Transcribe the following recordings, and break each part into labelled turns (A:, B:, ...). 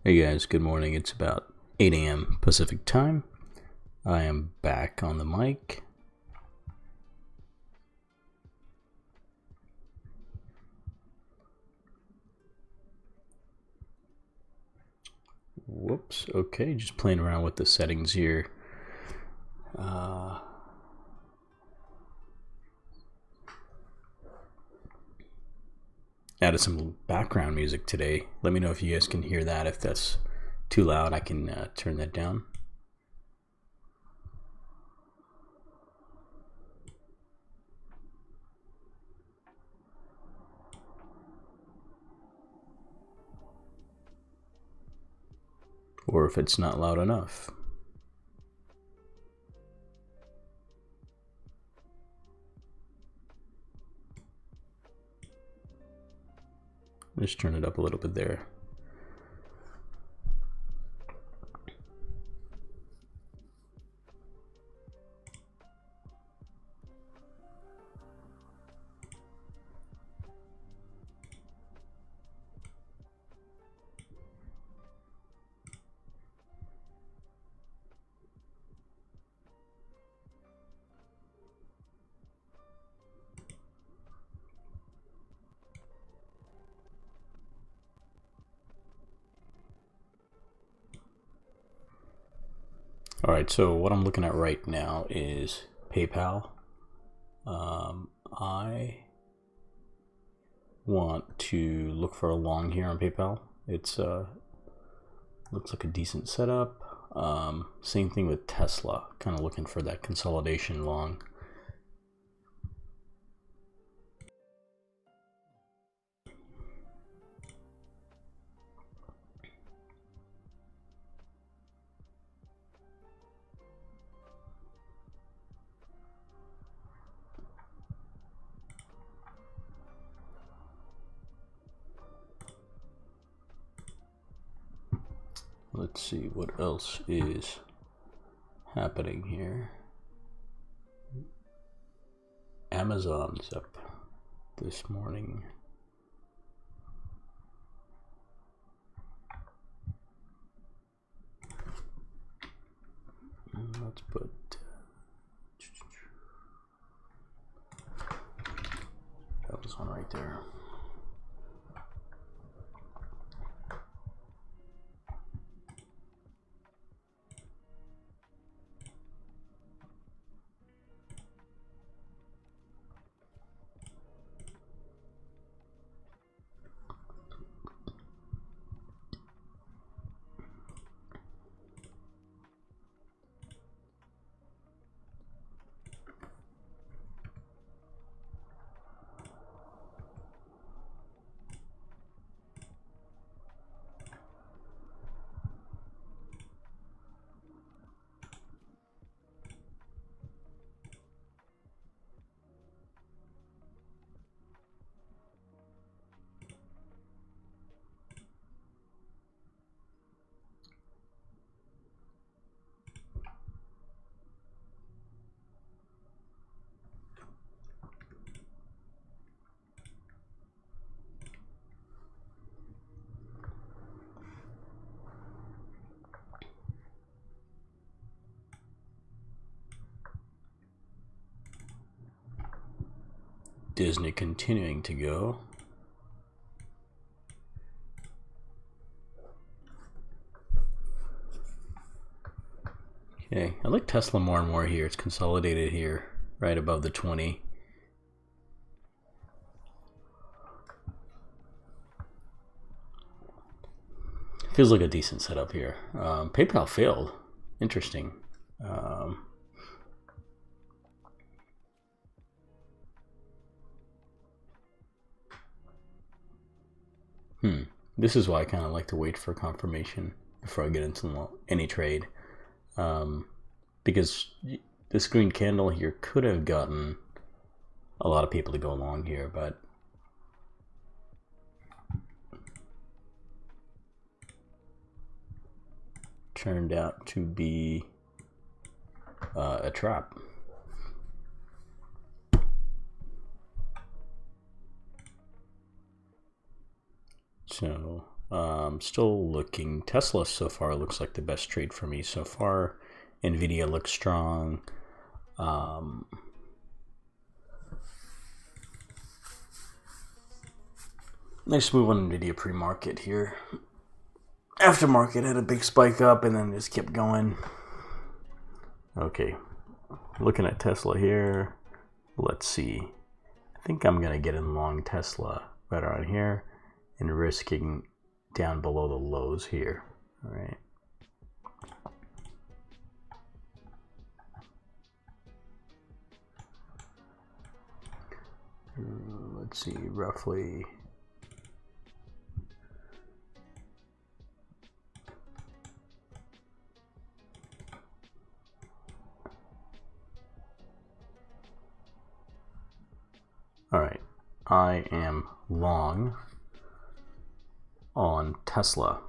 A: Hey guys, good morning. It's about 8 a.m. Pacific time. I am back on the mic. Whoops. Okay, just playing around with the settings here. Added some background music today. Let me know if you guys can hear that. If that's too loud, I can turn that down. Or if it's not loud enough. Just turn it up a little bit there. All right, so what I'm looking at right now is PayPal. I want to look for a long here on PayPal. It's looks like a decent setup. Same thing with Tesla, kind of looking for that consolidation long. Let's see what else is happening here. Amazon's up this morning. Let's put that was one right there. Disney continuing to go. Okay, I like Tesla more and more here. It's consolidated here, right above the 20. Feels like a decent setup here. PayPal failed. Interesting. This is why I kind of like to wait for confirmation before I get into any trade. Because this green candle here could have gotten a lot of people to go along here, but turned out to be a trap. So Still looking. Tesla so far looks like the best trade for me so far. NVDA looks strong. Nice move on NVIDIA pre-market here. Aftermarket had a big spike up and then just kept going. Okay, looking at Tesla here. Let's see. I think I'm going to get in long Tesla right around here and risking down below the lows here. All right. Let's see, roughly. All right, I am long on Tesla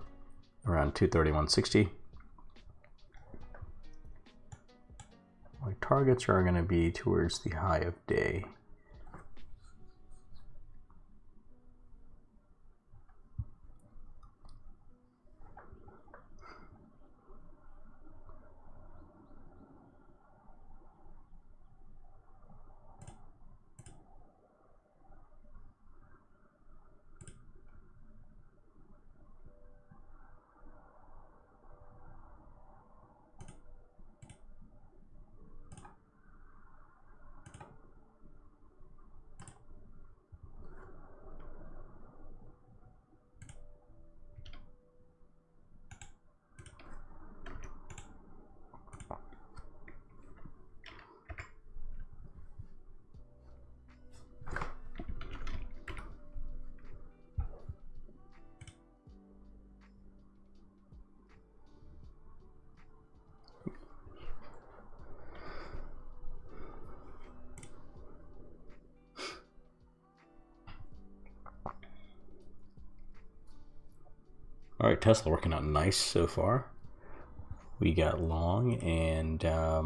A: around 231.60. My targets are going to be towards the high of day. All right, Tesla working out nice so far. We got long, and I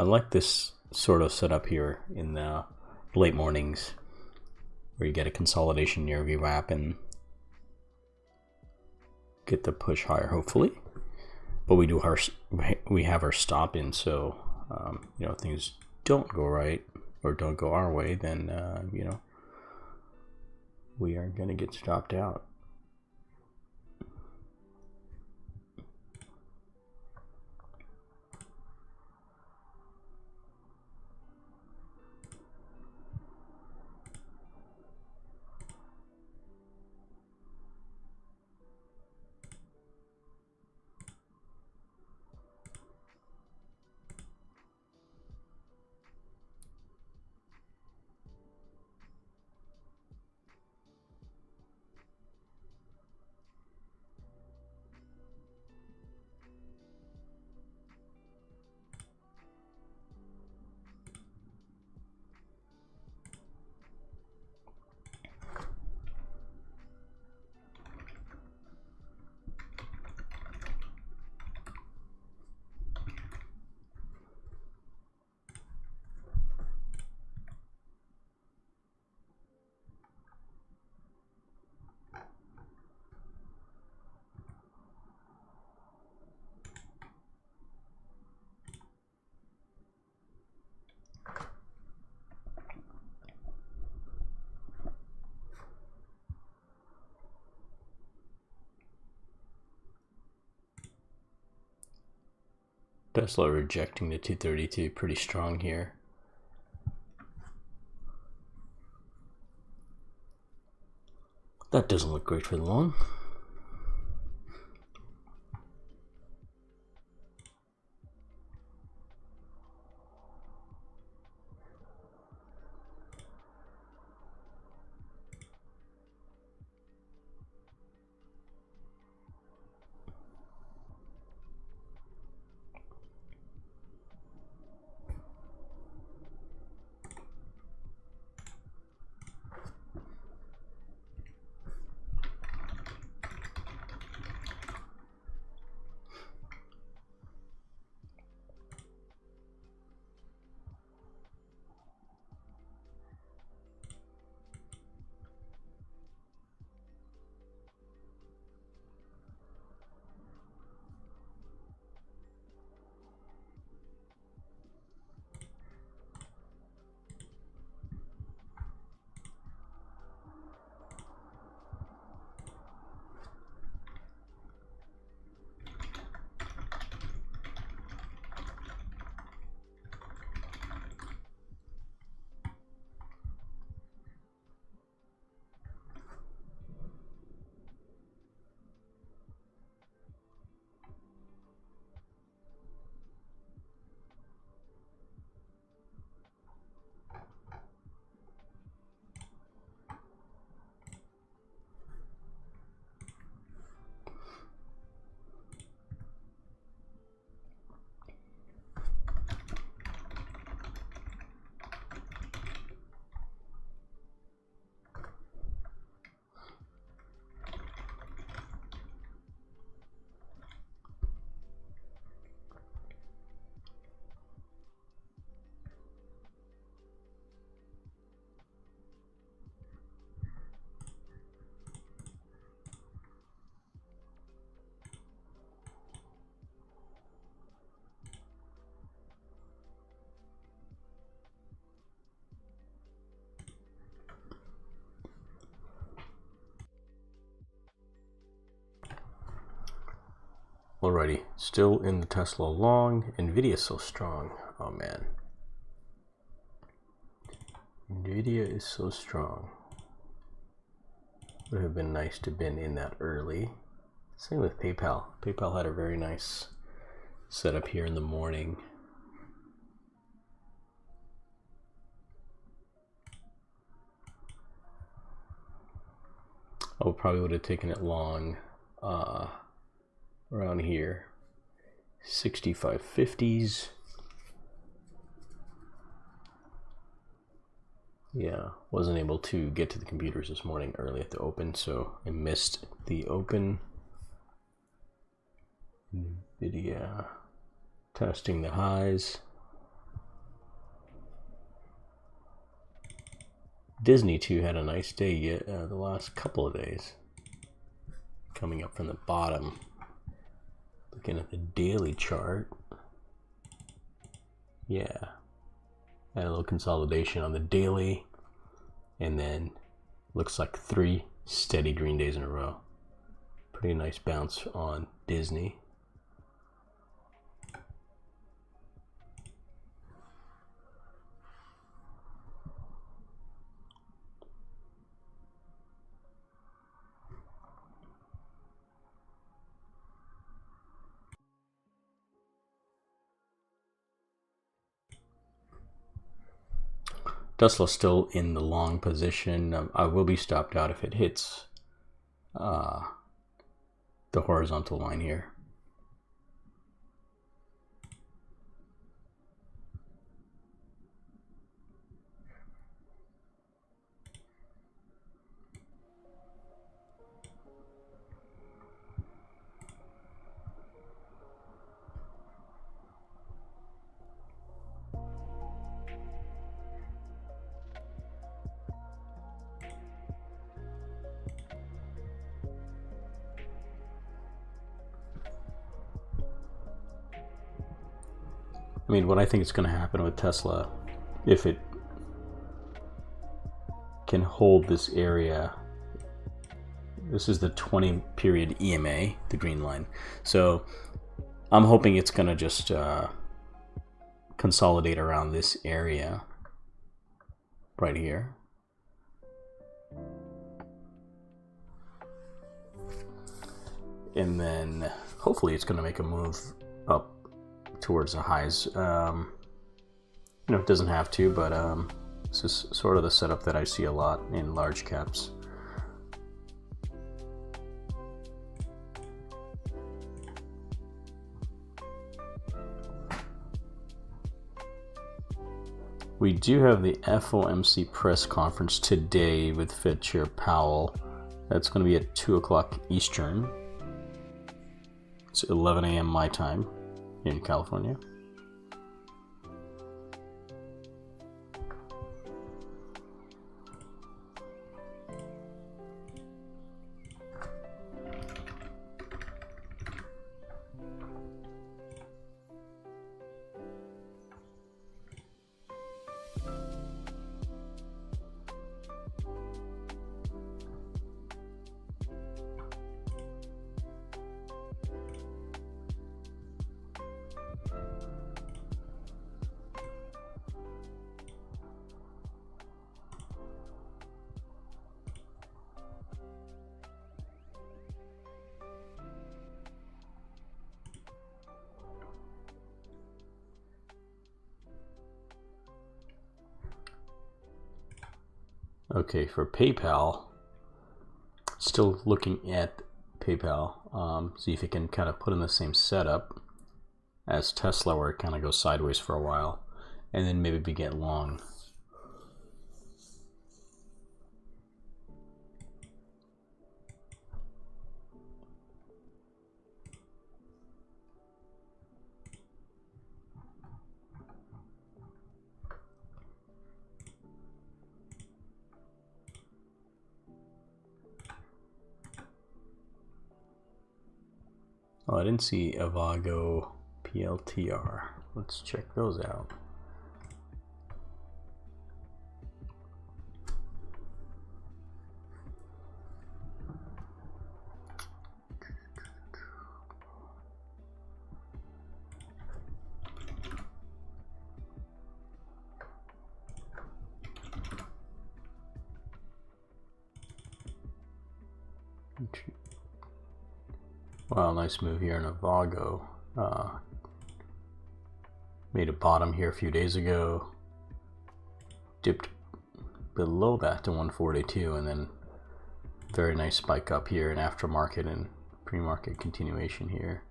A: like this sort of setup here in the late mornings where you get a consolidation near VWAP and get the push higher, hopefully. But we have our stop in, so you know, if things don't go right or don't go our way, then you know, we are going to get stopped out. Tesla rejecting the 232 pretty strong here. That doesn't look great for the long. Alrighty, still in the Tesla long. NVIDIA is so strong. Oh man. NVIDIA is so strong. Would have been nice to have been in that early. Same with PayPal. PayPal had a very nice setup here in the morning. I probably would have taken it long around here. 65.50s. Yeah, wasn't able to get to the computers this morning early at the open, so I missed the open. NVIDIA testing the highs. Disney too had a nice day yet the last couple of days. Coming up from the bottom. Looking at the daily chart. Yeah. Had a little consolidation on the daily. And then looks like 3 steady green days in a row. Pretty nice bounce on Disney. Tesla still in the long position. I will be stopped out if it hits the horizontal line here. I mean, what I think is going to happen with Tesla, if it can hold this area, this is the 20 period EMA, the green line. So I'm hoping it's going to just consolidate around this area right here. And then hopefully it's going to make a move up towards the highs. It doesn't have to, but this is sort of the setup that I see a lot in large caps. We do have the FOMC press conference today with Fed Chair Powell. That's going to be at 2 o'clock Eastern. It's 11 a.m. my time in California. Okay, for PayPal, still looking at PayPal, see if it can kind of put in the same setup as Tesla, where it kind of goes sideways for a while, and then maybe begin long. Oh, I didn't see Avago PLTR. Let's check those out. Wow, nice move here in Avago. Made a bottom here a few days ago. Dipped below that to 142, and then very nice spike up here in aftermarket and pre-market continuation here.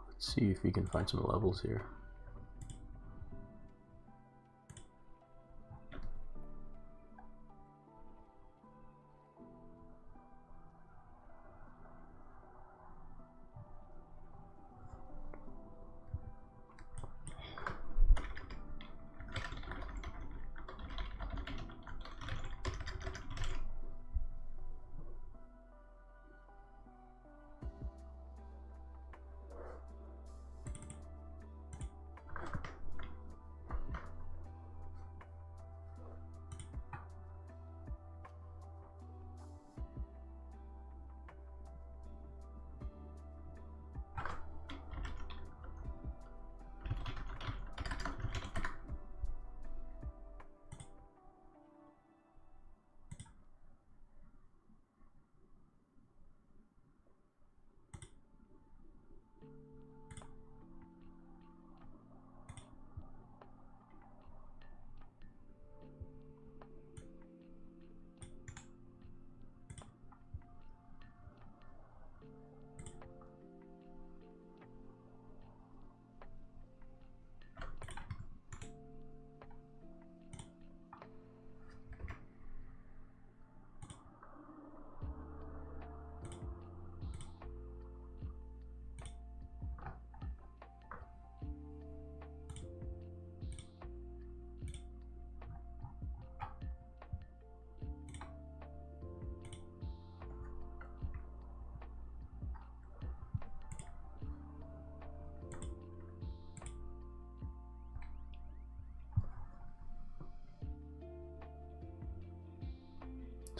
A: Let's see if we can find some levels here.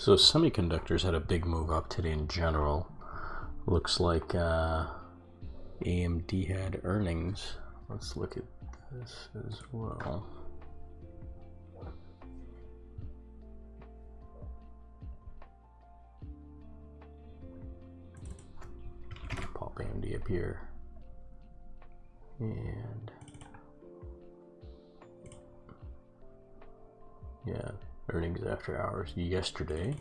A: So semiconductors had a big move up today in general. Looks like AMD had earnings. Let's look at this as well. Pop AMD up here. And yeah, earnings after hours yesterday.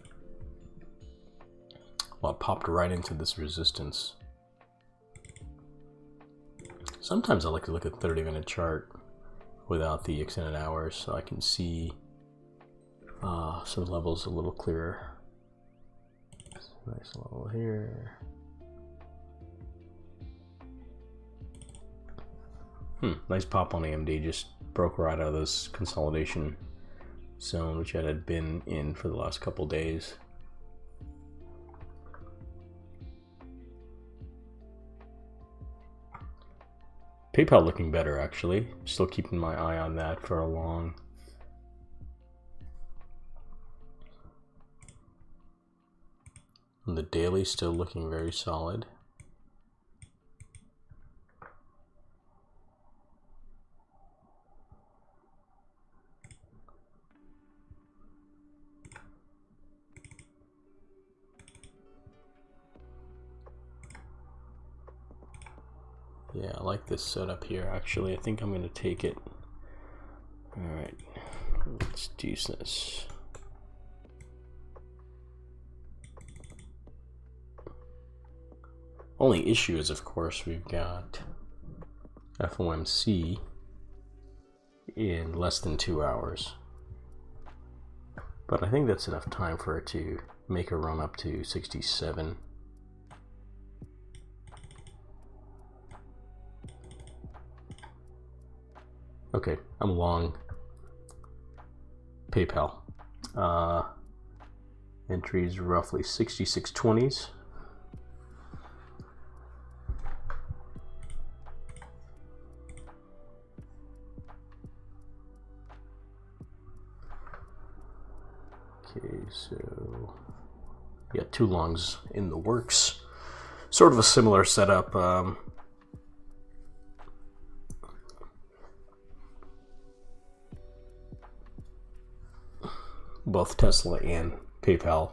A: Well, it popped right into this resistance. Sometimes I like to look at the 30-minute chart without the extended hours so I can see some levels a little clearer. Nice level here. Nice pop on AMD, just broke right out of this consolidation zone which it had been in for the last couple days. PayPal looking better actually. Still keeping my eye on that for a long. And the daily still looking very solid. Yeah, I like this setup here actually. I think I'm going to take it. Alright, let's do this. Only issue is, of course, we've got FOMC in less than 2 hours. But I think that's enough time for it to make a run up to 67. Okay, I'm long PayPal. Entries roughly 66.20s. Okay, so yeah, 2 longs in the works. Sort of a similar setup. Both Tesla and PayPal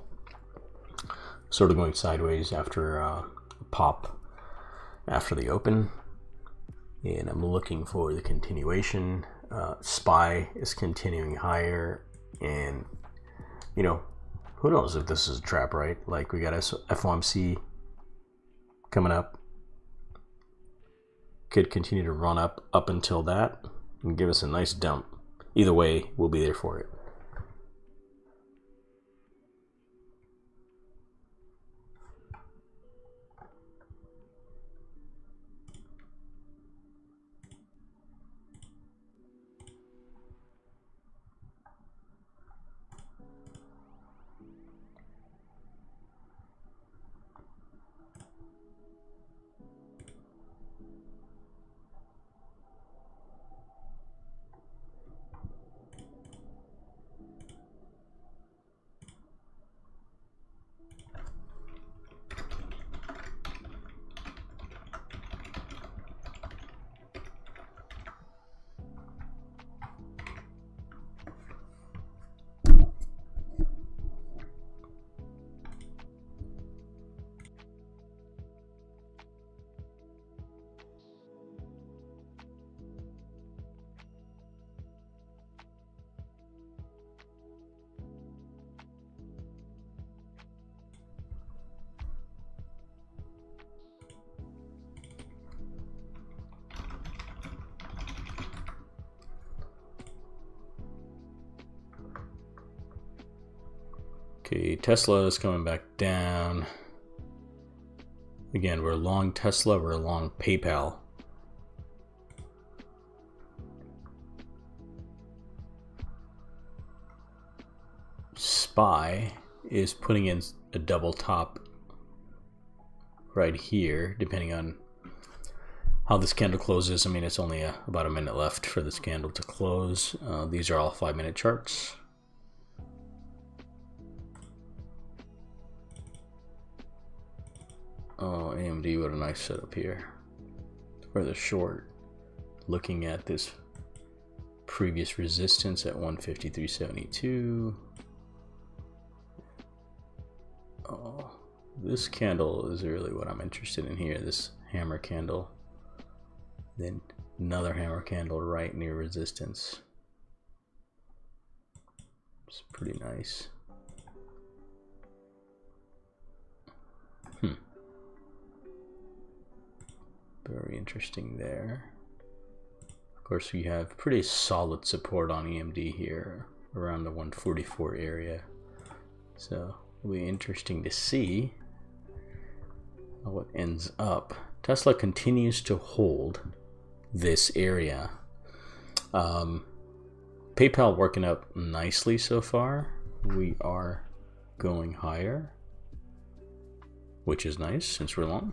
A: sort of going sideways after a pop after the open, and I'm looking for the continuation. SPY is continuing higher, and you know, who knows if this is a trap, right? Like, we got FOMC coming up, could continue to run up until that and give us a nice dump. Either way, we'll be there for it. Okay, Tesla is coming back down. Again, we're long Tesla, we're long PayPal. SPY is putting in a double top right here, depending on how this candle closes. I mean, it's only about a minute left for this candle to close. These are all 5-minute charts. Oh, AMD, what a nice setup here for the short. Looking at this previous resistance at 153.72. Oh, this candle is really what I'm interested in here. This hammer candle. Then another hammer candle right near resistance. It's pretty nice. Very interesting there. Of course, we have pretty solid support on EMD here around the 144 area. So it'll be interesting to see how it ends up. Tesla continues to hold this area. PayPal working up nicely so far. We are going higher, which is nice since we're long.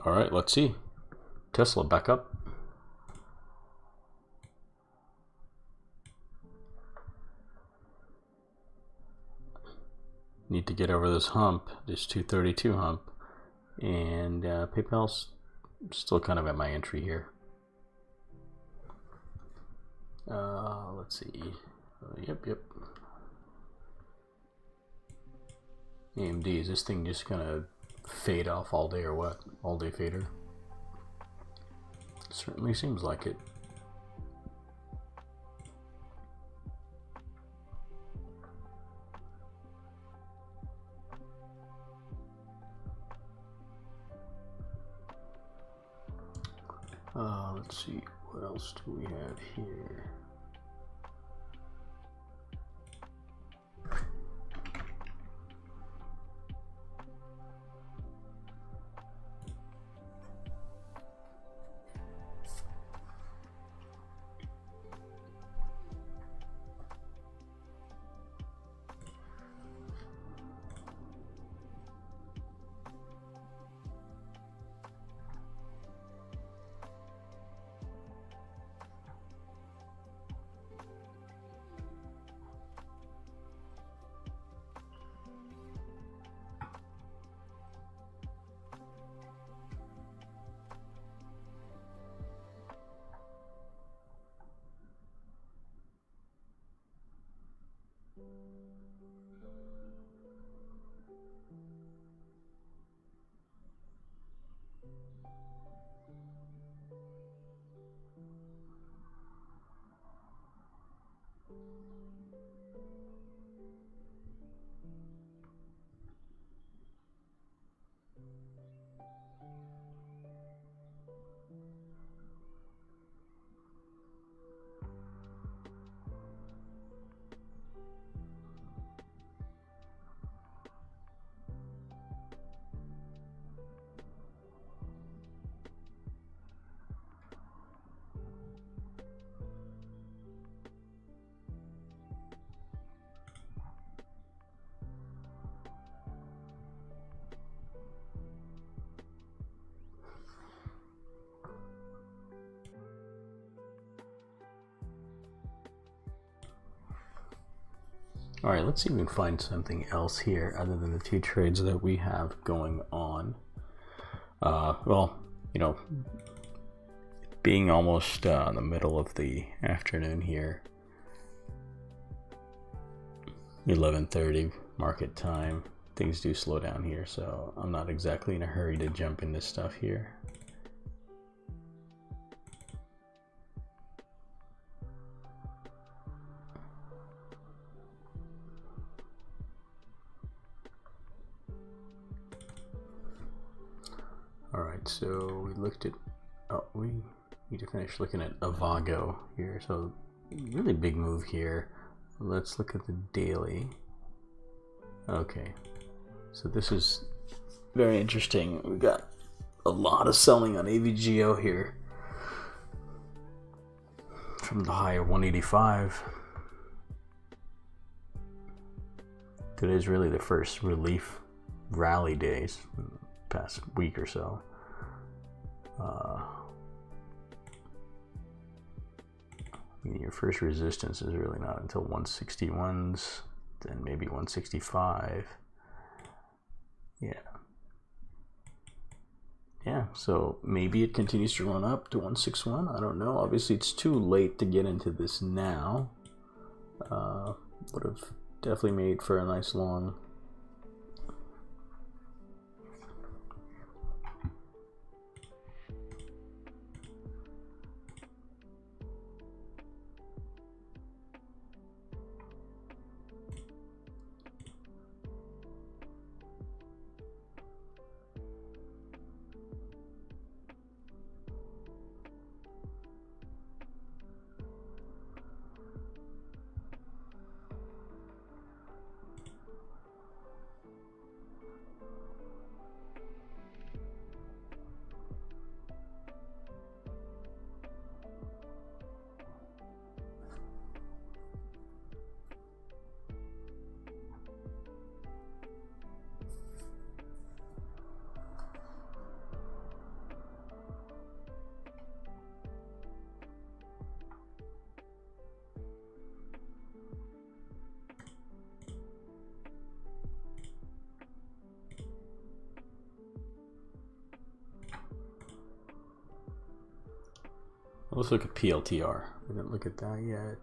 A: All right, let's see. Tesla back up. Need to get over this hump, this 232 hump, and PayPal's still kind of at my entry here. Let's see. Yep. AMD, is this thing just gonna fade off all day or what? All day fader? Certainly seems like it. Let's see, what else do we have here? All right, let's see if we can find something else here other than the two trades that we have going on. Well, you know, being almost in the middle of the afternoon here, 11:30 market time, things do slow down here, so I'm not exactly in a hurry to jump into stuff here. All right, so we looked at, we need to finish looking at Avago here. So really big move here. Let's look at the daily. Okay, so this is very interesting. We got a lot of selling on AVGO here from the high of 185. Today's really the first relief rally days, past week or so. Your first resistance is really not until 161s, then maybe 165. Yeah, so maybe it continues to run up to 161. I don't know. Obviously, it's too late to get into this now. Would have definitely made for a nice long. Let's look at PLTR. We didn't look at that yet.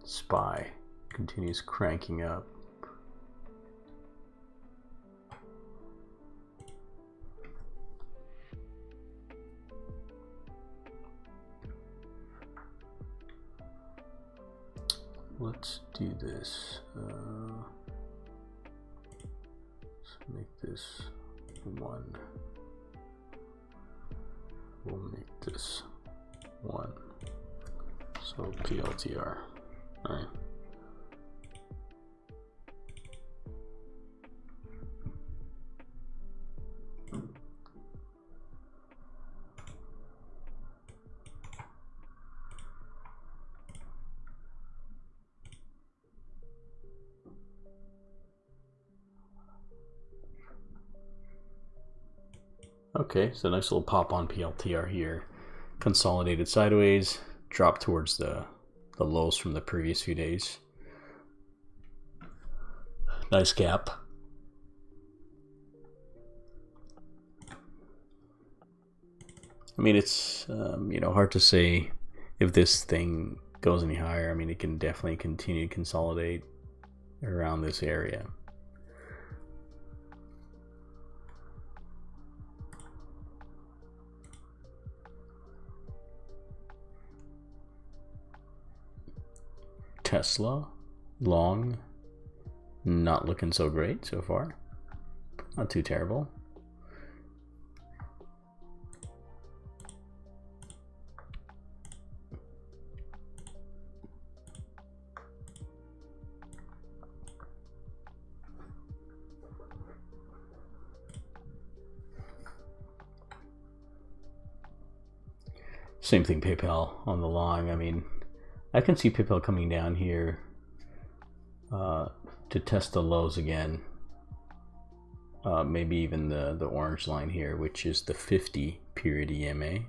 A: SPY continues cranking up. Let's do this. Let's make this 1. We'll make this 1. So PLTR. All right. Okay, so nice little pop on PLTR here. Consolidated sideways, dropped towards the lows from the previous few days. Nice gap. I mean, it's hard to say if this thing goes any higher. I mean, it can definitely continue to consolidate around this area. Tesla, long, not looking so great so far. Not too terrible. Same thing, PayPal on the long. I mean, I can see PayPal coming down here to test the lows again. Maybe even the orange line here, which is the 50 period EMA.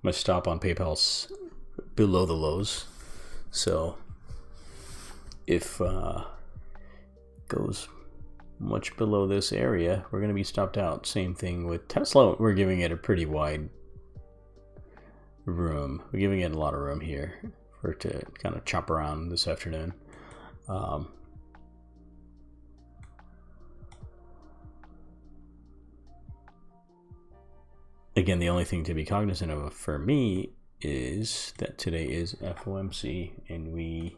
A: My stop on PayPal's below the lows, so if goes much below this area, we're going to be stopped out. Same thing with Tesla. We're giving it a pretty wide room. We're giving it a lot of room here for it to kind of chop around this afternoon. Again, the only thing to be cognizant of for me is that today is FOMC, and we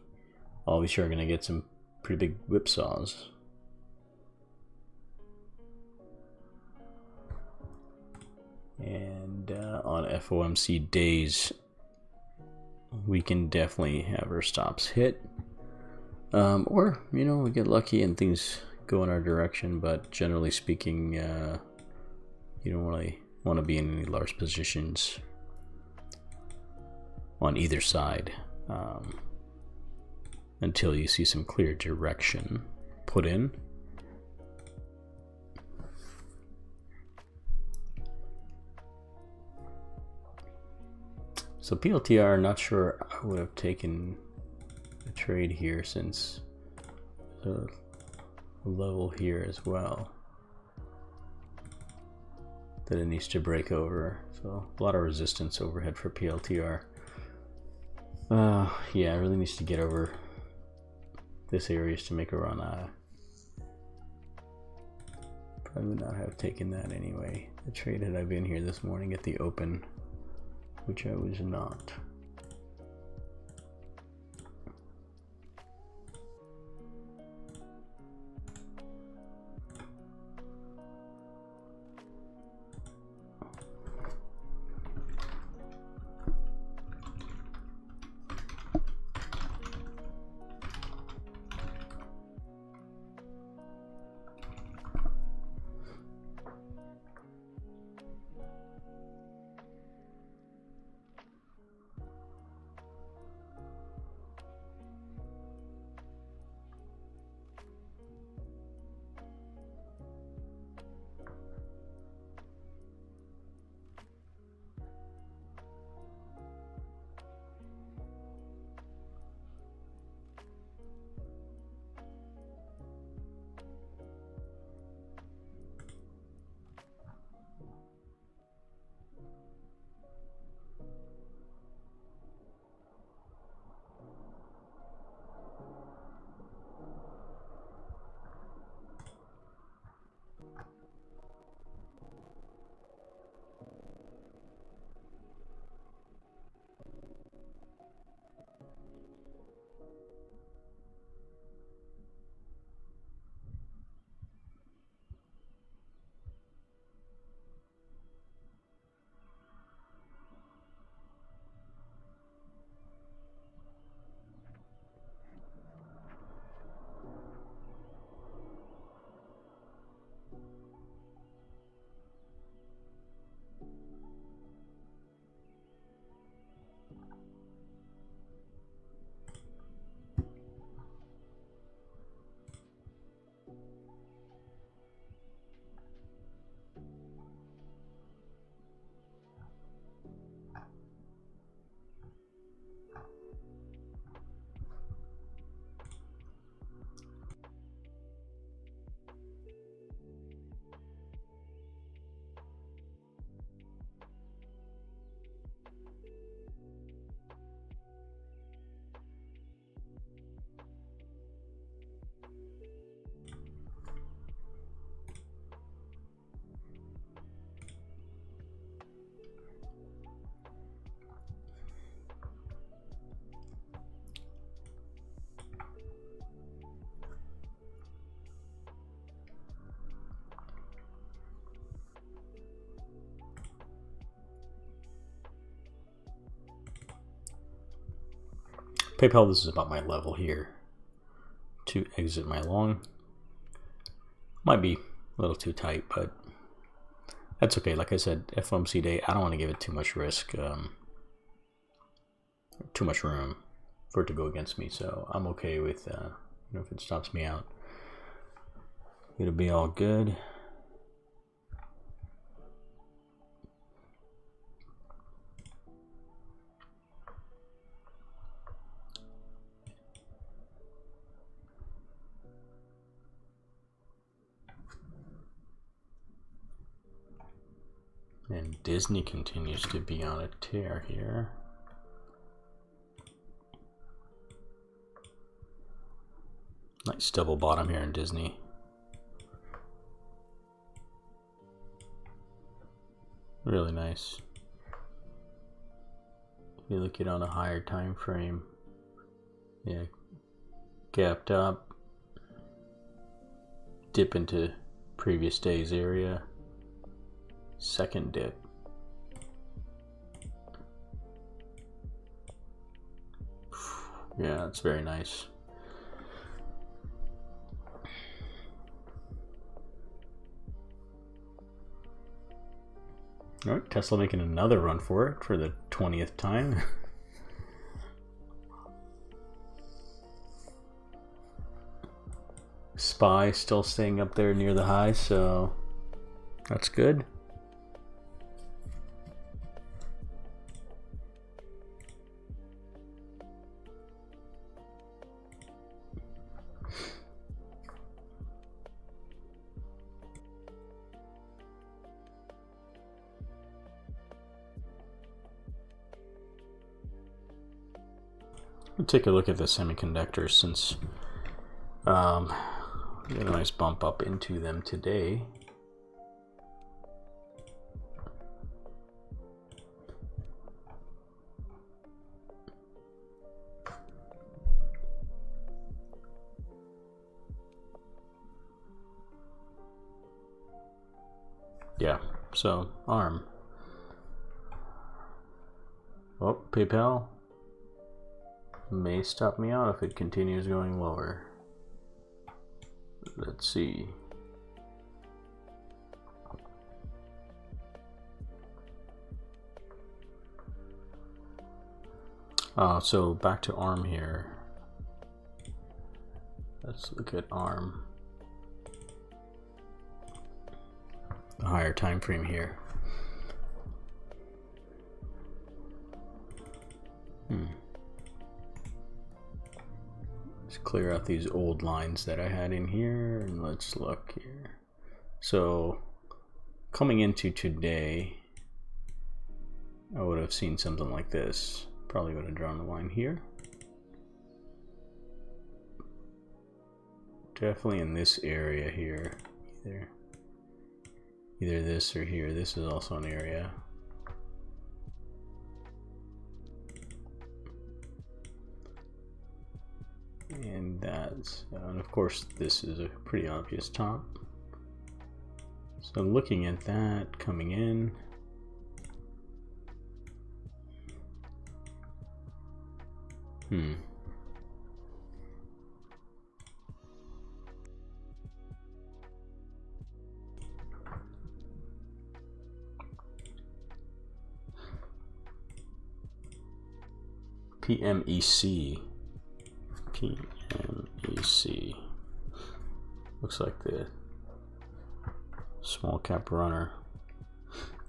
A: obviously are going to get some pretty big whipsaws. And on FOMC days, we can definitely have our stops hit. Or, we get lucky and things go in our direction, but generally speaking, you don't really want to be in any large positions on either side until you see some clear direction put in. So PLTR, not sure I would have taken a trade here since the level here as well that it needs to break over. So a lot of resistance overhead for PLTR. Yeah, it really needs to get over this area to make a run. Probably would not have taken that anyway. The trade had I been here this morning at the open, which I was not. PayPal, this is about my level here to exit my long. Might be a little too tight, but that's okay. Like I said, FOMC day, I don't want to give it too much risk, too much room for it to go against me. So I'm okay with, if it stops me out, it'll be all good. And Disney continues to be on a tear here. Nice double bottom here in Disney. Really nice. If you look at it on a higher time frame, yeah, gapped up, dip into previous day's area. Second dip. Yeah, it's very nice. All right, Tesla making another run for it for the 20th time. SPY still staying up there near the high, so that's good. Take a look at the semiconductors since we got a nice bump up into them today. Yeah, so ARM. Oh, PayPal may stop me out if it continues going lower. Let's see. So back to ARM here. Let's look at ARM. The higher time frame here. Let's clear out these old lines that I had in here and let's look here. So coming into today, I would have seen something like this. Probably would have drawn a line here. Definitely in this area here. Either this or here. This is also an area. And that's, and of course this is a pretty obvious top. So looking at that coming in, PMEC. PMEC. Looks like the small cap runner.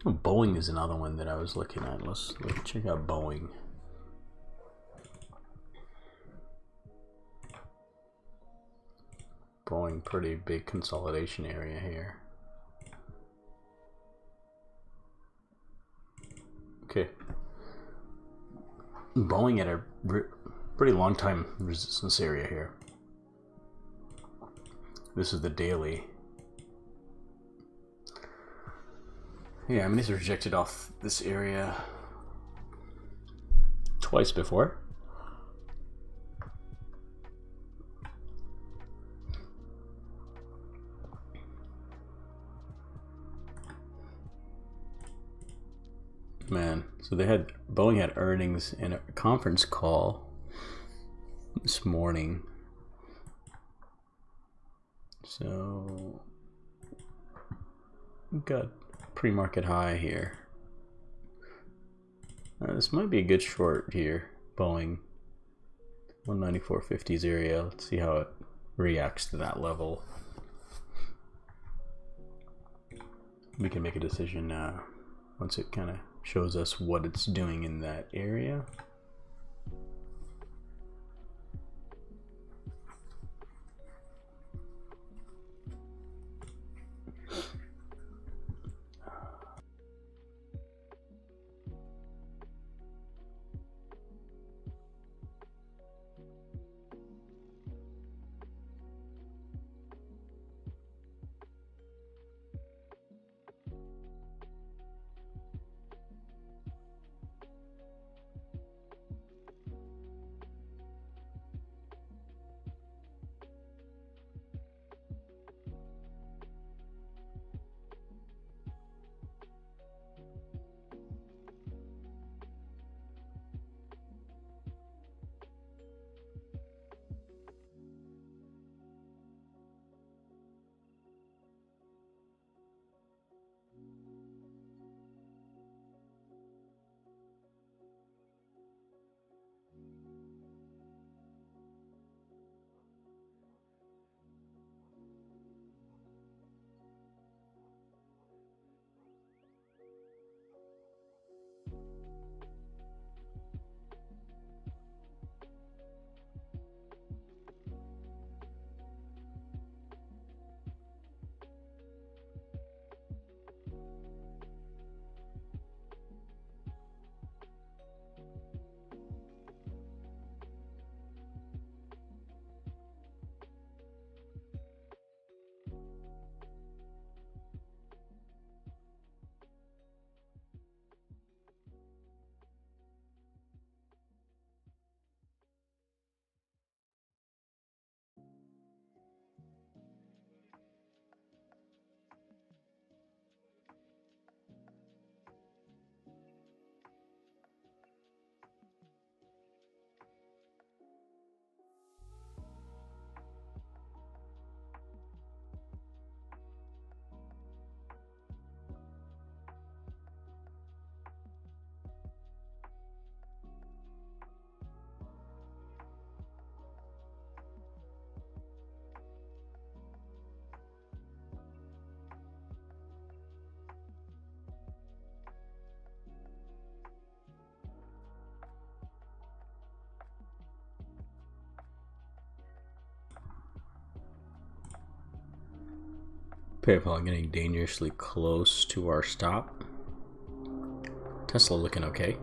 A: Oh, Boeing is another one that I was looking at. Let's check out Boeing. Boeing, pretty big consolidation area here. Okay. Boeing at a pretty long time resistance area here. This is the daily. Yeah, I mean, it's rejected off this area twice before. Man, so Boeing had earnings and a conference call this morning. So we've got pre-market high here. This might be a good short here, Boeing 194.50's area. Let's see how it reacts to that level. We can make a decision once it kind of shows us what it's doing in that area. PayPal getting dangerously close to our stop. Tesla looking okay.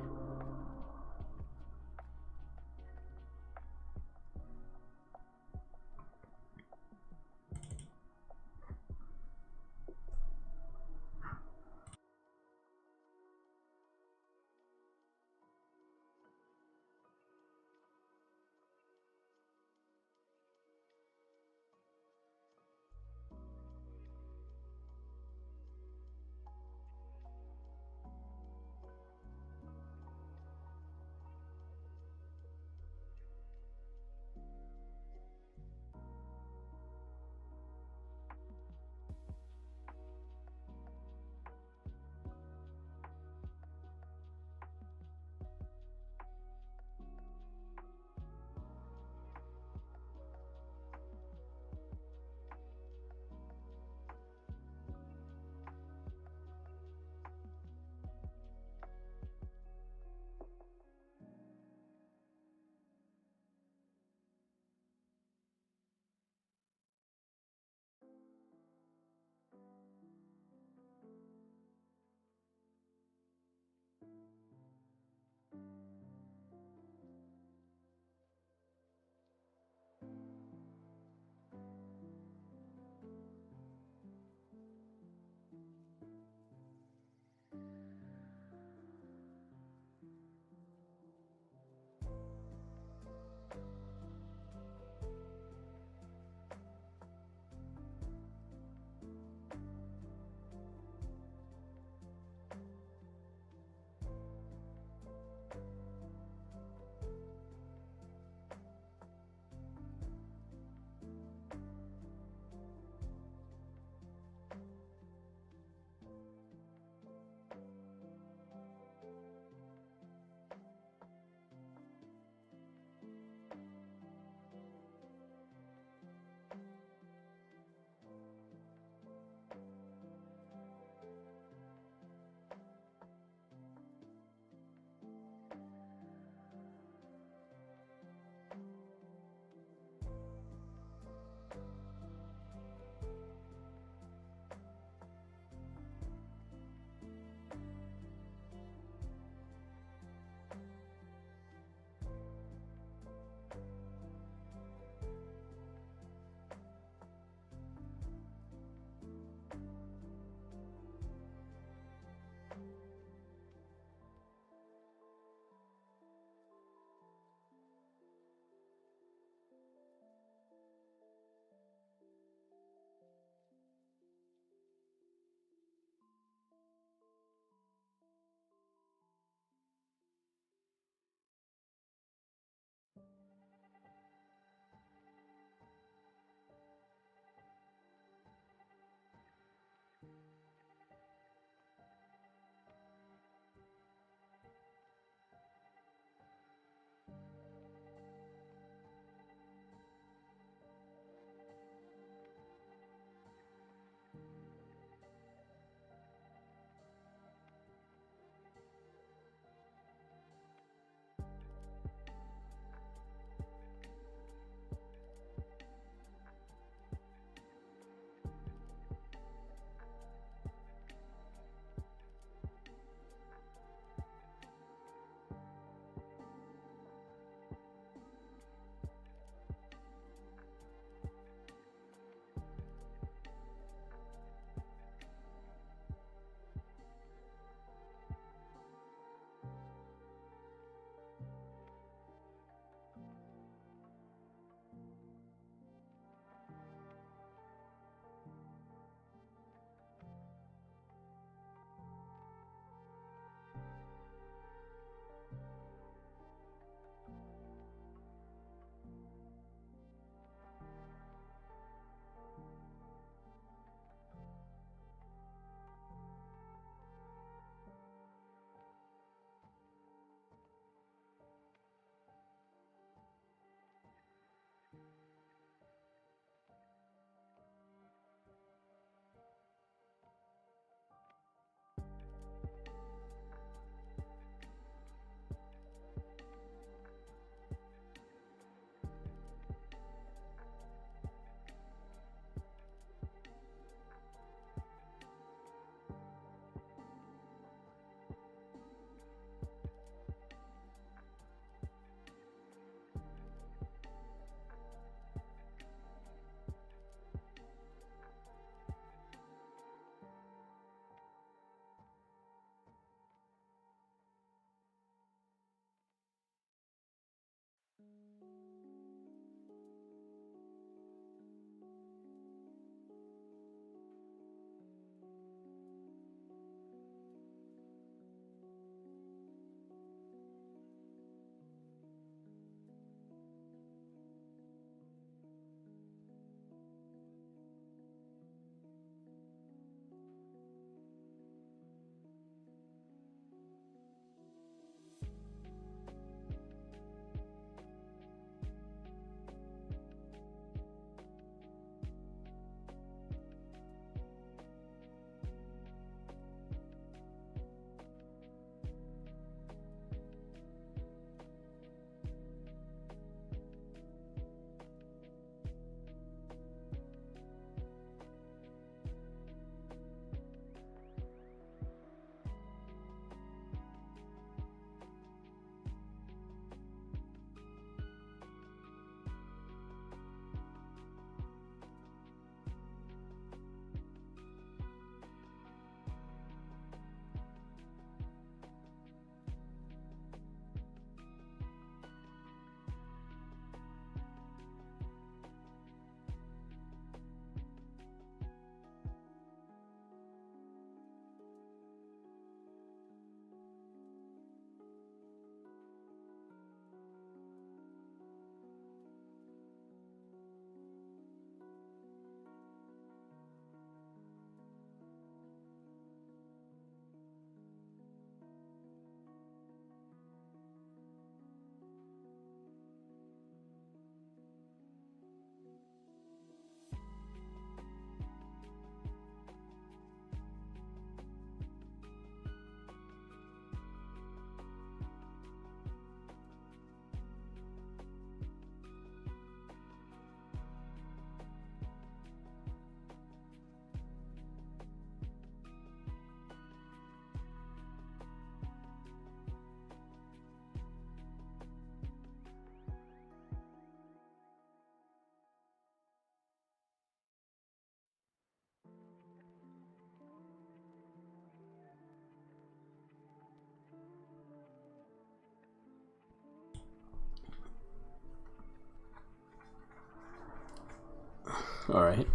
A: All right,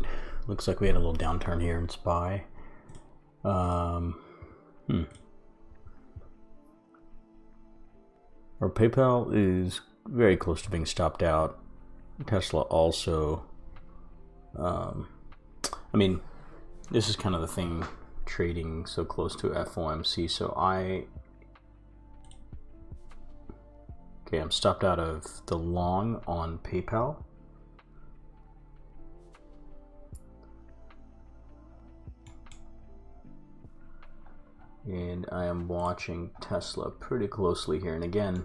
A: looks like we had a little downturn here in SPY. Our PayPal is very close to being stopped out. Tesla also. I mean, this is kind of the thing, trading so close to FOMC. So I'm stopped out of the long on PayPal. And I am watching Tesla pretty closely here. And again,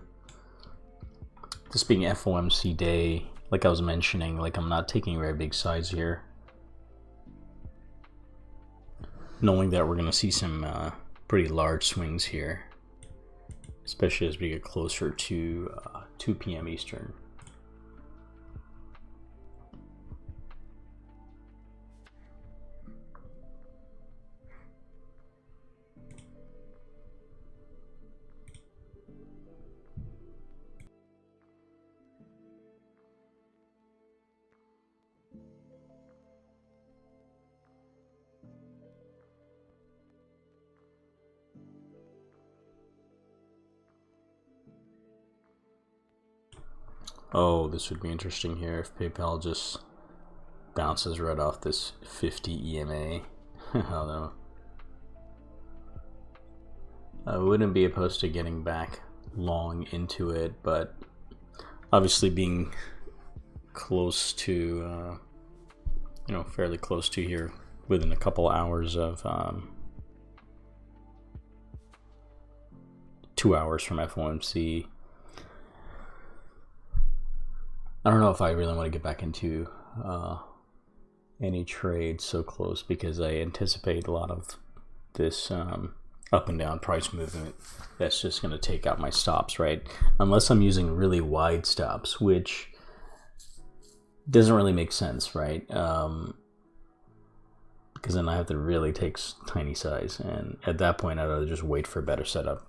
A: this being FOMC day, like I was mentioning, like I'm not taking very big sides here. Knowing that we're going to see some pretty large swings here, especially as we get closer to 2 p.m. Eastern. Oh, this would be interesting here if PayPal just bounces right off this 50 EMA. Although I wouldn't be opposed to getting back long into it, but obviously being close to, fairly close to here within a couple hours of 2 hours from FOMC. I don't know if I really want to get back into any trade so close, because I anticipate a lot of this up and down price movement that's just going to take out my stops, right? Unless I'm using really wide stops, which doesn't really make sense, right? Because then I have to really take tiny size, and at that point I'd rather just wait for a better setup.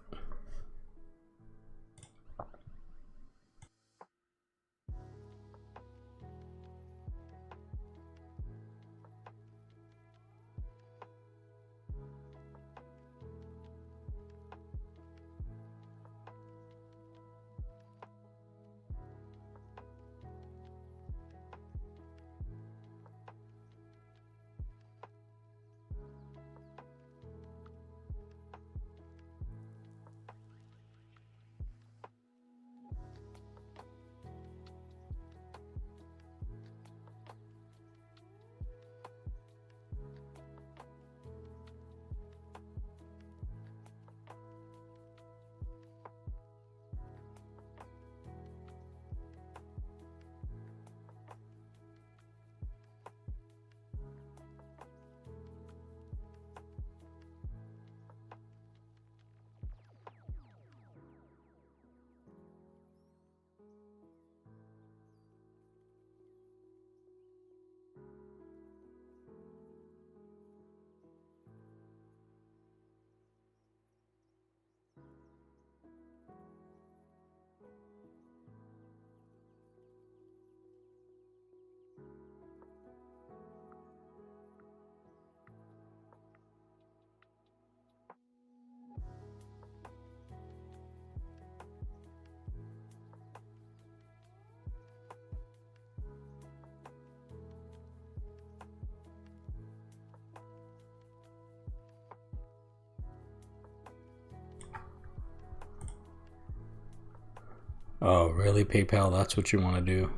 A: Oh, really, PayPal? That's what you want to do?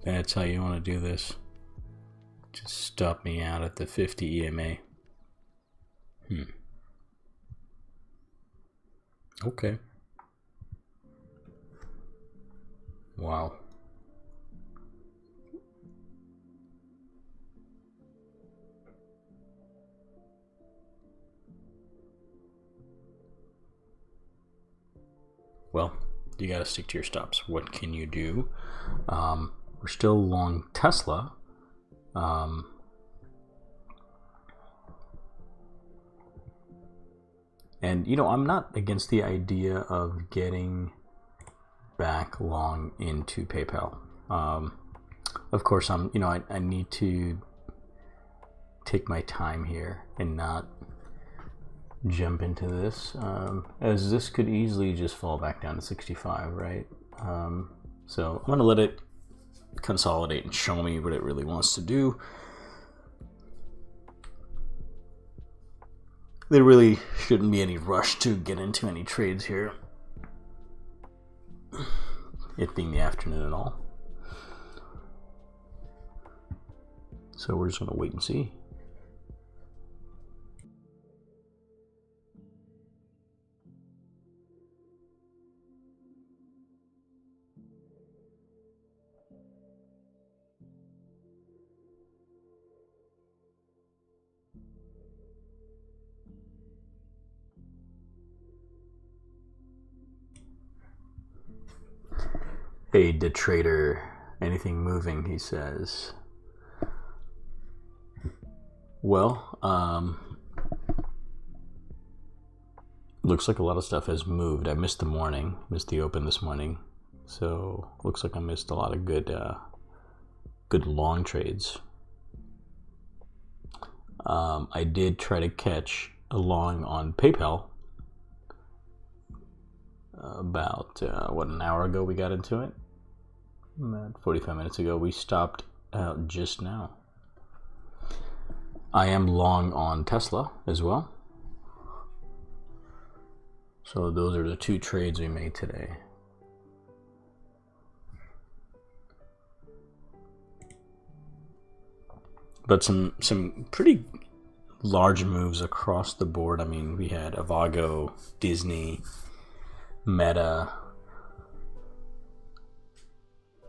A: That's how you want to do this? Just stop me out at the 50 EMA. Okay. Wow. Well, you got to stick to your stops. What can you do? We're still long Tesla. And, I'm not against the idea of getting back long into PayPal. Of course, I need to take my time here and not jump into this, as this could easily just fall back down to 65, right? So I'm going to let it consolidate and show me what it really wants to do. There really shouldn't be any rush to get into any trades here, it being the afternoon and all. So we're just going to wait and see. Hey, the trader, anything moving, he says. Well, looks like a lot of stuff has moved. I missed the open this morning, so looks like I missed a lot of good long trades. I did try to catch a long on PayPal. About an hour ago we got into it. About 45 minutes ago. We stopped out just now. I am long on Tesla as well. So those are the two trades we made today. But some pretty large moves across the board. I mean, we had Avago, Disney, Meta,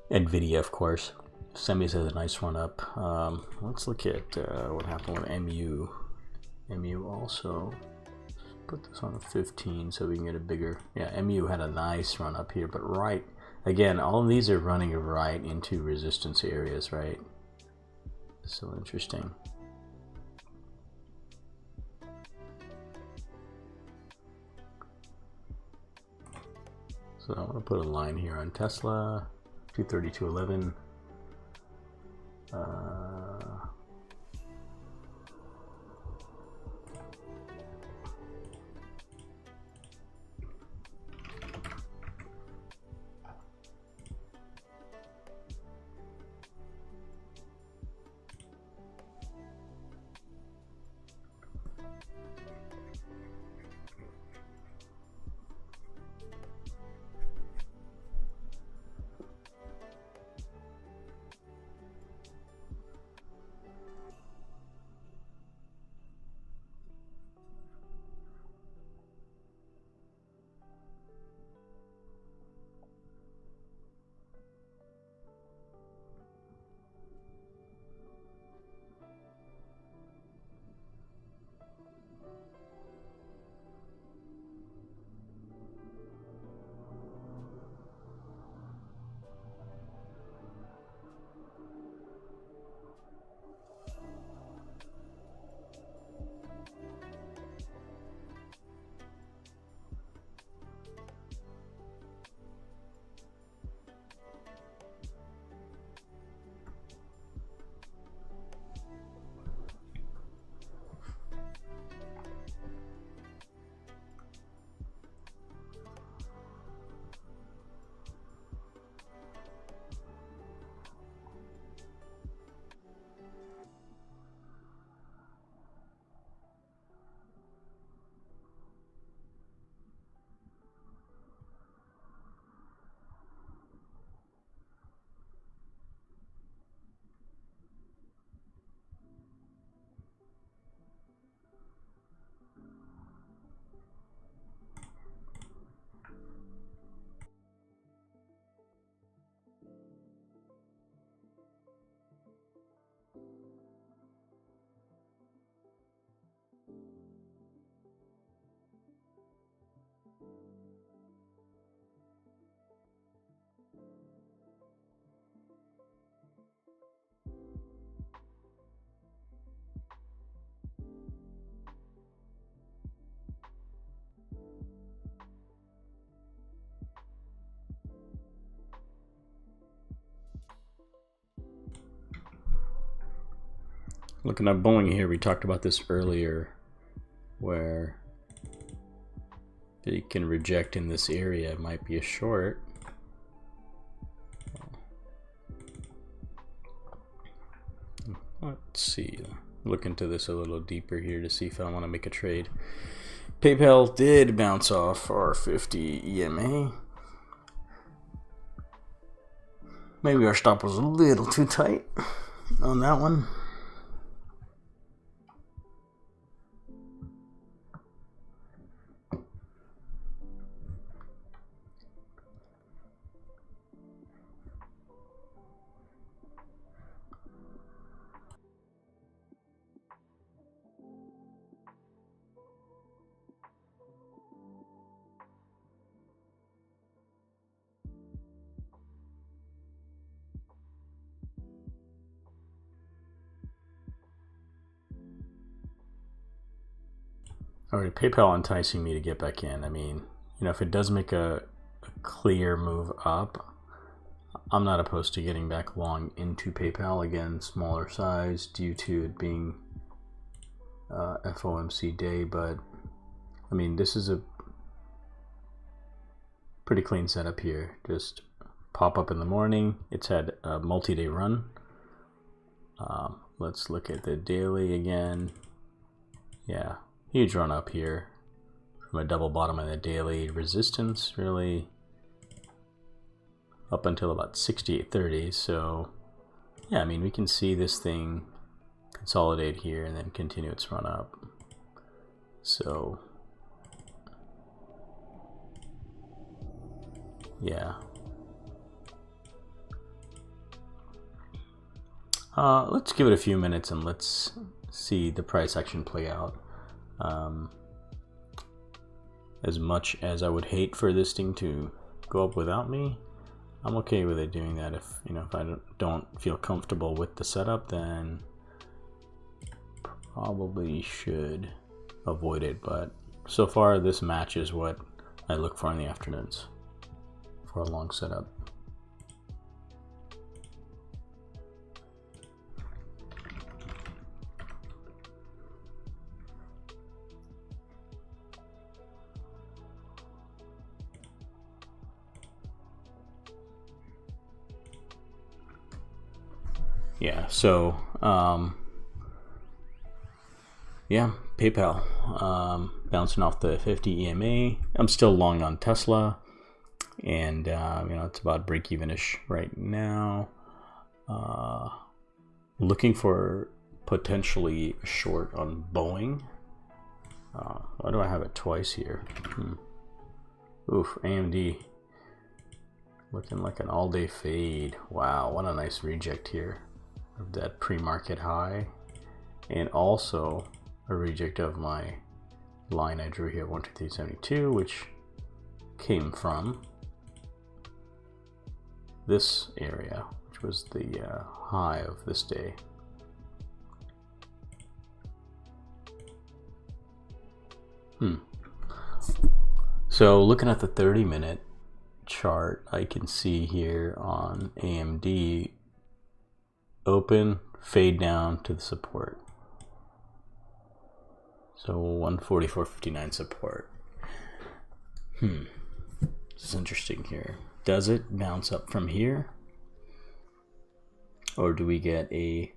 A: NVDA, of course. Semis has a nice run up. Let's look at what happened with MU. MU also, put this on a 15 so we can get a bigger. Yeah, MU had a nice run up here, but right again, all of these are running right into resistance areas, right? So interesting. So I'm gonna put a line here on Tesla, 232.11. looking at Boeing here, we talked about this earlier, where they can reject in this area. It might be a short. Let's see. Look into this a little deeper here to see if I want to make a trade. PayPal did bounce off our 50 EMA. Maybe our stop was a little too tight on that one. Alright, PayPal enticing me to get back in. I mean, you know, if it does make a clear move up, I'm not opposed to getting back long into PayPal. Again, smaller size due to it being FOMC day, but I mean, this is a pretty clean setup here. Just pop up in the morning. It's had a multi-day run. Let's look at the daily again. Yeah. Huge run up here from a double bottom in the daily resistance, really up until about 68.30. So yeah, I mean, we can see this thing consolidate here and then continue its run up. So yeah, let's give it a few minutes and let's see the price action play out. As much as I would hate for this thing to go up without me, I'm okay with it doing that. If you know, if I don't feel comfortable with the setup, then probably should avoid it. But so far, this matches what I look for in the afternoons for a long setup. Yeah, so yeah, PayPal bouncing off the 50 EMA. I'm still long on Tesla, and you know, it's about break-even-ish right now. Looking for potentially a short on Boeing. Why do I have it twice here? Oof, AMD looking like an all-day fade. Wow, what a nice reject here of that pre-market high, and also a reject of my line I drew here, 123.72, which came from this area, which was the high of this day. So looking at the 30-minute chart, I can see here on AMD open, fade down to the support. So 144.59 support. This is interesting here. Does it bounce up from here? Or do we get a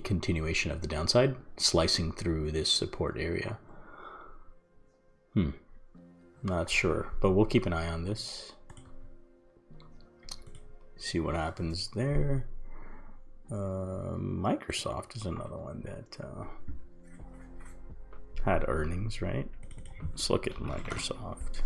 A: continuation of the downside, slicing through this support area? Not sure, but we'll keep an eye on this. See what happens there. Microsoft is another one that had earnings, right? Let's look at Microsoft.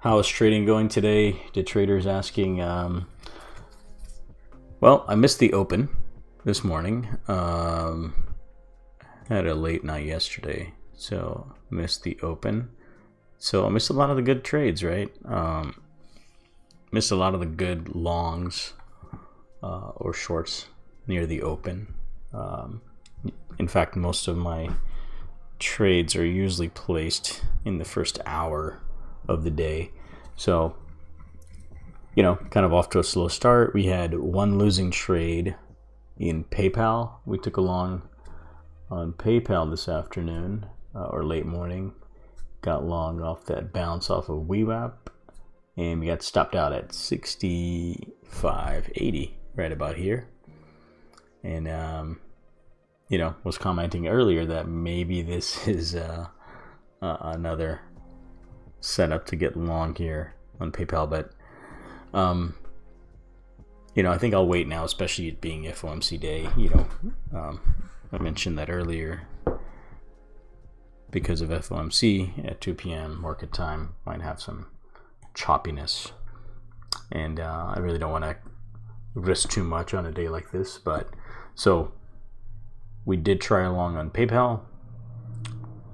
A: How is trading going today? Did traders asking? Well, I missed the open this morning. Had a late night yesterday, so missed the open. So I missed a lot of the good trades, right? Missed a lot of the good longs or shorts near the open. In fact, most of my trades are usually placed in the first hour of the day. So, you know, kind of off to a slow start. We had one losing trade in PayPal. We took a long on PayPal this afternoon or late morning. Got long off that bounce off of WeWap, and we got stopped out at 65.80, right about here. And you know, was commenting earlier that maybe this is another setup to get long here on PayPal, but you know, I think I'll wait now, especially it being FOMC day. You know, I mentioned that earlier because of FOMC at 2 p.m. market time might have some choppiness, and I really don't want to risk too much on a day like this. But so we did try along on PayPal,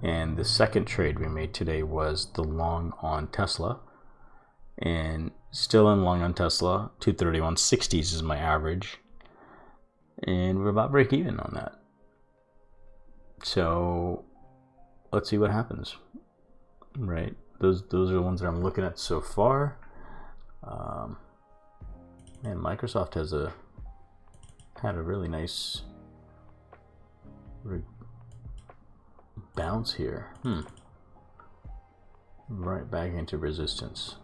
A: and the second trade we made today was the long on Tesla, and still in long on Tesla. 231.60s is my average, and we're about break even on that. So let's see what happens. Right, those are the ones that I'm looking at so far. And Microsoft has had a really nice bounce here. Right back into resistance.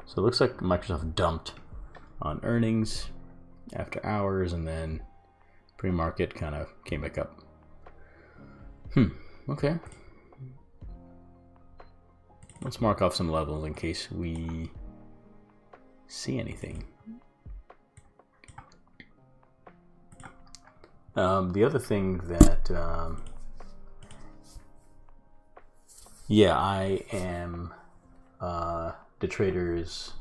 A: So it looks like Microsoft dumped on earnings after hours, and then pre-market kind of came back up. Okay. Let's mark off some levels in case we see anything. The other thing that, yeah, I am, the traders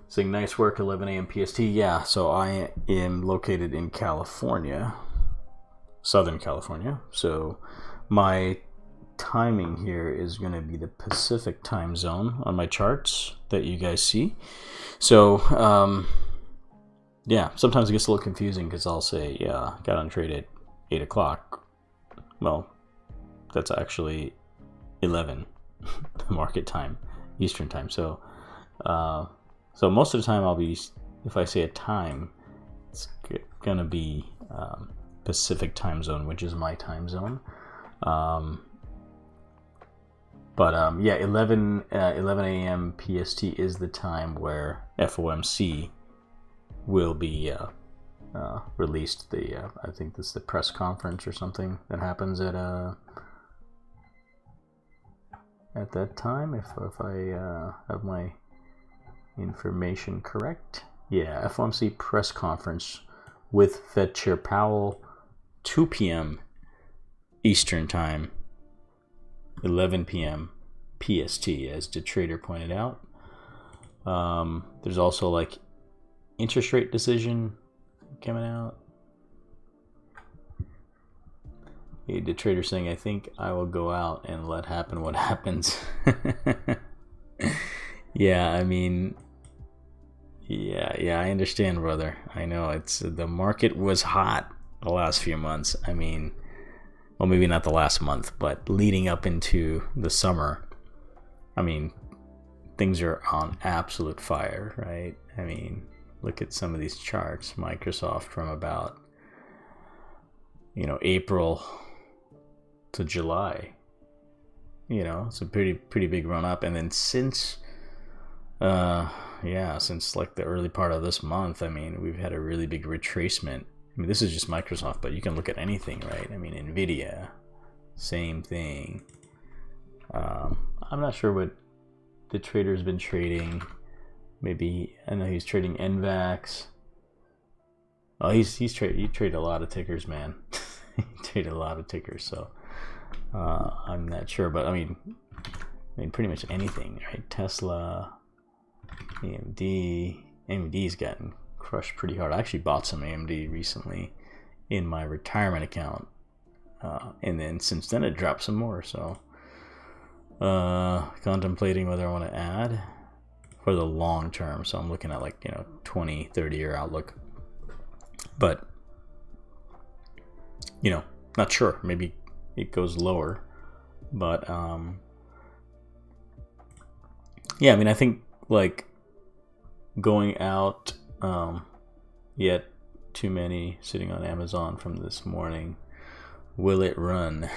A: saying nice work, 11 a.m. PST. Yeah, so I am located in California, Southern California. So my timing here is going to be the Pacific time zone on my charts that you guys see. So, yeah, sometimes it gets a little confusing because I'll say, yeah, got on trade at 8 o'clock. Well, that's actually 11 market time, Eastern time. So, so most of the time I'll be, if I say a time, it's gonna be Pacific time zone, which is my time zone. Yeah, 11 a.m. PST is the time where FOMC will be released. I think this is the press conference or something that happens at that time, if I have my information correct. Yeah, FOMC press conference with Fed Chair Powell, 2 p.m. Eastern time, 11 p.m. PST, as the trader pointed out. There's also like interest rate decision coming out. The trader saying, I think I will go out and let happen what happens. Yeah, I mean, yeah, I understand, brother. I know it's the market was hot the last few months. I mean, well, maybe not the last month, but leading up into the summer, I mean, things are on absolute fire, right? I mean, look at some of these charts. Microsoft from about, April to July. It's a pretty big run up, and then since like the early part of this month, I mean, we've had a really big retracement. I mean, this is just Microsoft, but you can look at anything, right? I mean, NVDA, same thing. I'm not sure what the trader's been trading. Maybe, I know he's trading NVAX. Oh, he traded a lot of tickers, man. He traded a lot of tickers, so I'm not sure. But I mean, pretty much anything, right? Tesla, AMD's gotten crushed pretty hard. I actually bought some AMD recently in my retirement account, and then since then it dropped some more. So contemplating whether I want to add for the long term. So I'm looking at 20-30 year outlook. But you know, not sure. Maybe it goes lower. But, yeah, I mean, I think, like, going out, yet too many sitting on Amazon from this morning. Will it run?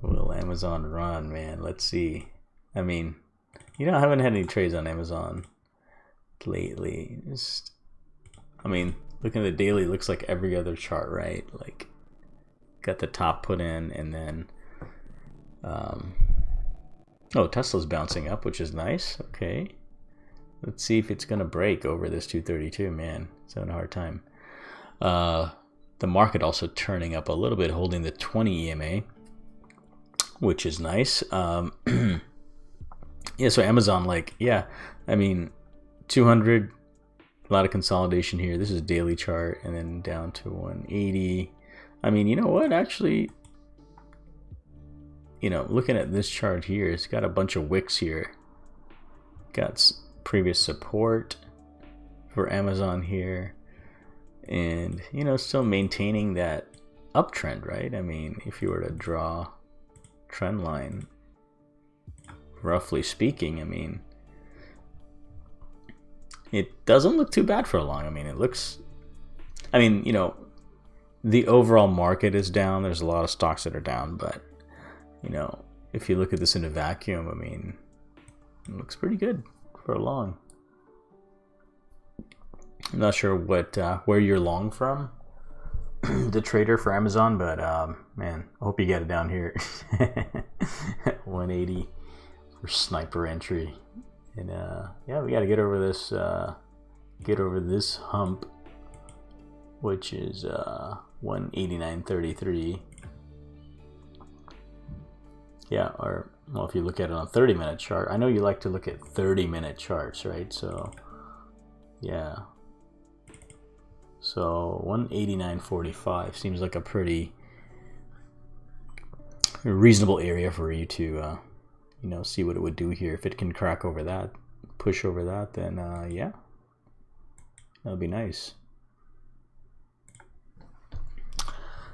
A: Will Amazon run, man? Let's see. I mean, you know, I haven't had any trades on Amazon lately. Just, I mean, looking at the daily, it looks like every other chart, right? Like, got the top put in, and then, oh, Tesla's bouncing up, which is nice. Okay. Let's see if it's going to break over this 232, man. It's having a hard time. The market also turning up a little bit, holding the 20 EMA, which is nice. Yeah, so Amazon, like, yeah, I mean, 200, a lot of consolidation here. This is a daily chart, and then down to 180. I mean, you know what? Actually, you know, looking at this chart here, it's got a bunch of wicks here. Got previous support for Amazon here, and, you know, still maintaining that uptrend, right? I mean, if you were to draw trend line, roughly speaking, I mean, it doesn't look too bad for long. I mean, it looks, I mean, you know, the overall market is down. There's a lot of stocks that are down, but, you know, if you look at this in a vacuum, I mean, it looks pretty good for long. I'm not sure what where you're long from, the trader for Amazon, but man, I hope you get it down here. 180 for sniper entry, and yeah, we got to get over this hump, which is 189.33. Yeah, or, well, if you look at it on a 30-minute chart, I know you like to look at 30-minute charts, right? So, yeah. So 189.45 seems like a pretty reasonable area for you to, you know, see what it would do here. If it can crack over that, push over that, then yeah, that would be nice.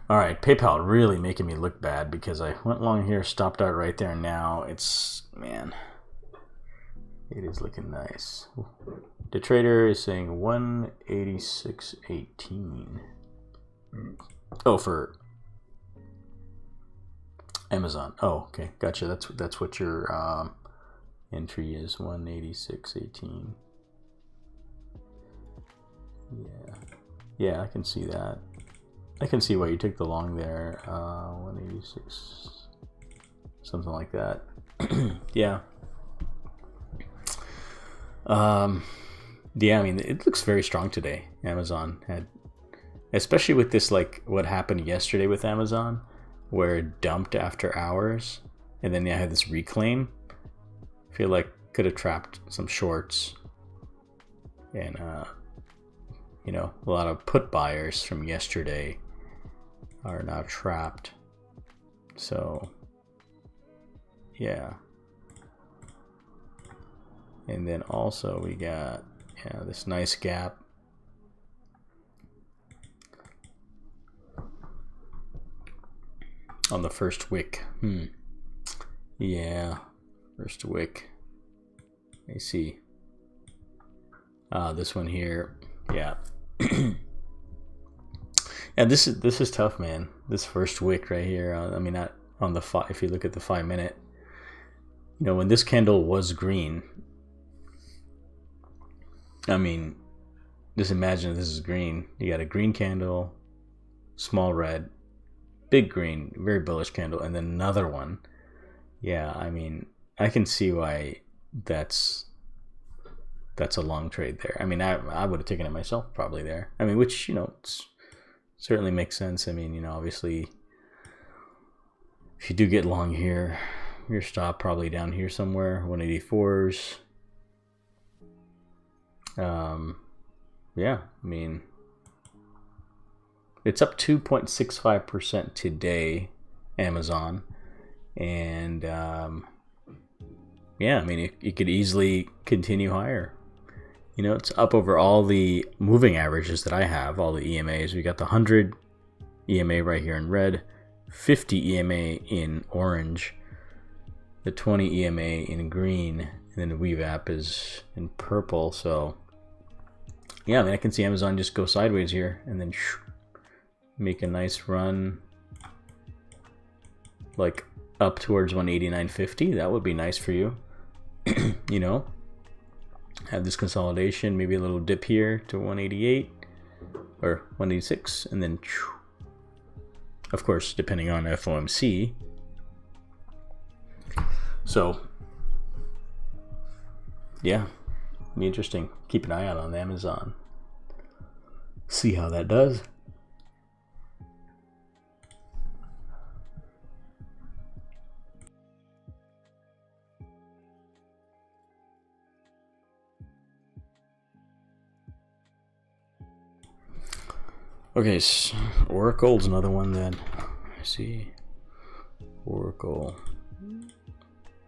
A: All right, PayPal really making me look bad because I went long here, stopped out right there, and now it's, man, it is looking nice. The trader is saying 186.18. Oh, for Amazon. Oh, okay, gotcha. That's what your entry is. 186.18. Yeah, I can see that. I can see why you took the long there. 186, something like that. Yeah. Yeah, I mean, it looks very strong today. Amazon had, especially with this, like what happened yesterday with Amazon, where it dumped after hours, and then I had this reclaim. I feel like could have trapped some shorts, and you know, a lot of put buyers from yesterday are now trapped. So, yeah. And then also we got, yeah, this nice gap. On the first wick. Yeah, first wick. I see. This one here. Yeah. And this is tough, man. This first wick right here. I mean, not on the if you look at the 5-minute. You know, when this candle was green. I mean, just imagine this is green. You got a green candle, small red, big green, very bullish candle, and then another one. Yeah, I mean, I can see why that's a long trade there. I mean, I would have taken it myself probably there. I mean, which, you know, certainly makes sense. I mean, you know, obviously, if you do get long here, your stop probably down here somewhere, 184s. Yeah, I mean, it's up 2.65% today, Amazon, and yeah, I mean, it could easily continue higher. You know, it's up over all the moving averages that I have, all the EMAs. We got the 100, EMA right here in red, 50 EMA in orange, the 20 EMA in green, and then the VWAP is in purple. So yeah, I mean, I can see Amazon just go sideways here and then make a nice run like up towards 189.50. That would be nice for you. You know, have this consolidation, maybe a little dip here to 188 or 186, and then of course depending on FOMC. So yeah, be interesting. Keep an eye out on Amazon, see how that does. Okay, so Oracle's another one that I see. Oracle,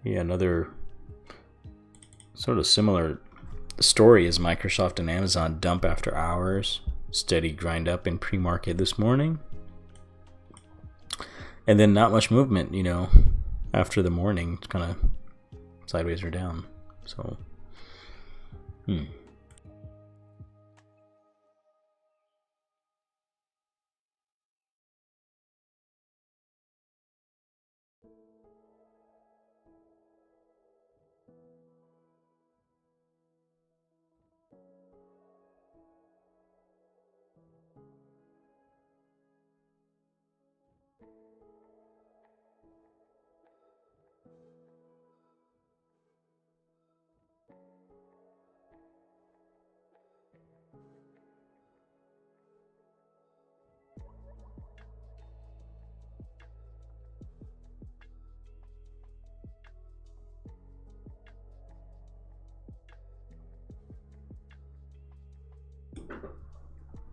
A: yeah, another sort of similar story as Microsoft and Amazon. Dump after hours, steady grind up in pre-market this morning, and then not much movement, you know, after the morning. It's kind of sideways or down. So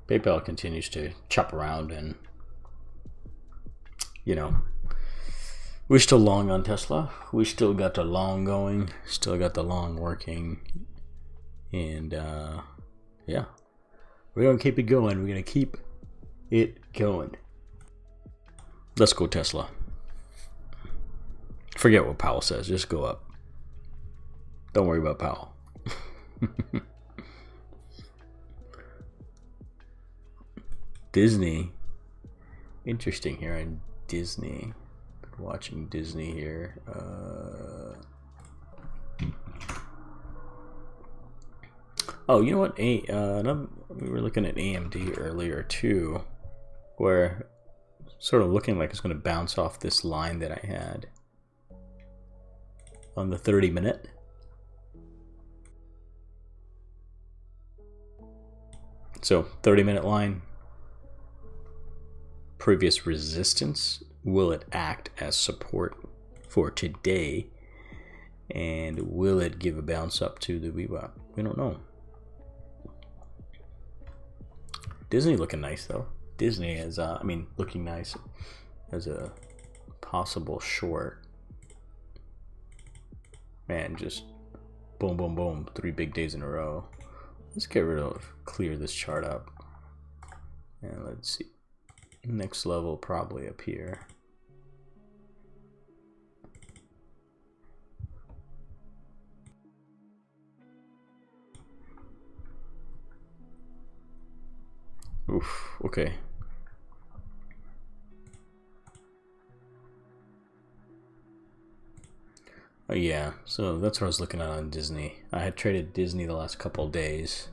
A: PayPal continues to chop around, and you know, we're still long on Tesla. We still got the long going, still got the long working, and yeah, we're gonna keep it going. We're gonna keep it going. Let's go Tesla. Forget what Powell says, just go up. Don't worry about Powell. Disney, interesting here on Disney. Been watching Disney here. Oh, you know what? We were looking at AMD earlier too, where sort of looking like it's going to bounce off this line that I had on the 30-minute. So 30-minute line. Previous resistance, will it act as support for today, and will it give a bounce up to the VWAP? We don't know. Disney looking nice though. Disney is looking nice as a possible short. Man, just boom boom boom, 3 big days in a row. Let's clear this chart up, and let's see. Next level probably up here. Oof, okay. Oh yeah, so that's what I was looking at on Disney. I had traded Disney the last couple of days.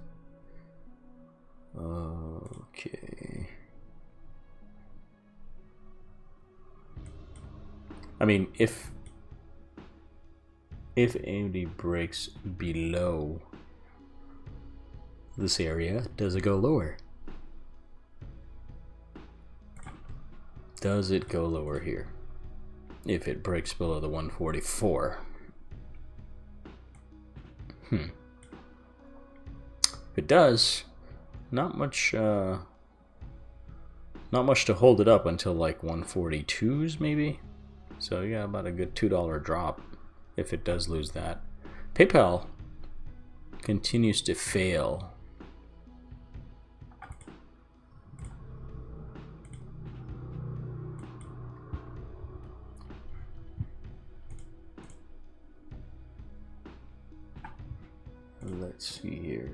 A: Okay. I mean, if AMD breaks below this area, does it go lower? Does it go lower here? If it breaks below the 144. If it does, not much to hold it up until like 142s maybe. So yeah, about a good $2 drop if it does lose that. PayPal continues to fail. Let's see here.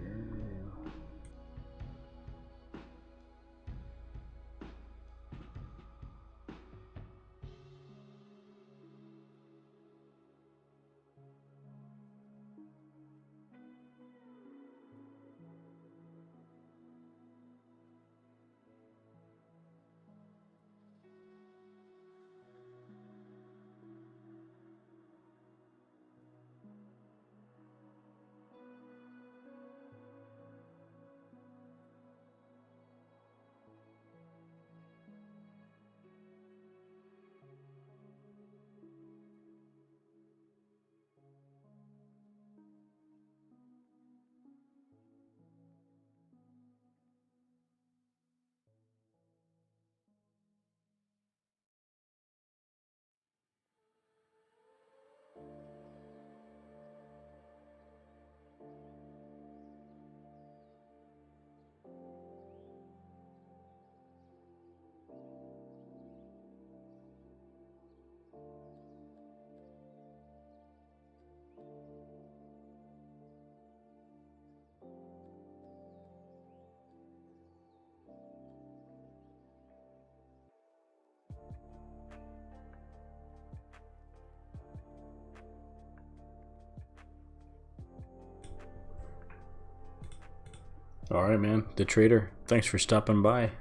A: All right, man. The trader, thanks for stopping by.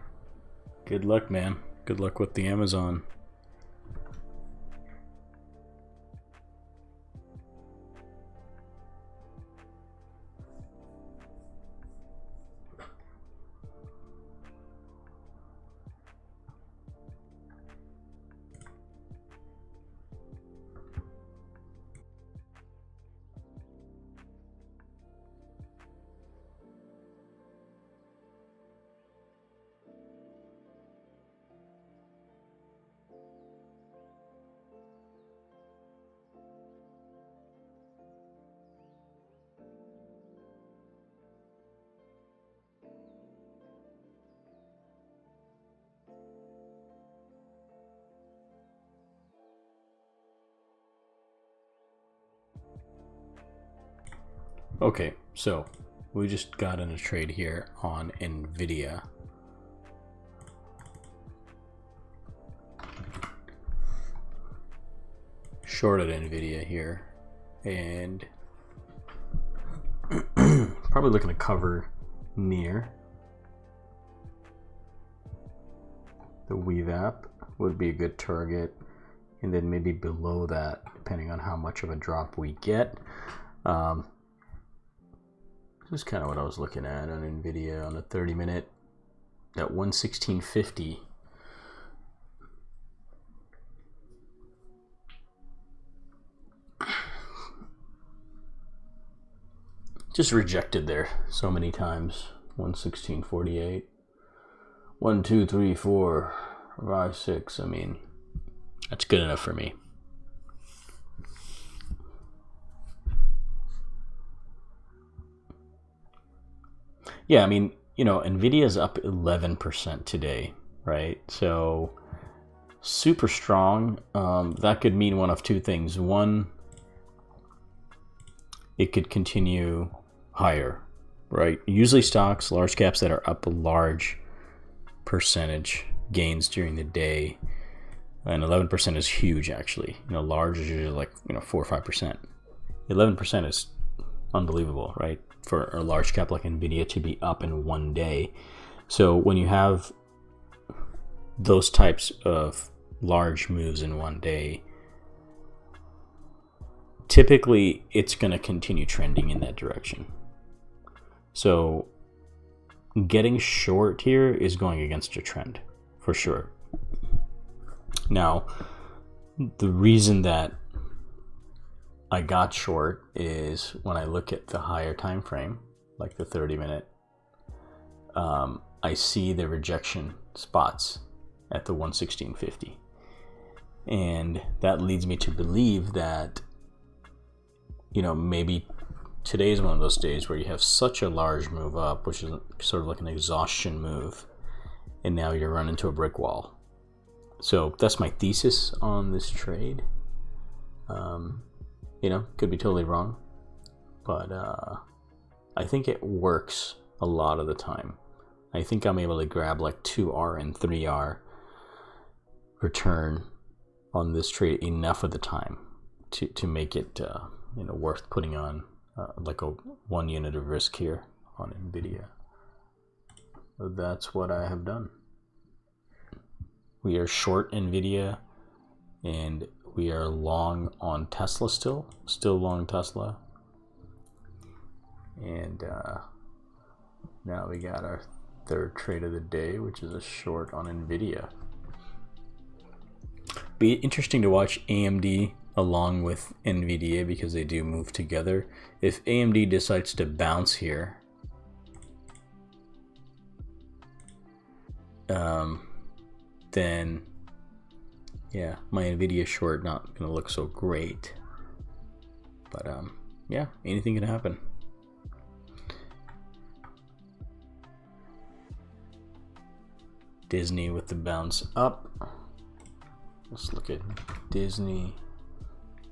A: Good luck, man. Good luck with the Amazon. Okay, so we just got in a trade here on NVDA. Shorted NVIDIA here, and probably looking to cover near the WeVap would be a good target, and then maybe below that, depending on how much of a drop we get. This is kind of what I was looking at on NVIDIA on a 30-minute, at 116.50. Just rejected there so many times. 116.48. 1, 2, 3, 4, 5, 6. I mean, that's good enough for me. Yeah, I mean, you know, NVIDIA's up 11% today, right? So super strong. That could mean one of two things. One, it could continue higher, right? Usually stocks, large caps that are up a large percentage gains during the day, and 11% is huge actually. You know, large is usually like, you know, 4 or 5%. 11% is unbelievable, right? For a large cap like NVIDIA to be up in one day. So when you have those types of large moves in one day, typically it's going to continue trending in that direction. So getting short here is going against your trend for sure. Now, the reason that I got short is when I look at the higher time frame, like the 30-minute, I see the rejection spots at the 116.50, and that leads me to believe that, you know, maybe today is one of those days where you have such a large move up, which is sort of like an exhaustion move, and now you're running into a brick wall. So that's my thesis on this trade. You know, could be totally wrong, but I think it works a lot of the time. I think I'm able to grab like 2R and 3R return on this trade enough of the time to make it worth putting on like a 1 unit of risk here on NVIDIA. So that's what I have done. We are short NVIDIA and we are long on Tesla still long Tesla. And now we got our third trade of the day, which is a short on NVIDIA. Be interesting to watch AMD along with NVDA because they do move together. If AMD decides to bounce here, then yeah, my NVIDIA short not gonna look so great. But yeah, anything can happen. Disney with the bounce up. Let's look at Disney.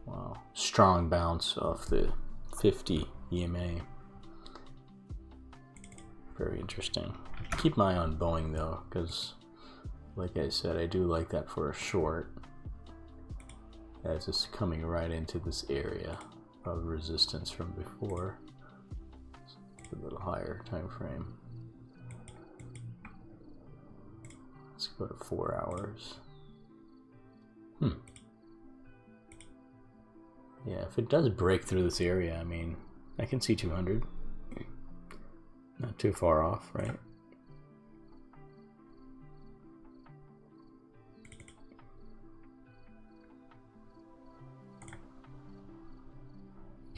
A: Wow, strong bounce off the 50 EMA. Very interesting. Keep my eye on Boeing though, because like I said, I do like that for a short, as it's coming right into this area of resistance from before. It's a little higher time frame. Let's go to 4 hours. Yeah, if it does break through this area, I mean, I can see 200. Not too far off, right?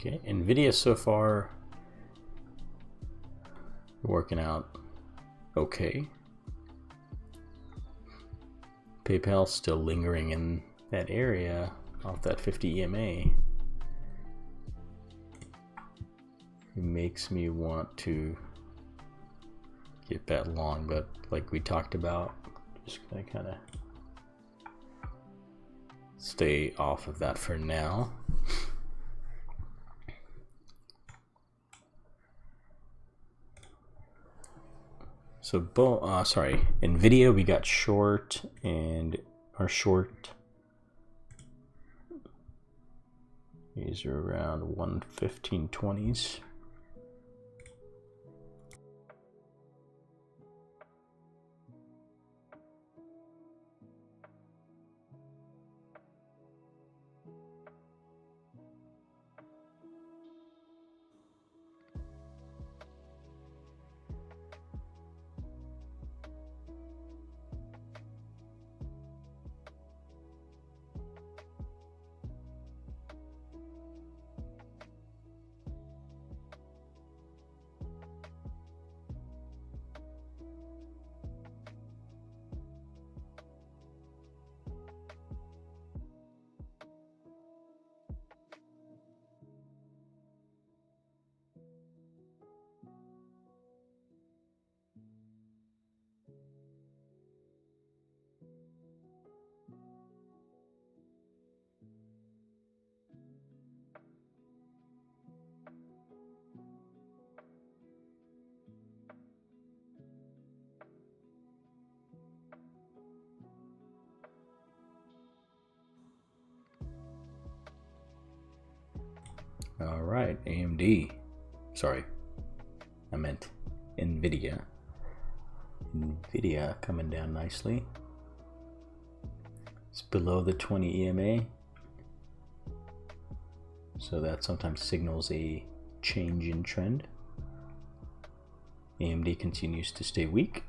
A: Okay, NVIDIA so far working out okay. PayPal still lingering in that area off that 50 EMA. It makes me want to get that long, but like we talked about, just gonna kind of stay off of that for now. So NVIDIA we got short, and our short these are around 115.20s. All right, AMD. Sorry, I meant NVIDIA. NVIDIA coming down nicely. It's below the 20 EMA. So that sometimes signals a change in trend. AMD continues to stay weak.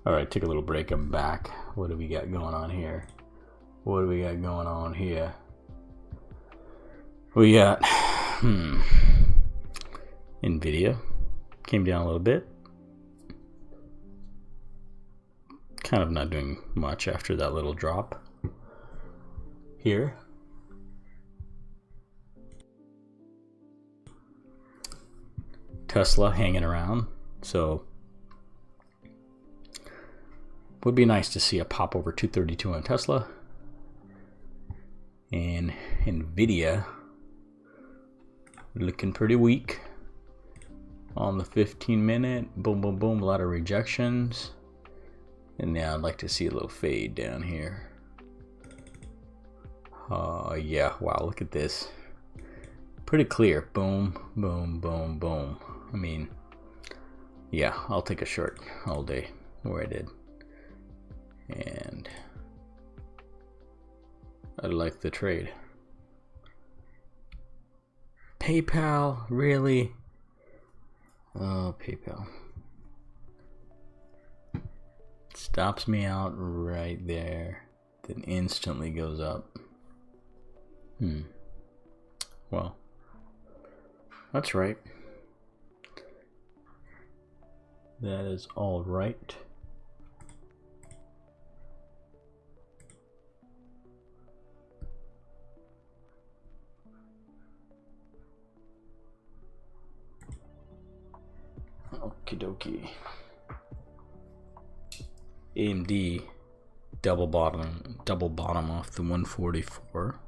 A: All right, take a little break. I'm back. What do we got going on here? What do we got going on here? We got NVIDIA came down a little bit. Kind of not doing much after that little drop here. Tesla hanging around, so would be nice to see a pop over 232 on Tesla. And NVIDIA looking pretty weak on the 15-minute. Boom, boom, boom, a lot of rejections. And now I'd like to see a little fade down here. Yeah, wow, look at this. Pretty clear. Boom, boom, boom, boom. I mean, yeah, I'll take a short all day where I did. And I like the trade. PayPal, really? Oh, PayPal. Stops me out right there, then instantly goes up. Well, that's right. That is all right. Okie dokie. AMD double bottom off the 144.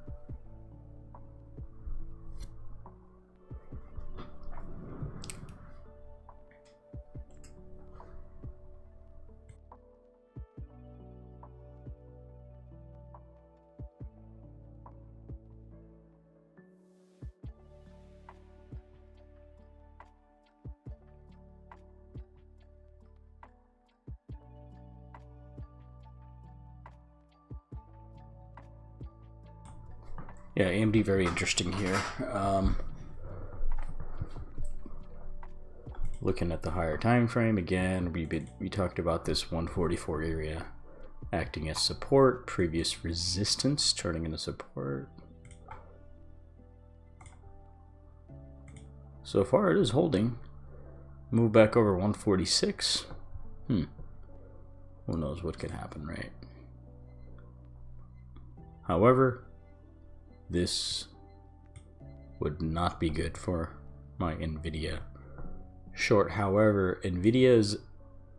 A: Yeah, AMD very interesting here. Looking at the higher time frame again, we talked about this 144 area acting as support, previous resistance turning into support. So far it is holding. Move back over 146. Who knows what could happen, right? However, this would not be good for my NVIDIA short. However, NVIDIA is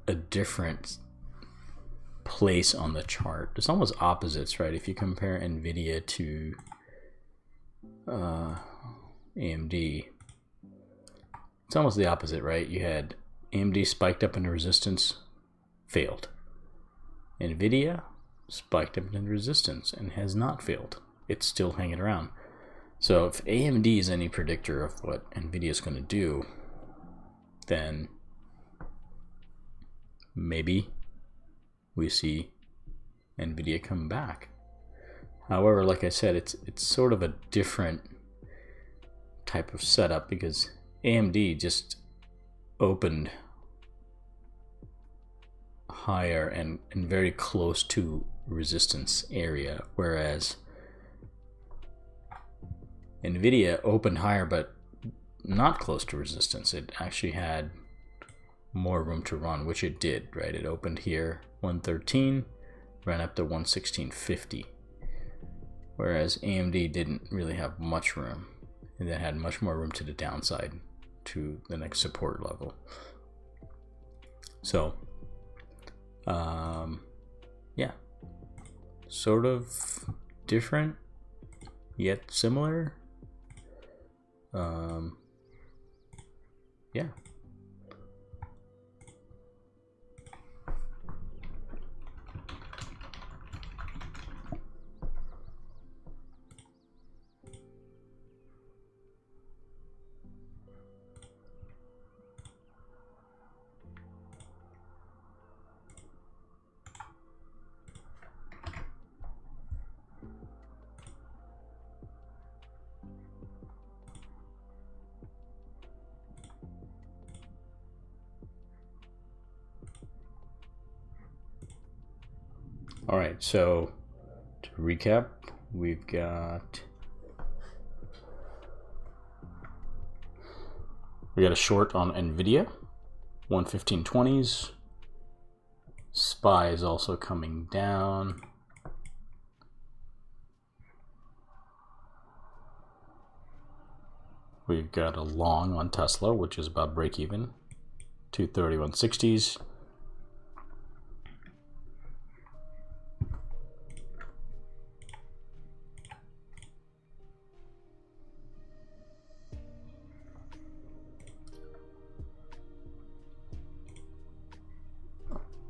A: a different place on the chart. It's almost opposites, right? If you compare NVIDIA to AMD, it's almost the opposite, right? You had AMD spiked up into resistance, failed. NVIDIA spiked up into resistance and has not failed. It's still hanging around. So if AMD is any predictor of what NVIDIA is going to do, then maybe we see NVIDIA come back. However, like I said, it's sort of a different type of setup because AMD just opened higher and very close to resistance area, whereas NVIDIA opened higher but not close to resistance. It actually had more room to run, which it did, right? It opened here 113, ran up to 116.50, whereas AMD didn't really have much room, and it had much more room to the downside to the next support level. So yeah, sort of different yet similar. Yeah. All right, so to recap, we've got a short on NVDA, 115.20s. SPY is also coming down. We've got a long on Tesla, which is about break even, 231.60s.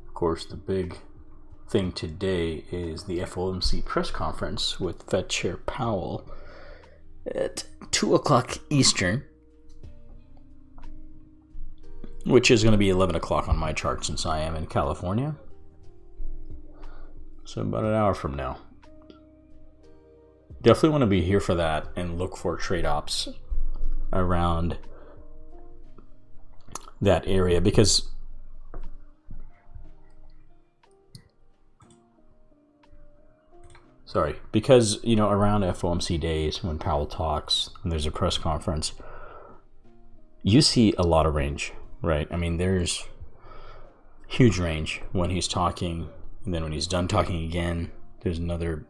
A: Of course, the big thing today is the FOMC press conference with Fed Chair Powell at 2 o'clock Eastern, which is going to be 11 o'clock on my chart since I am in California. So about an hour from now. Definitely want to be here for that and look for trade ops around that area because around FOMC days when Powell talks and there's a press conference, you see a lot of range, right? I mean, there's huge range when he's talking, and then when he's done talking again, there's another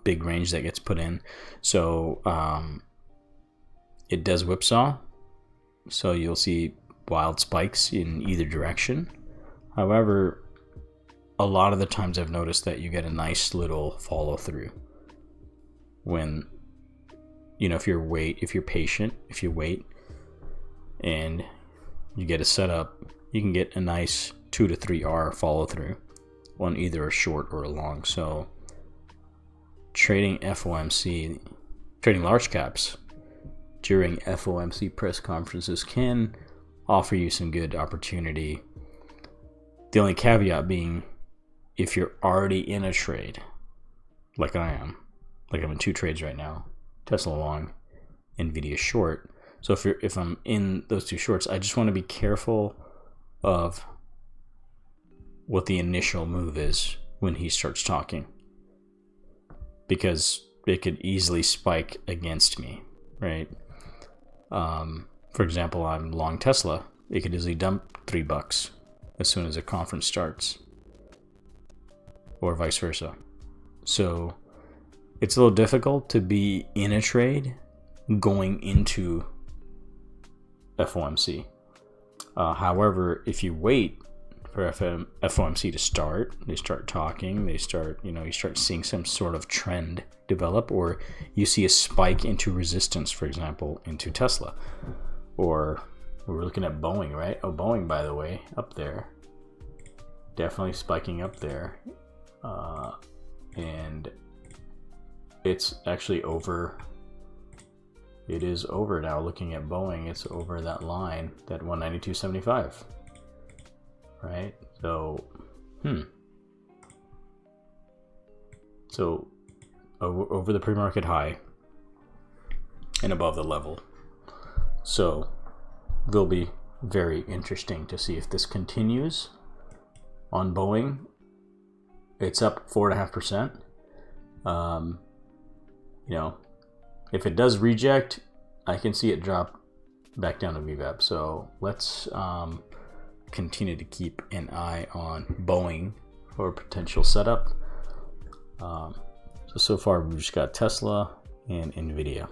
A: big range that gets put in. So it does whipsaw, so you'll see wild spikes in either direction. However, a lot of the times I've noticed that you get a nice little follow through when, if you're patient, if you wait and you get a setup, you can get a nice 2 to 3R follow through on either a short or a long. So trading large caps during FOMC press conferences can offer you some good opportunity. The only caveat being, if you're already in a trade, like I am, like I'm in 2 trades right now, Tesla long, NVIDIA short. So if I'm in those 2 shorts, I just want to be careful of what the initial move is when he starts talking, because it could easily spike against me, right? For example, I'm long Tesla. It could easily dump $3 as soon as the conference starts, or vice versa. So it's a little difficult to be in a trade going into FOMC. However, if you wait for FOMC to start, they start talking, you start seeing some sort of trend develop, or you see a spike into resistance, for example, into Tesla. Or we're looking at Boeing, right? Oh, Boeing, by the way, up there. Definitely spiking up there. And it's actually over. It is over now. Looking at Boeing, it's over that line, that 192.75, right? So so over the pre-market high and above the level. So it'll be very interesting to see if this continues. On Boeing, it's up 4.5%. If it does reject, I can see it drop back down to VWAP. So let's continue to keep an eye on Boeing for a potential setup. So far we've just got Tesla and NVIDIA.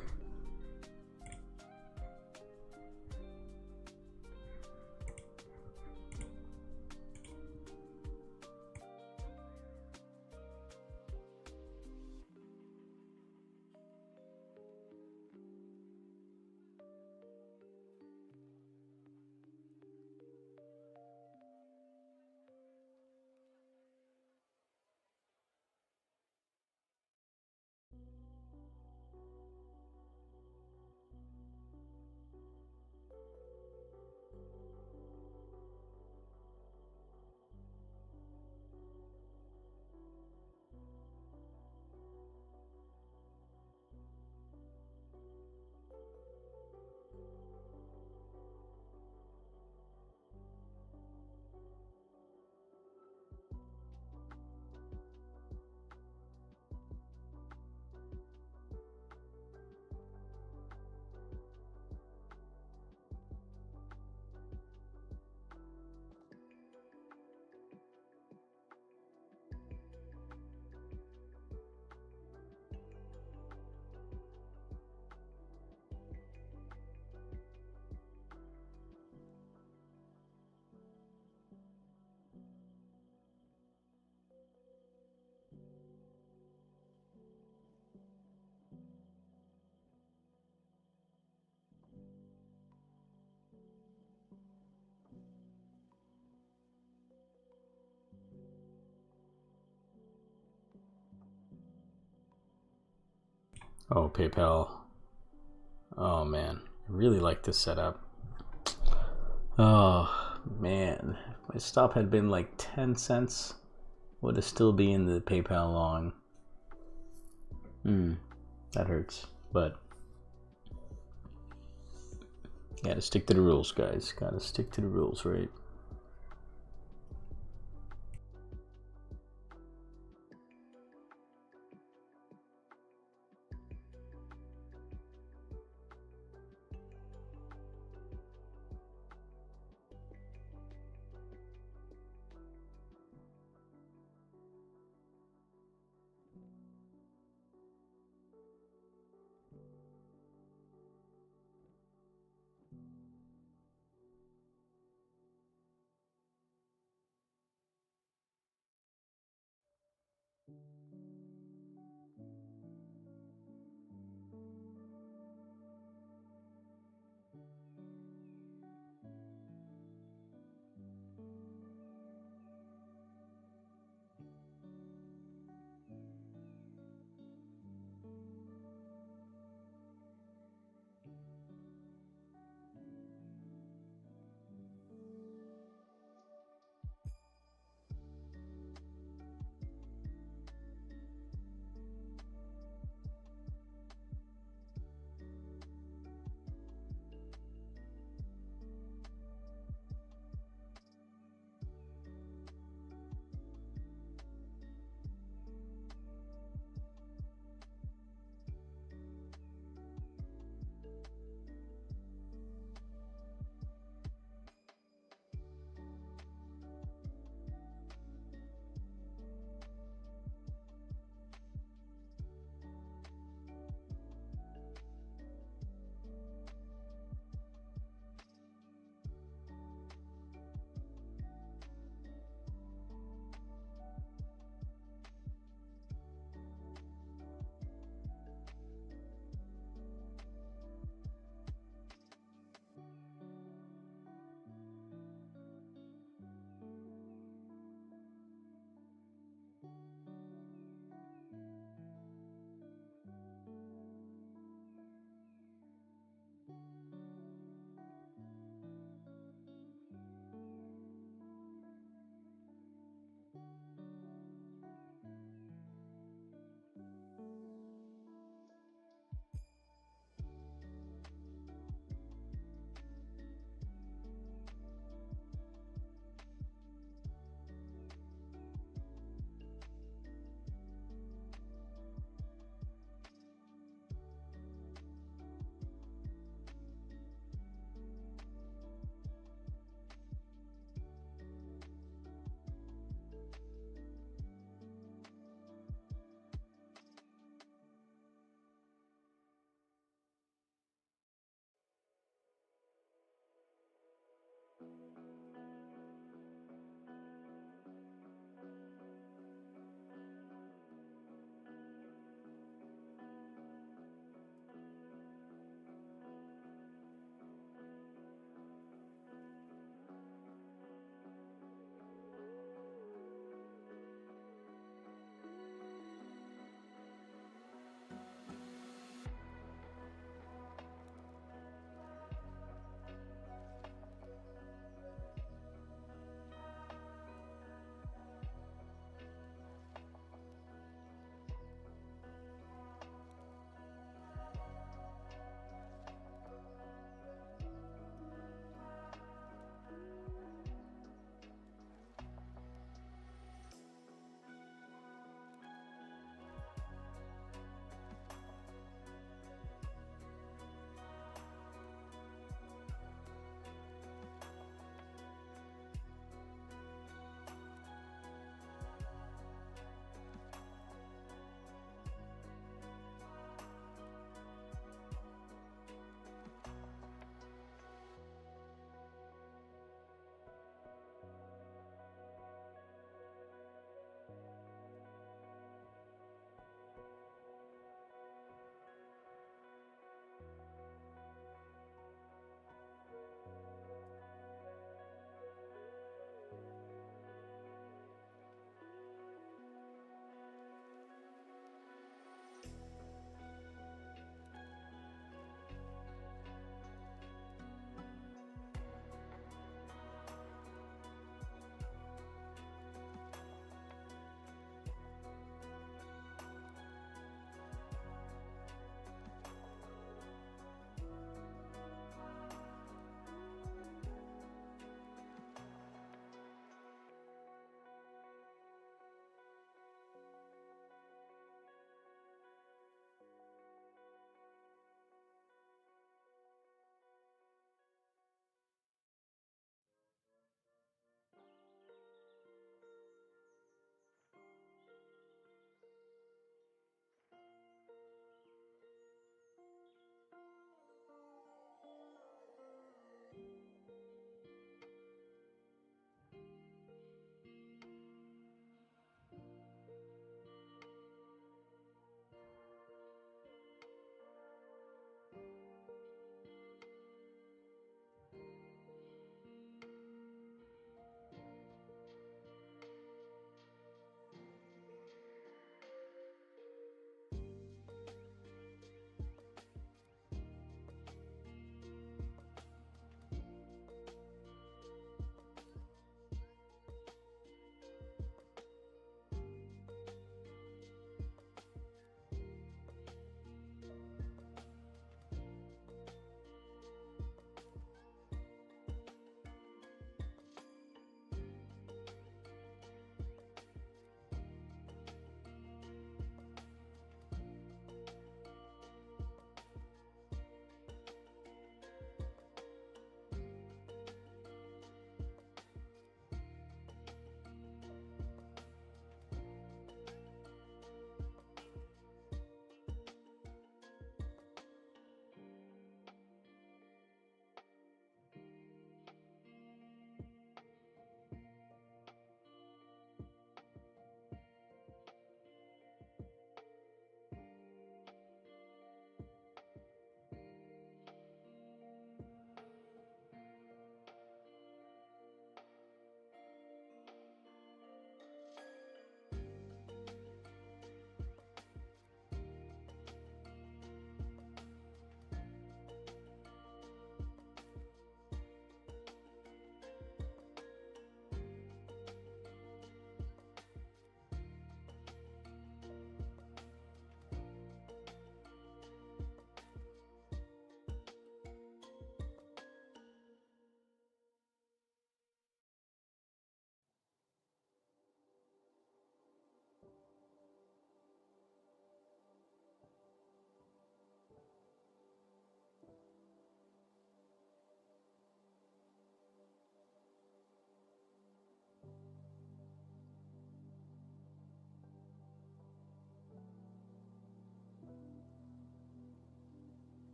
A: Oh, PayPal. Oh man, I really like this setup. Oh man, if my stop had been like 10 cents, would it still be in the PayPal long? That hurts, but gotta stick to the rules, guys. Gotta stick to the rules, right?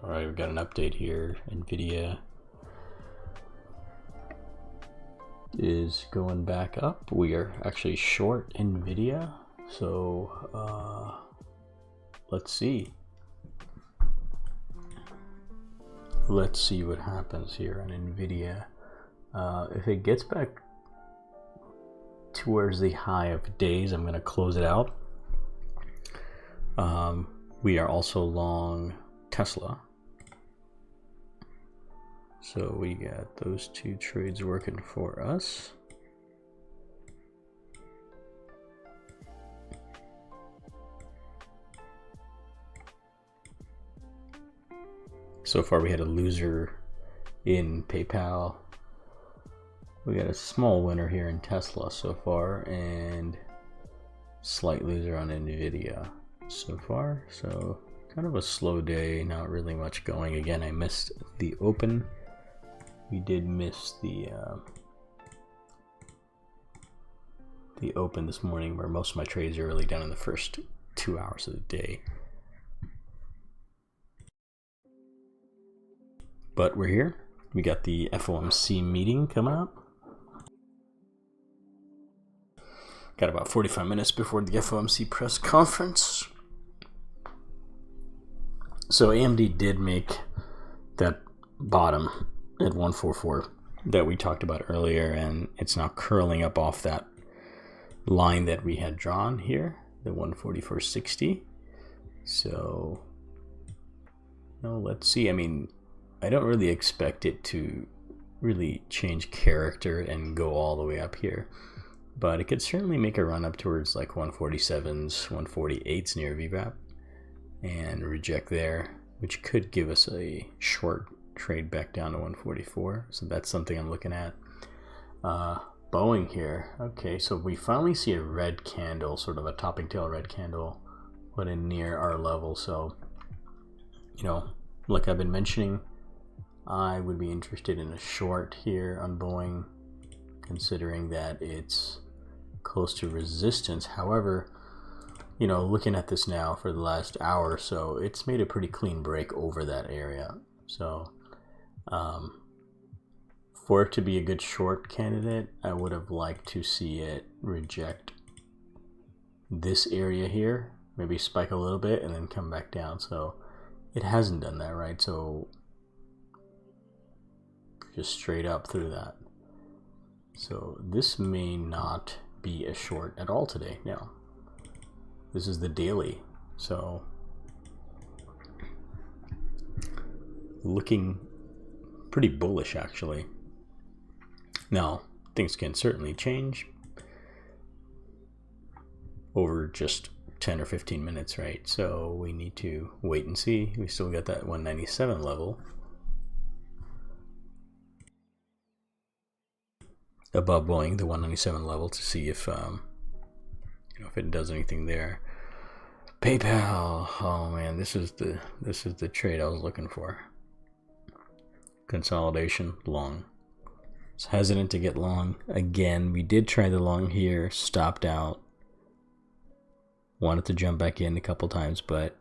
A: All right, we've got an update here. NVDA is going back up. We are actually short NVIDIA, so let's see. Let's see what happens here on NVIDIA. If it gets back towards the high of days, I'm going to close it out. We are also long Tesla. So we got those two trades working for us. So far we had a loser in PayPal. We got a small winner here in Tesla so far, and slight loser on NVIDIA so far. So kind of a slow day, not really much going. Again, I missed the open. We did miss the open this morning, where most of my trades are really done in the first 2 hours of the day. But we're here. We got the FOMC meeting coming up. Got about 45 minutes before the FOMC press conference. So AMD did make that bottom at 144 that we talked about earlier, and it's now curling up off that line that we had drawn here, the 144.60. So, let's see. I mean, I don't really expect it to really change character and go all the way up here, but it could certainly make a run up towards like 147s, 148s near VWAP and reject there, which could give us a short trade back down to 144. So that's something I'm looking at. Boeing here. Okay, so we finally see a red candle, sort of a topping tail red candle, put in near our level. So, like I've been mentioning, I would be interested in a short here on Boeing, considering that it's close to resistance. However, looking at this now for the last hour or so, it's made a pretty clean break over that area. So for it to be a good short candidate, I would have liked to see it reject this area here, maybe spike a little bit and then come back down. So it hasn't done that, right? So just straight up through that. So this may not be a short at all today. Now, this is the daily, so looking pretty bullish actually. Now, things can certainly change over just 10 or 15 minutes, right? So we need to wait and see. We still got that 197 level above Boeing, the 197 level, to see if if it does anything there. PayPal, oh man, this is the trade I was looking for. Consolidation, long. It's hesitant to get long. Again, we did try the long here, stopped out. Wanted to jump back in a couple times, but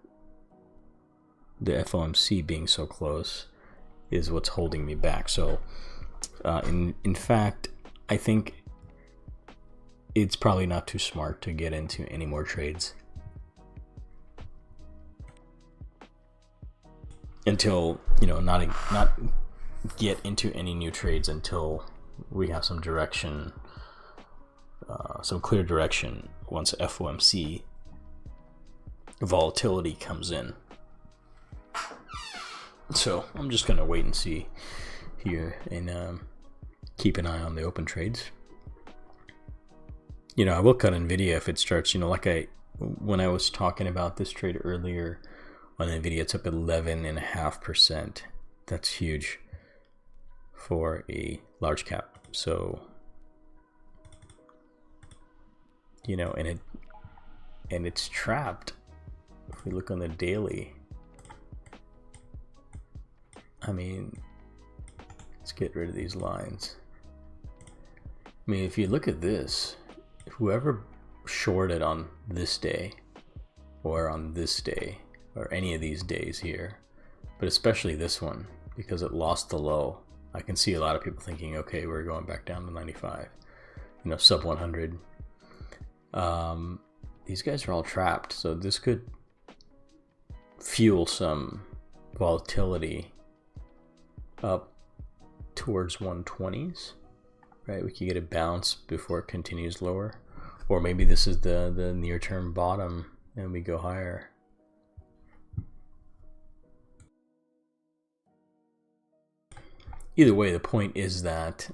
A: the FOMC being so close is what's holding me back. So, in fact, I think it's probably not too smart to get into any more trades until, not get into any new trades until we have some direction, some clear direction once FOMC volatility comes in. So I'm just gonna wait and see here and keep an eye on the open trades. You know, I will cut NVIDIA if it starts, you know, like when I was talking about this trade earlier on NVIDIA, it's up 11.5%. That's huge for a large cap. So, you know, and it's trapped. If we look on the daily, I mean, let's get rid of these lines. I mean, if you look at this, whoever shorted on this day or on this day or any of these days here, but especially this one because it lost the low, I can see a lot of people thinking, okay, we're going back down to 95, you know, sub 100. These guys are all trapped, so this could fuel some volatility up towards 120s, right? We could get a bounce before it continues lower, or maybe this is the near-term bottom and we go higher. Either way, the point is that,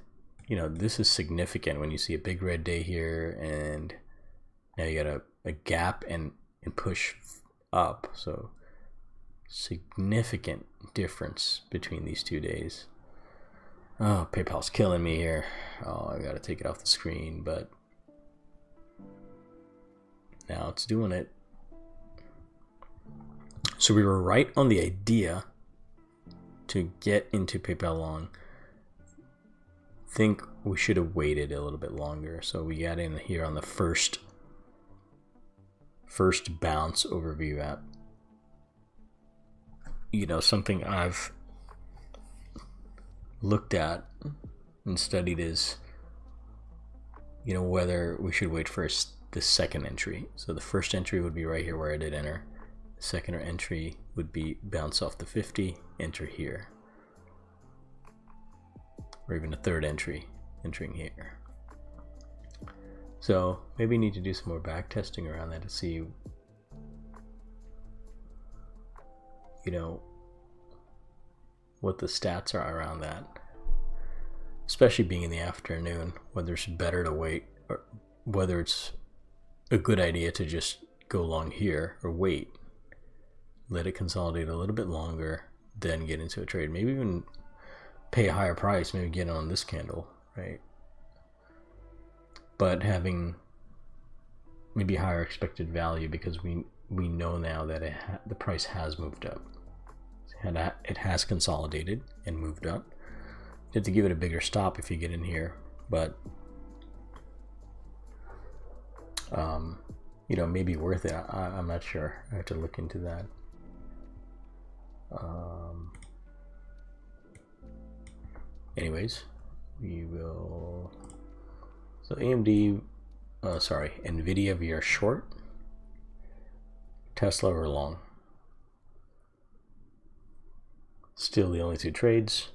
A: you know, this is significant when you see a big red day here and now you got a gap and push up. So significant difference between these 2 days. Oh, PayPal's killing me here. Oh, I gotta take it off the screen, but now it's doing it. So we were right on the idea to get into PayPal long. Think we should have waited a little bit longer. So we got in here on the first bounce overview app. You know, something I've looked at and studied is, you know, whether we should wait for the second entry. So the first entry would be right here where I did enter. The second entry would be bounce off the 50, enter here. Or even a third entry, entering here. So maybe you need to do some more back testing around that to see, you know, what the stats are around that, especially being in the afternoon, whether it's better to wait or whether it's a good idea to just go long here or wait, let it consolidate a little bit longer, then get into a trade. Maybe even pay a higher price, maybe get on this candle, right? But having maybe higher expected value because we know now that the price has moved up. It has consolidated and moved up. You have to give it a bigger stop if you get in here, but you know, maybe worth it. I'm not sure. I have to look into that. Anyways, we will. So AMD, NVIDIA we are short. Tesla we're long. Still the only two trades.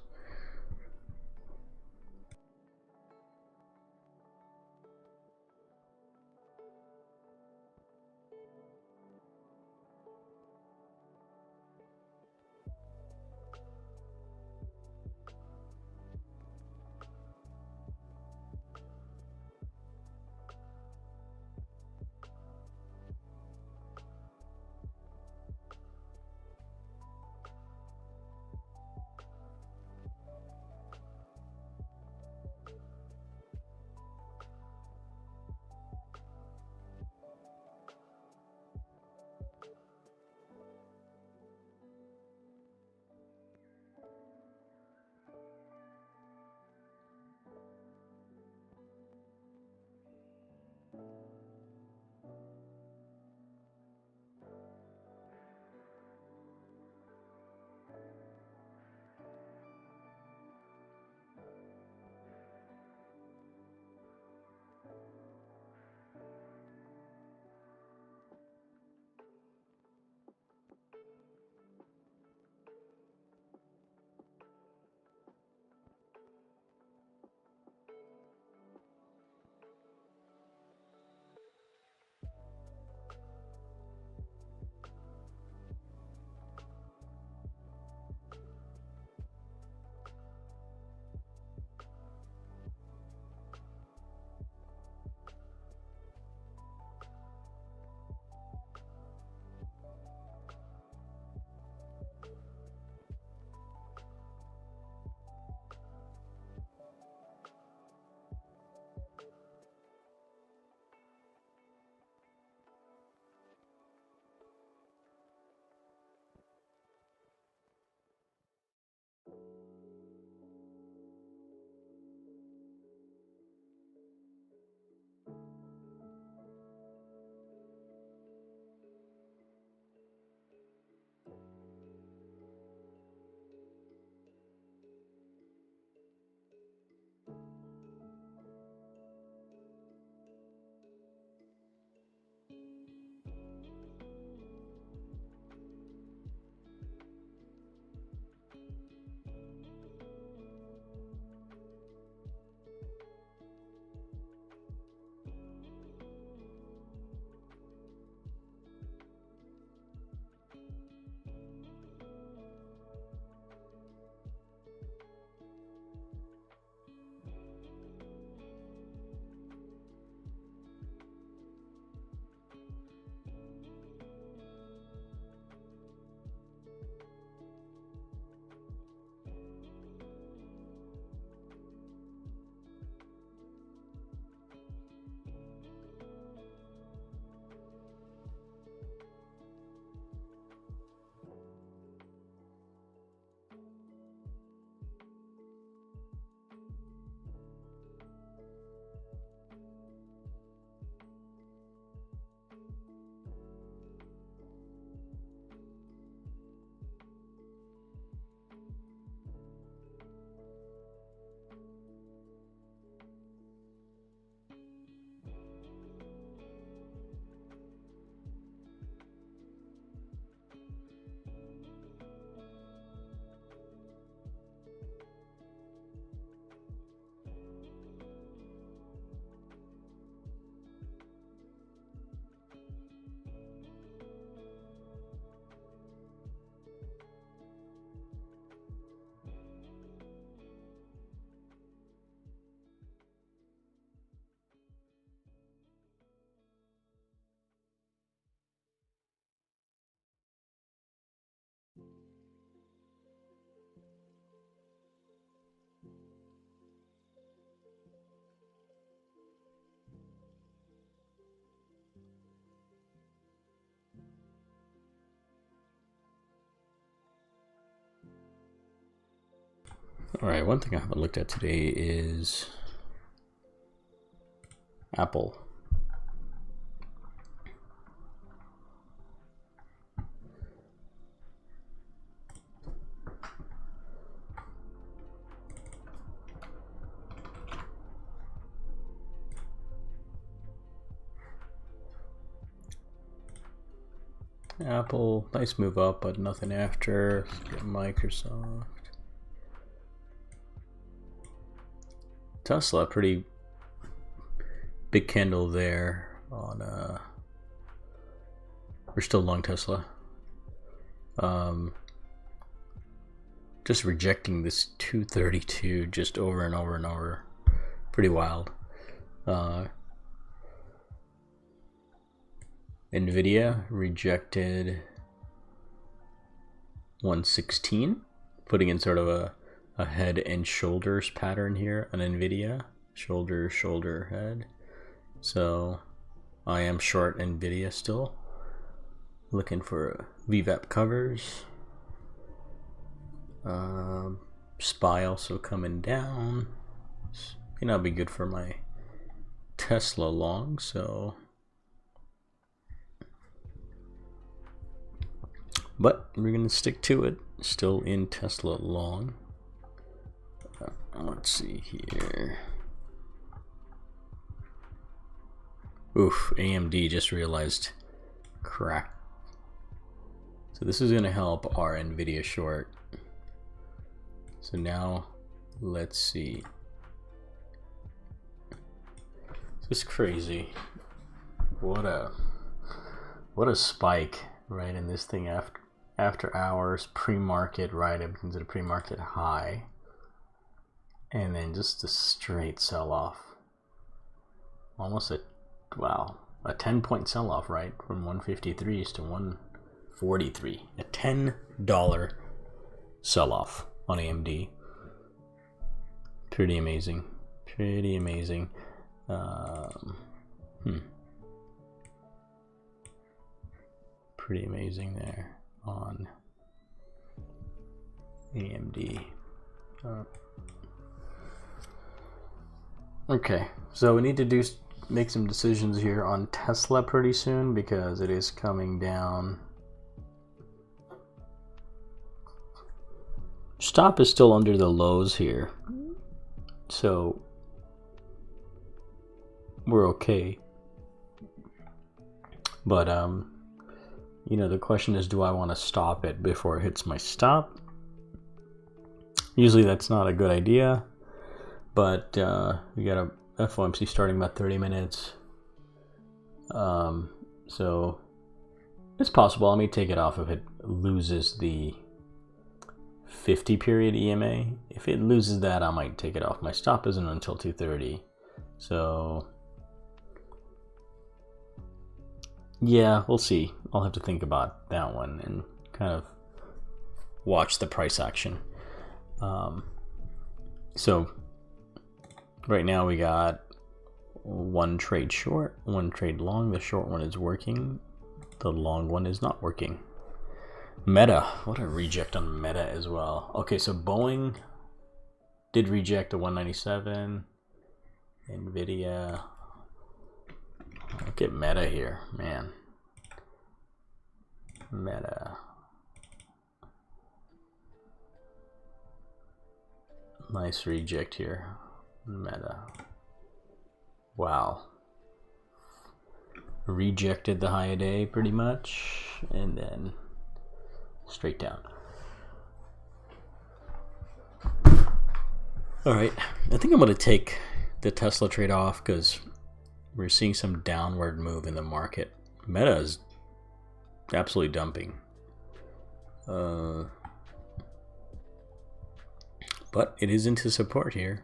A: All right, one thing I haven't looked at today is Apple. Apple, nice move up, but nothing after. Let's get Microsoft. Tesla, pretty big candle there on we're still long Tesla. Just rejecting this 232 just over and over and over. Pretty wild. NVDA rejected 116, putting in sort of a head and shoulders pattern here on NVIDIA. Shoulder, shoulder, head. So I am short NVIDIA still. Looking for VWAP covers. SPY also coming down. May not be good for my Tesla long, so. But we're going to stick to it. Still in Tesla long. Let's see here. Oof, AMD just realized crack. So this is going to help our NVIDIA short. So now let's see. This is crazy. What a spike, right, in this thing after hours, pre-market, right up into the pre-market high. And then just a straight sell-off. Almost a 10-point sell-off, right? From 153s to 143. A $10 sell-off on AMD. Pretty amazing. Pretty amazing. Pretty amazing there on AMD. Okay, so we need to make some decisions here on Tesla pretty soon because it is coming down. Stop is still under the lows here, so we're okay. But you know, the question is, do I want to stop it before it hits my stop? Usually that's not a good idea. But we got a FOMC starting about 30 minutes. So it's possible I may take it off if it loses the 50 period EMA. If it loses that, I might take it off. My stop isn't until 2:30. So yeah, we'll see. I'll have to think about that one and kind of watch the price action. So right now we got one trade short, one trade long. The short one is working. The long one is not working. Meta, what a reject on Meta as well. Okay, so Boeing did reject a 197. NVIDIA. Look at Meta here, man. Meta. Nice reject here. Meta. Wow. Rejected the high a day pretty much, and then straight down. All right, I think I'm going to take the Tesla trade off because we're seeing some downward move in the market. Meta is absolutely dumping. But it is into support here.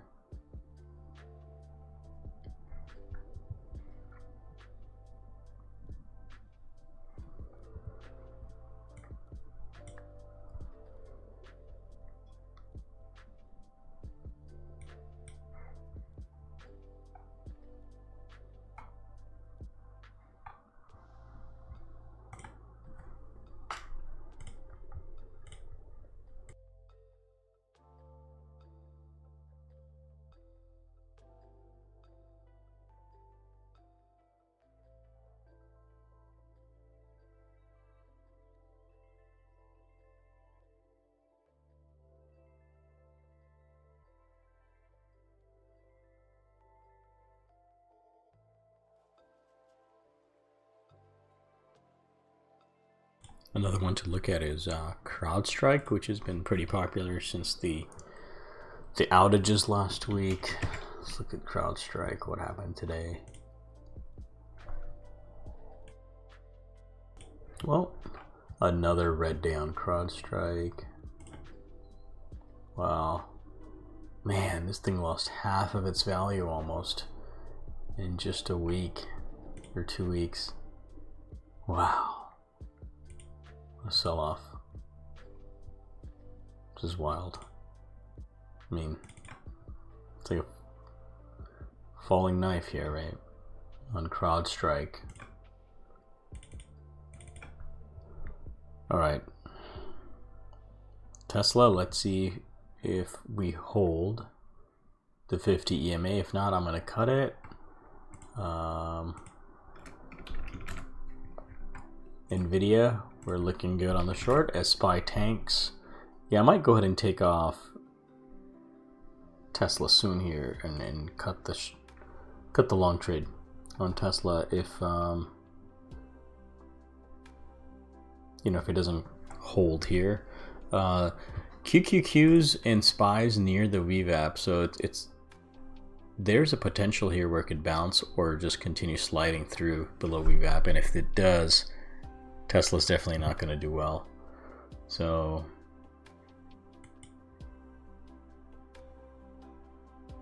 A: Another one to look at is CrowdStrike, which has been pretty popular since the outages last week. Let's look at CrowdStrike. What happened today? Well, another red day on CrowdStrike. Wow. Man, this thing lost half of its value almost in just a week or 2 weeks. Wow. A sell-off. This is wild. I mean, it's like a falling knife here, right? On CrowdStrike. Alright. Tesla, let's see if we hold the 50 EMA. If not, I'm going to cut it. NVDA, we're looking good on the short. SPY tanks. Yeah, I might go ahead and take off Tesla soon here and cut the long trade on Tesla if you know, if it doesn't hold here. QQQs and SPYs near the VWAP, so there's a potential here where it could bounce or just continue sliding through below VWAP, and if it does, Tesla's definitely not going to do well. So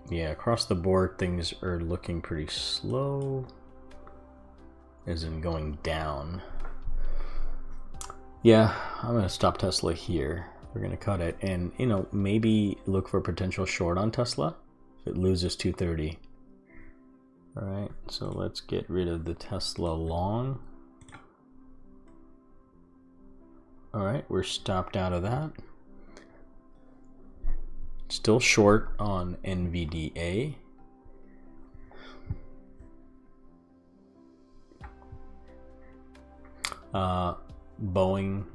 A: yeah, across the board things are looking pretty slow, as in going down. Yeah, I'm going to stop Tesla here. We're going to cut it and, you know, maybe look for a potential short on Tesla if it loses 230. All right, so let's get rid of the Tesla long. All right, we're stopped out of that. Still short on NVDA. Boeing.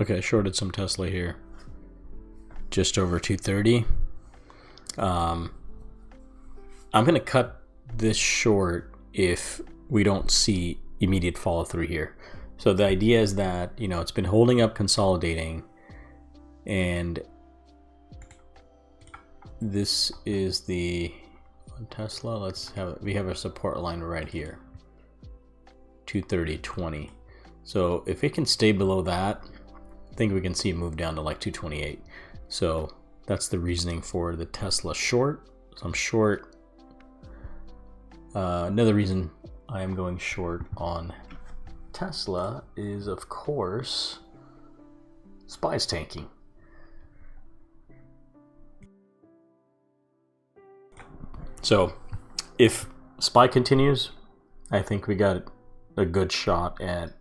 A: Okay, shorted some Tesla here. Just over 230. I'm going to cut this short if we don't see immediate follow through here. So the idea is that, you know, it's been holding up, consolidating, and this is the Tesla. We have a support line right here, 230.20. So if it can stay below that, I think we can see it move down to like 228. So that's the reasoning for the Tesla short. So I'm short. Another reason I am going short on Tesla is, of course, SPY's tanking. So if SPY continues, I think we got a good shot at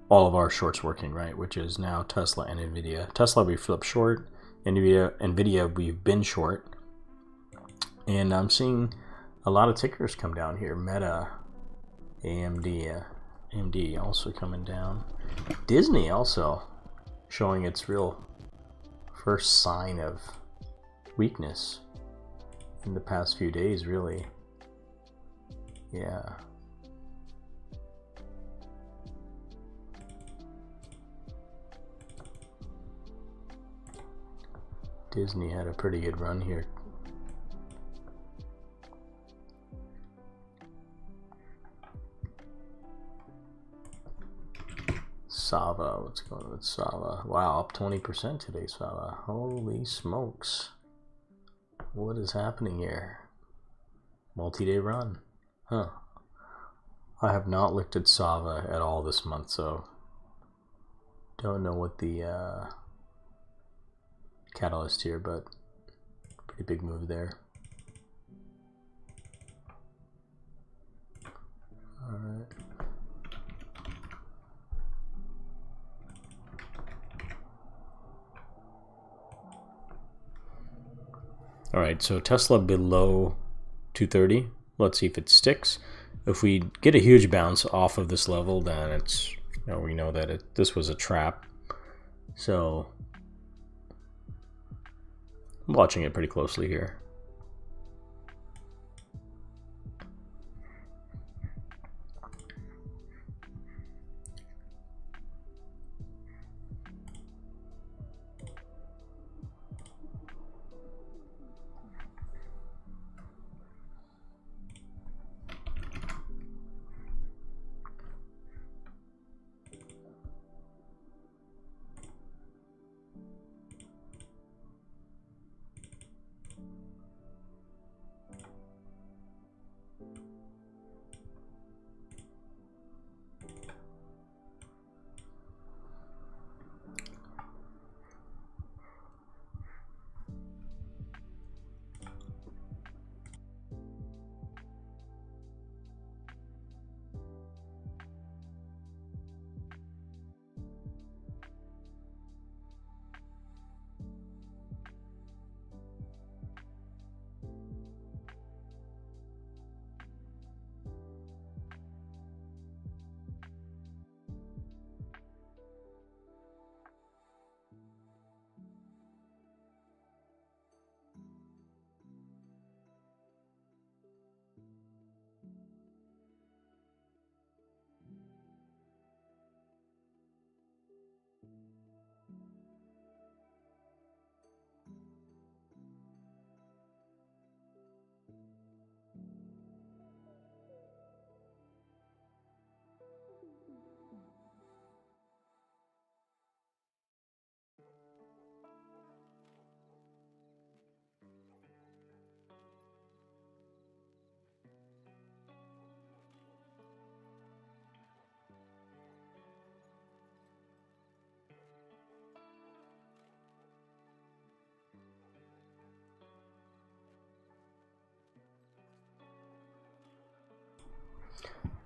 A: all of our shorts working, right? Which is now Tesla and NVIDIA. Tesla we flipped short, NVIDIA we've been short, and I'm seeing a lot of tickers come down here. Meta, AMD also coming down. Disney also showing its real first sign of weakness in the past few days, really. Yeah. Disney had a pretty good run here. Sava, what's going on with Sava? Wow, up 20% today, Sava. Holy smokes. What is happening here? Multi-day run. Huh. I have not looked at Sava at all this month, so don't know what the catalyst here, but pretty big move there. Alright. Alright, so Tesla below 230. Let's see if it sticks. If we get a huge bounce off of this level, then it's, we know that this was a trap. So I'm watching it pretty closely here.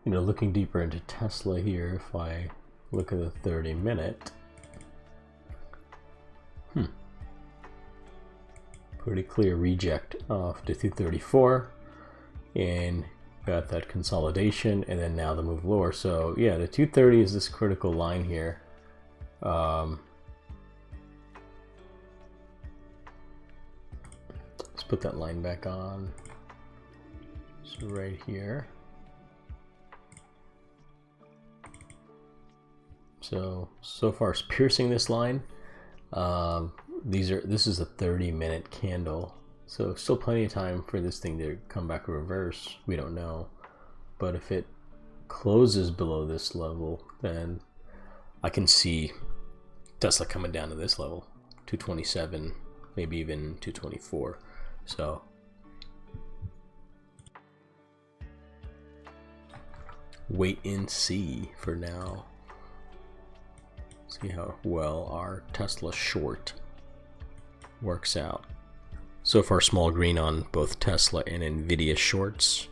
A: Looking deeper into Tesla here, if I look at the 30-minute, pretty clear reject off to 234, and got that consolidation, and then now the move lower. So yeah, the 230 is this critical line here. Let's put that line back on. So right here. So far it's piercing this line. This is a 30-minute candle, so still plenty of time for this thing to come back reverse. We don't know, but if it closes below this level, then I can see Tesla coming down to this level, 227, maybe even 224. So wait and see for now. See how well our Tesla short works out. So far small green on both Tesla and NVDA shorts.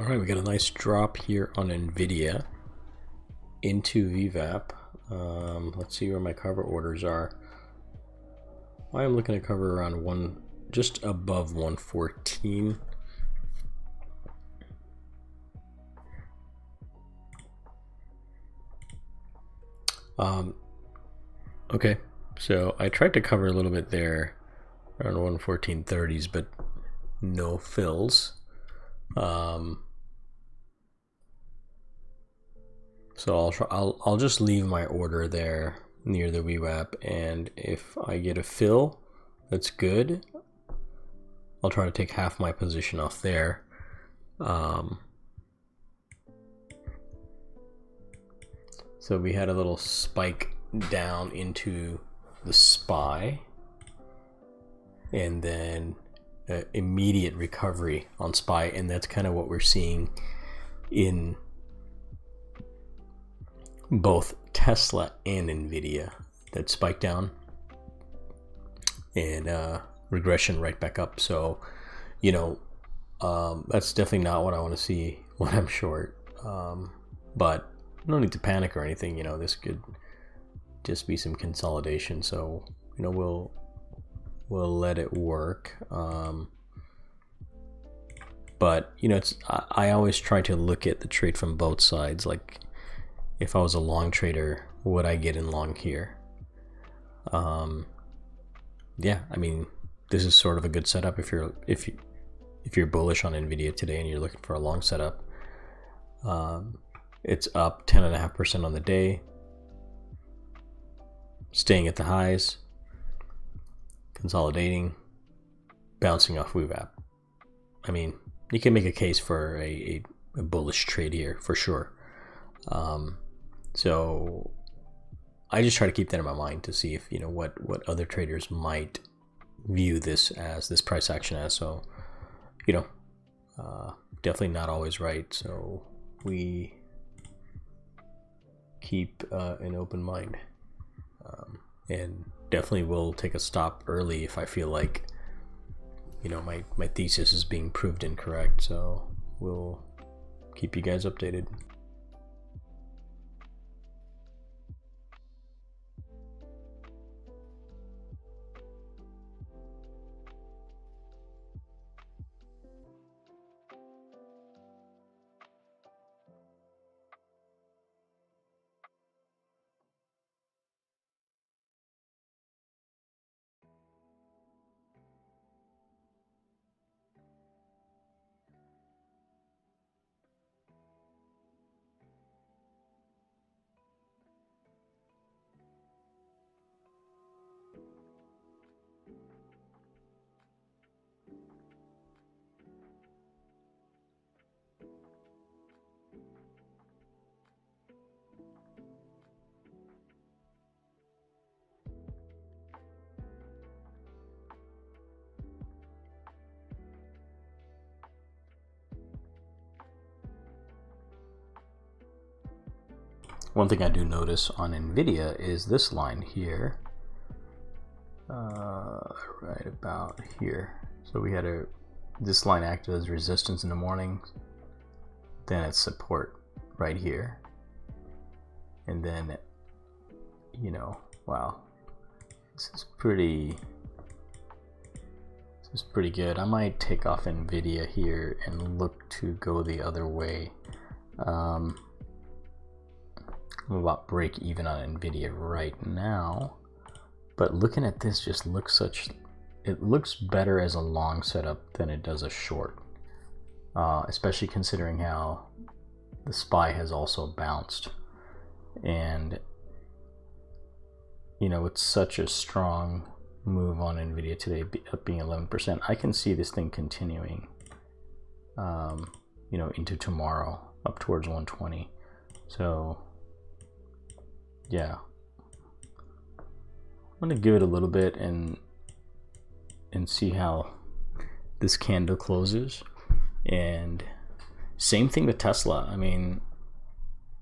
A: All right, we got a nice drop here on NVIDIA into VWAP. Let's see where my cover orders are. I am looking to cover around just above 114. Okay, so I tried to cover a little bit there around 114.30s, but no fills. So I'll just leave my order there near the VWAP, and if I get a fill, that's good. I'll try to take half my position off there. So we had a little spike down into the SPY, and then immediate recovery on SPY, and that's kind of what we're seeing in both Tesla and NVIDIA. That spike down and regression right back up. So, you know, that's definitely not what I want to see when I'm short. But no need to panic or anything. You know, this could just be some consolidation. So, you know, we'll let it work. But you know, I always try to look at the trade from both sides. Like, if I was a long trader, would I get in long here? Yeah, I mean, this is sort of a good setup if you're bullish on NVIDIA today and you're looking for a long setup. It's up 10.5% on the day, staying at the highs, consolidating, bouncing off VWAP. I mean, you can make a case for a bullish trade here for sure. So I just try to keep that in my mind to see if, you know, what other traders might view this price action as. So, you know, definitely not always right. So we keep an open mind, and definitely will take a stop early if I feel like, you know, my thesis is being proved incorrect. So we'll keep you guys updated. One thing I do notice on NVIDIA is this line here, right about here. So we had this line acted as resistance in the morning, then it's support right here, and then, you know, wow, this is pretty good. I might take off NVIDIA here and look to go the other way. I'm about break even on NVIDIA right now, but looking at this just looks it looks better as a long setup than it does a short, especially considering how the SPY has also bounced, and you know, it's such a strong move on NVIDIA today, up being 11%. I can see this thing continuing, you know, into tomorrow up towards 120. So yeah, I'm gonna give it a little bit and see how this candle closes. And same thing with Tesla. I mean,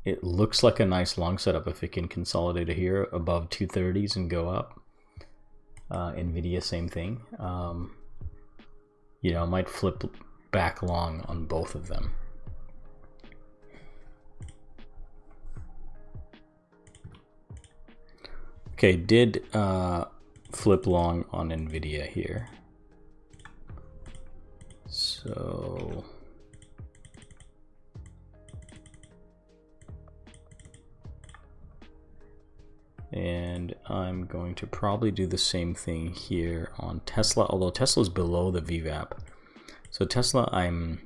A: it looks like a nice long setup if it can consolidate here above 230s and go up. NVIDIA, same thing. You know, I might flip back long on both of them. Okay, did flip long on NVIDIA here. So and I'm going to probably do the same thing here on Tesla, although Tesla's below the VWAP. So Tesla I'm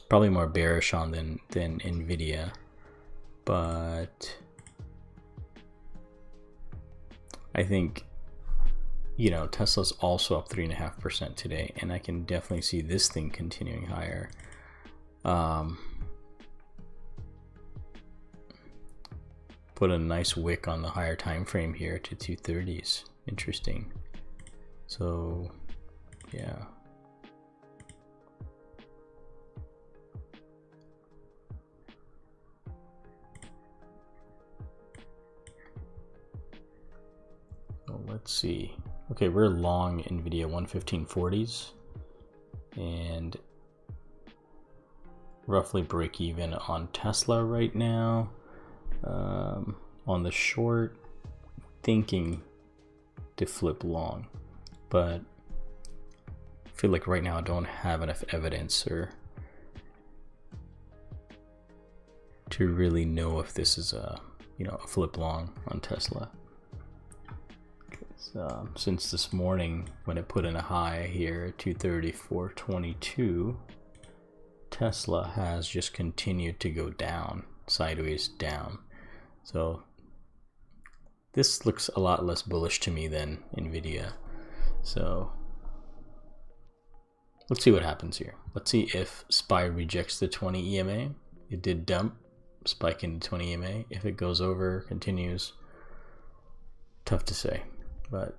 A: probably more bearish on than NVIDIA, but I think, you know, Tesla's also up 3.5% today, and I can definitely see this thing continuing higher. Put a nice wick on the higher time frame here to 230s. Interesting. So, yeah. Well, let's see. Okay, we're long NVIDIA 115.40s and roughly break even on Tesla right now. On the short, thinking to flip long, but I feel like right now I don't have enough evidence or to really know if this is a, you know, a flip long on Tesla. Since this morning when it put in a high here at 234.22, Tesla has just continued to go down, sideways down. So this looks a lot less bullish to me than NVIDIA. So let's see what happens here. Let's see if SPY rejects the 20 EMA. It did dump, spike into 20 EMA. If it goes over, continues, tough to say. But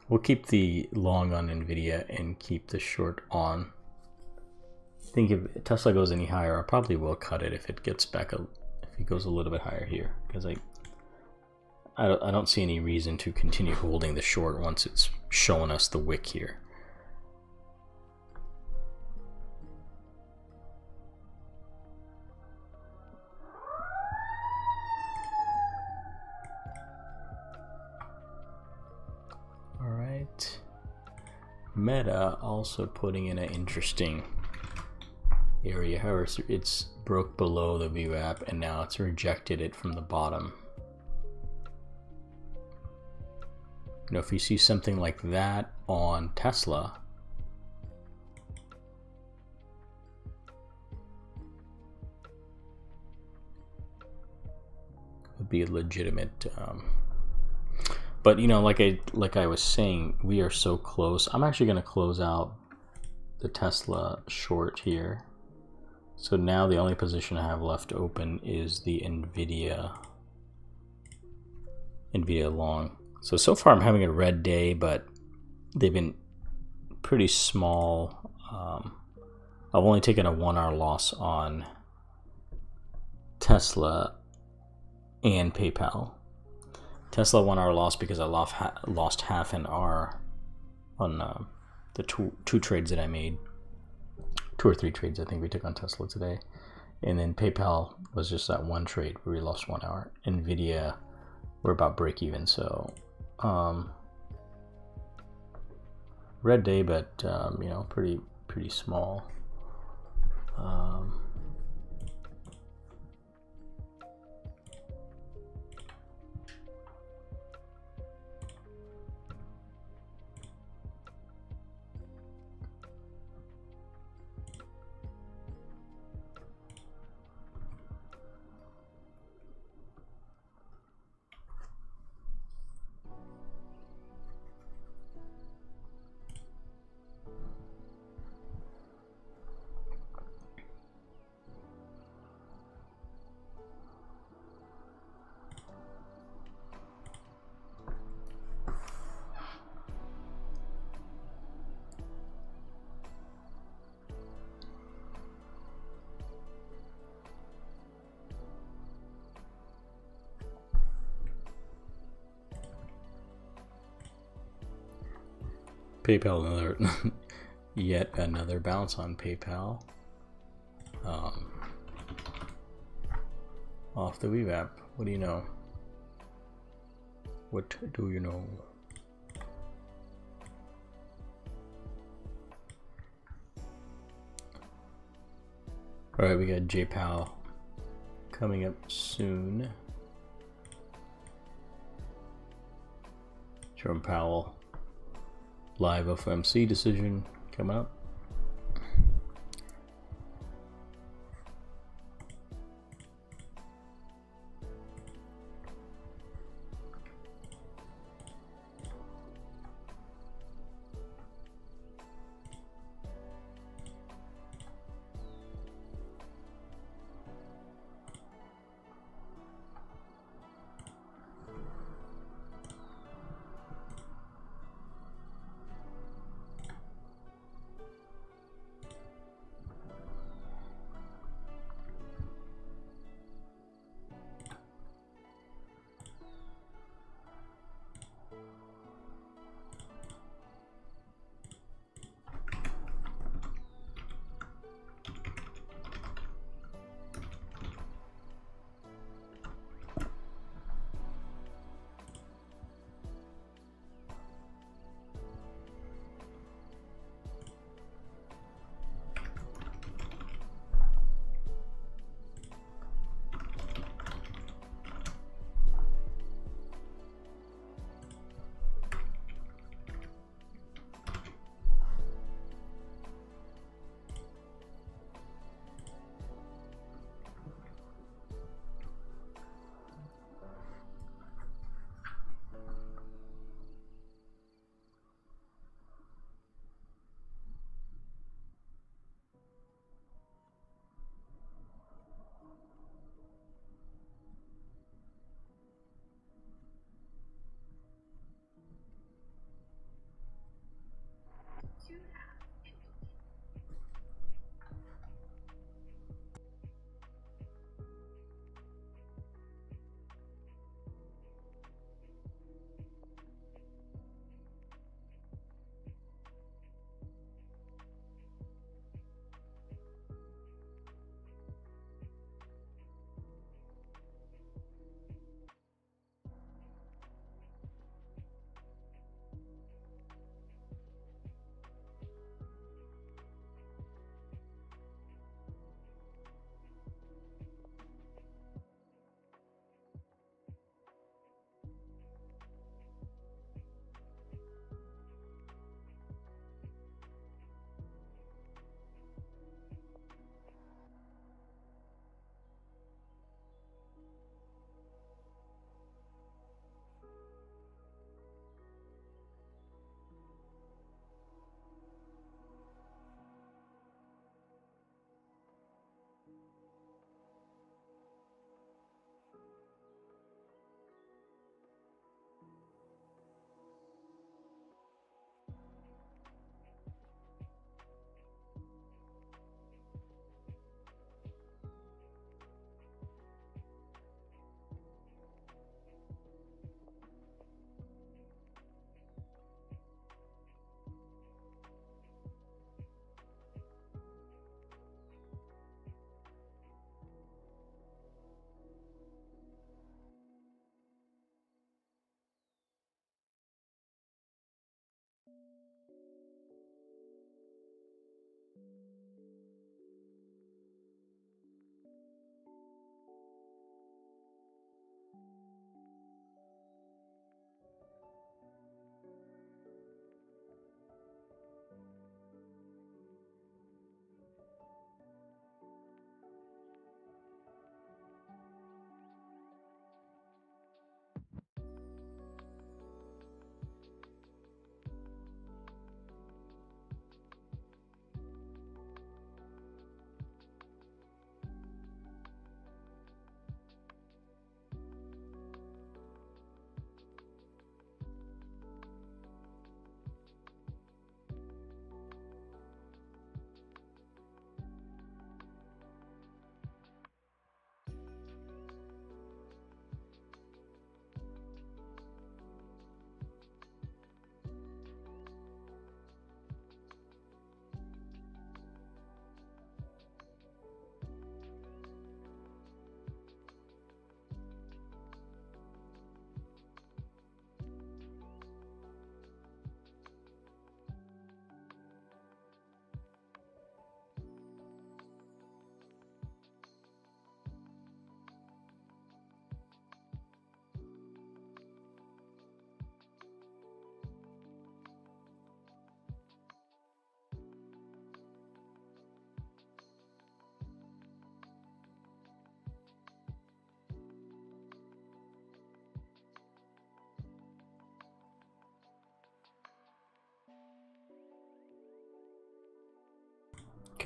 A: we'll keep the long on NVIDIA and keep the short on. I think if Tesla goes any higher, I probably will cut it if it gets back if it goes a little bit higher here, because I don't see any reason to continue holding the short once it's showing us the wick here. All right, Meta also putting in an interesting area. However, it's broke below the VWAP and now it's rejected it from the bottom. You know, if you see something like that on Tesla, it would be a legitimate but you know, like I was saying, we are so close. I'm actually going to close out the Tesla short here. So now the only position I have left open is the NVIDIA long. So far I'm having a red day, but they've been pretty small. I've only taken a 1 hour loss on Tesla and PayPal. Tesla 1 hour loss because I lost half an hour on the two trades that I made. 2 or 3 trades I think we took on Tesla today, and then PayPal was just that one trade where we lost 1 hour. NVIDIA, we're about break even, so red day, but you know, pretty small. PayPal, yet another bounce on PayPal. off the revamp. What do you know? What do you know? All right, we got J Powell coming up soon. Jerome Powell live FOMC decision coming up.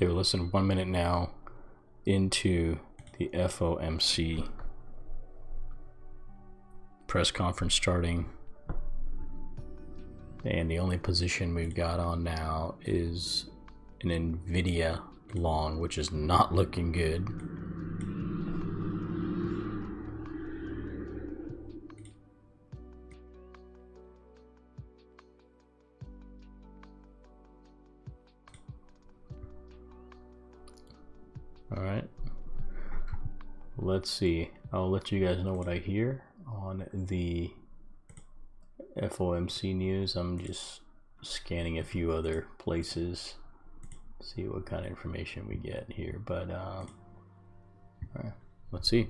A: Okay, we're less than 1 minute now into the FOMC press conference starting. And the only position we've got on now is an NVDA long, which is not looking good. All right, let's see. I'll let you guys know what I hear on the FOMC news. I'm just scanning a few other places, see what kind of information we get here. But all right, let's see.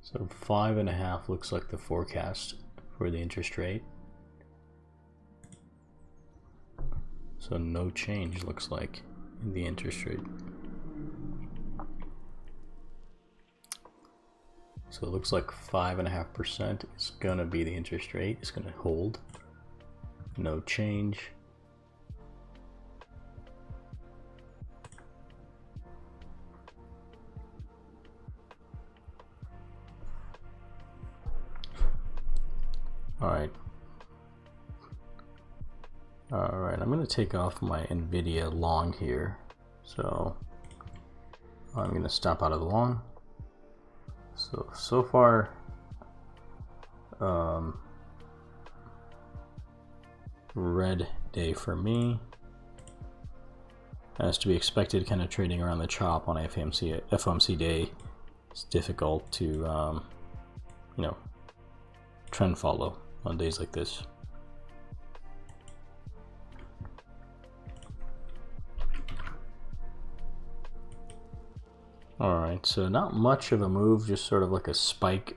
A: So 5.5 looks like the forecast for the interest rate. So no change looks like in the interest rate. So it looks like 5.5% is gonna be the interest rate. It's gonna hold. No change. All right, I'm going to take off my NVIDIA long here. So I'm going to stop out of the long. So far, red day for me. As to be expected, kind of trading around the chop on FOMC day. It's difficult to, you know, trend follow on days like this. All right, so not much of a move, just sort of like a spike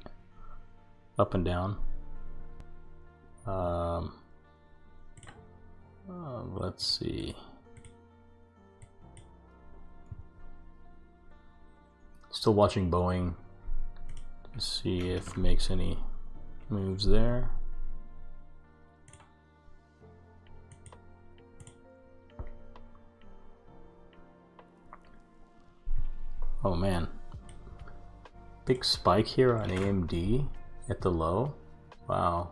A: up and down. Let's see. Still watching Boeing to see if it makes any moves there. Oh man, big spike here on AMD at the low. Wow.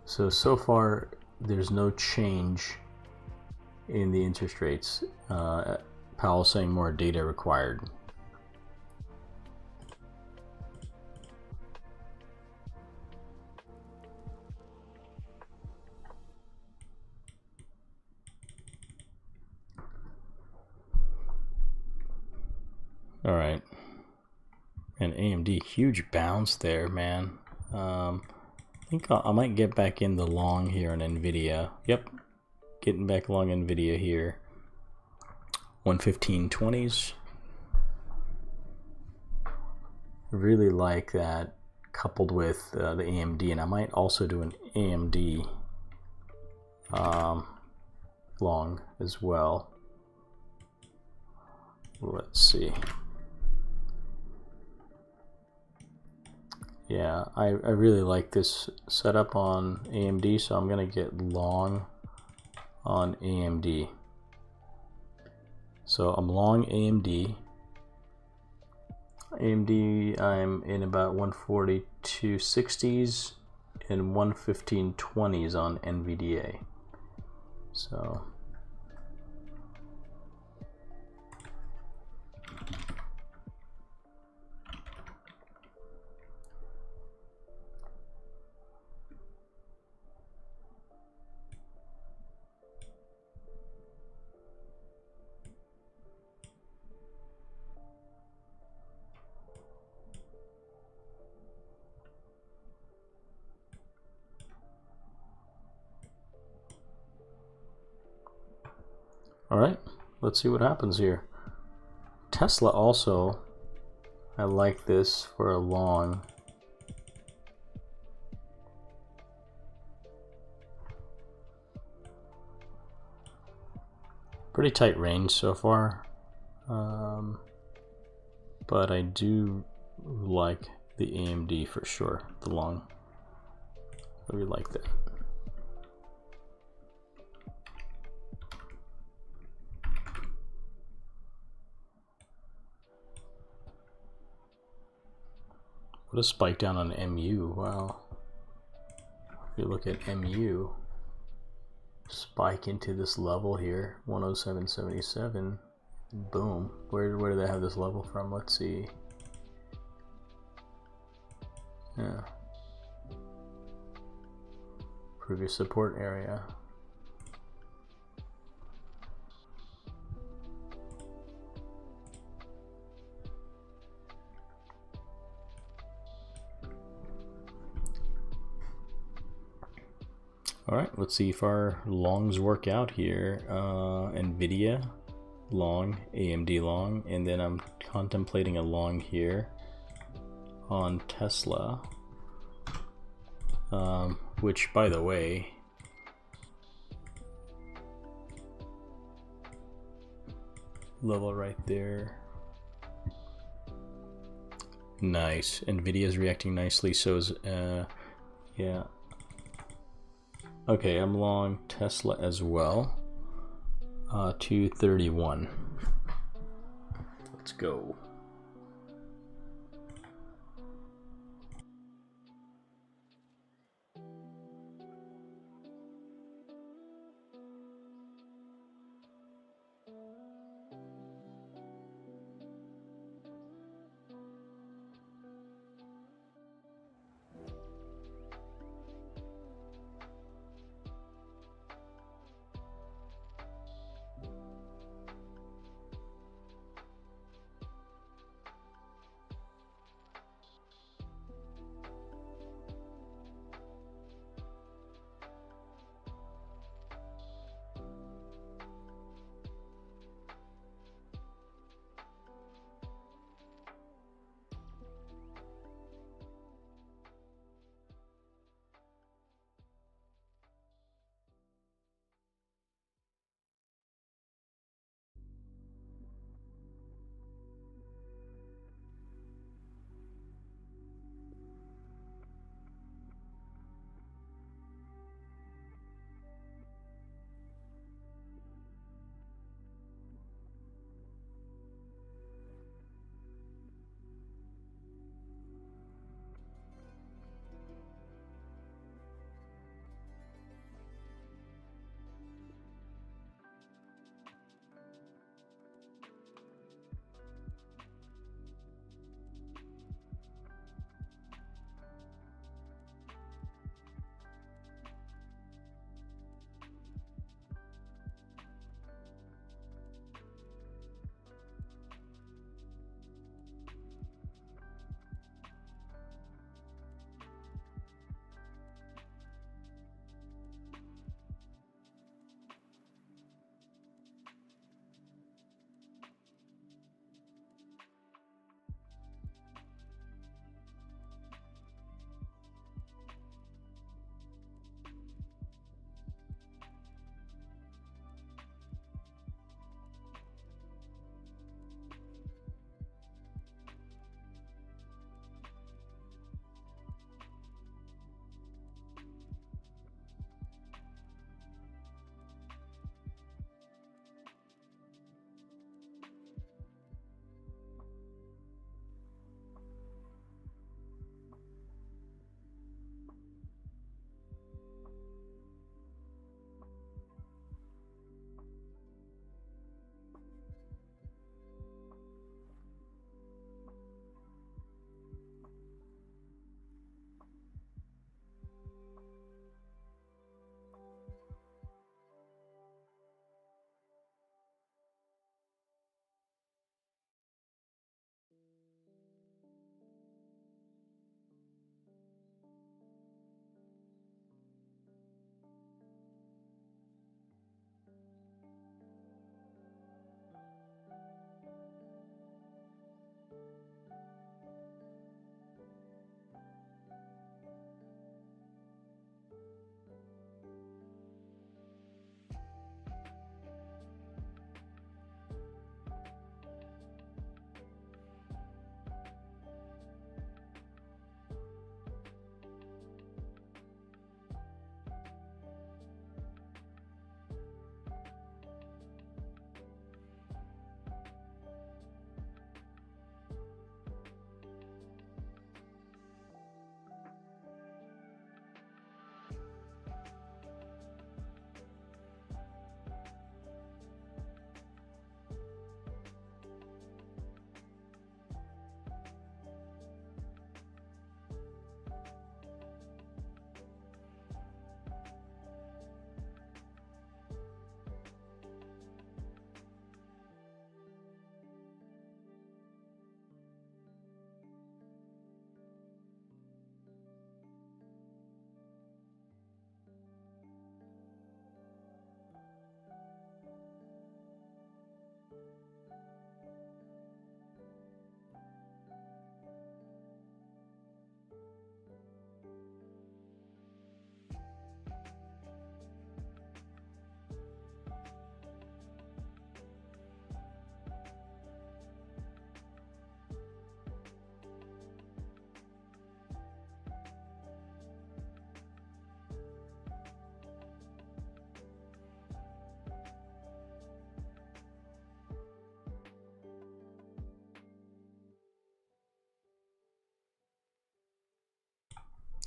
A: So far there's no change in the interest rates. Powell saying more data required. All right, and AMD, huge bounce there, man. I think I might get back in the long here on NVIDIA. Yep, getting back long NVIDIA here. 115.20s. Really like that, coupled with the AMD, and I might also do an AMD long as well. Let's see. Yeah, I really like this setup on AMD, so I'm going to get long on AMD. So I'm long AMD. AMD, I'm in about 142.60s and 115.20s on NVDA. So all right, let's see what happens here. Tesla also, I like this for a long. Pretty tight range so far, but I do like the AMD for sure, the long. I really like that. What a spike down on MU, wow. If you look at MU, spike into this level here, 107.77, boom. Where do they have this level from? Let's see. Yeah. Previous support area. All right, let's see if our longs work out here. NVIDIA long, AMD long, and then I'm contemplating a long here on Tesla, which, by the way, level right there. Nice. NVIDIA is reacting nicely, so is, yeah. Okay, I'm long Tesla as well. 231. Let's go.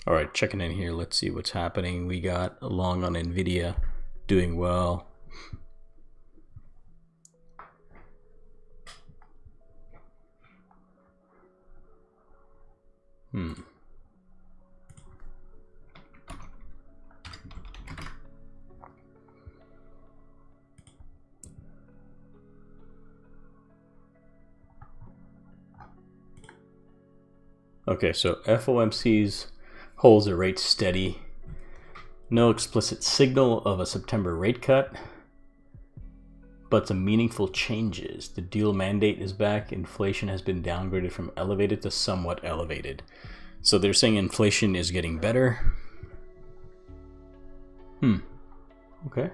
A: All right, checking in here. Let's see what's happening. We got a long on NVDA doing well. Okay, so FOMC's holds the rate steady. No explicit signal of a September rate cut, but some meaningful changes. The dual mandate is back. Inflation has been downgraded from elevated to somewhat elevated. So they're saying inflation is getting better. Okay.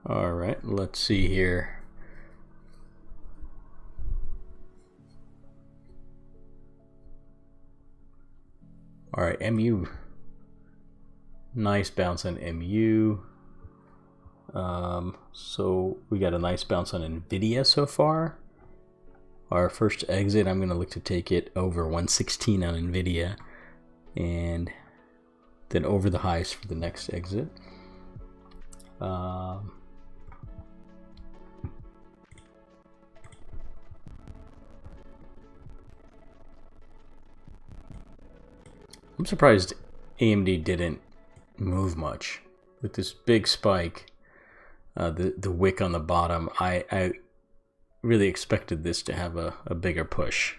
A: All right, let's see here. All right, MU. Nice bounce on MU. So we got a nice bounce on NVIDIA so far. Our first exit, I'm going to look to take it over 116 on NVIDIA, and then over the highs for the next exit. I'm surprised AMD didn't move much with this big spike. The wick on the bottom, I really expected this to have a bigger push,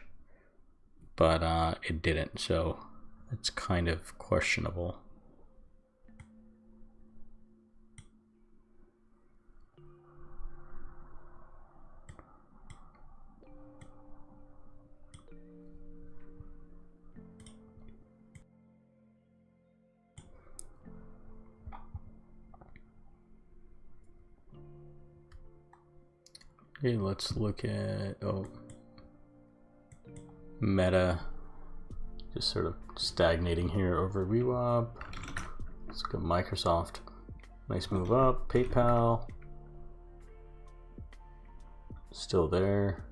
A: but it didn't, so it's kind of questionable. Okay, let's look at Meta, just sort of stagnating here over VWAP. Let's go Microsoft. Nice move up. PayPal still there.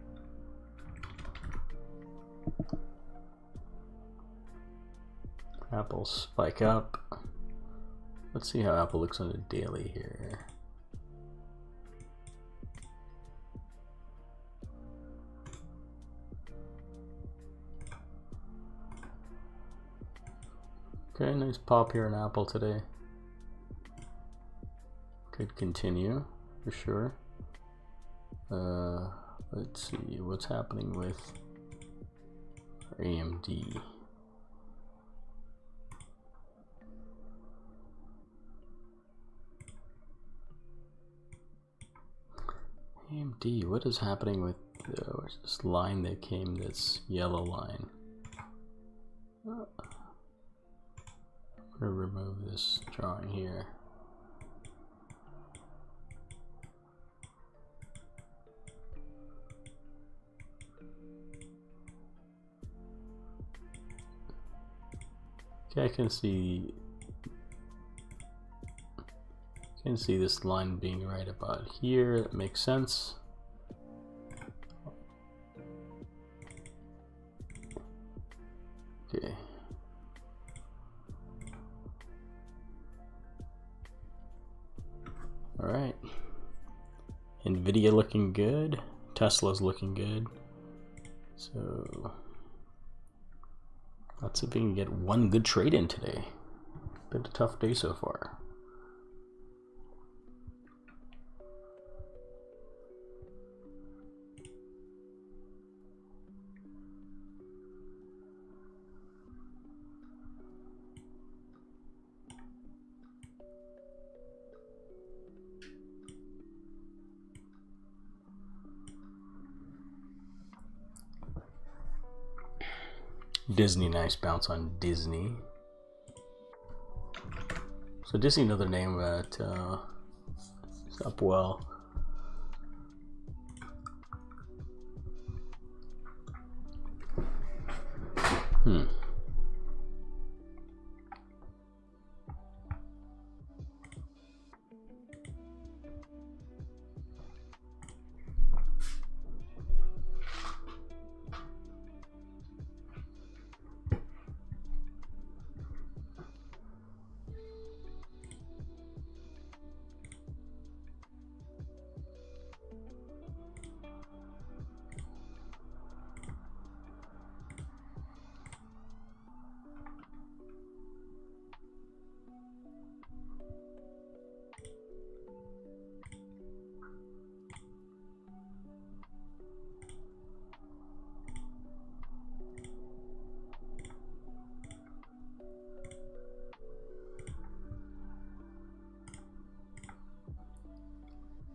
A: Apple spike up. Let's see how Apple looks on the daily here. Okay, nice pop here in Apple today. Could continue for sure. Let's see what's happening with AMD. AMD, what is happening with where's this line that came, this yellow line? I'm going to remove this drawing here. Okay, I can see this line being right about here. That makes sense. Okay. All right. NVIDIA looking good. Tesla's looking good. So let's see if we can get one good trade in today. Been a tough day so far. Disney, nice bounce on Disney. So Disney, another name that is up well.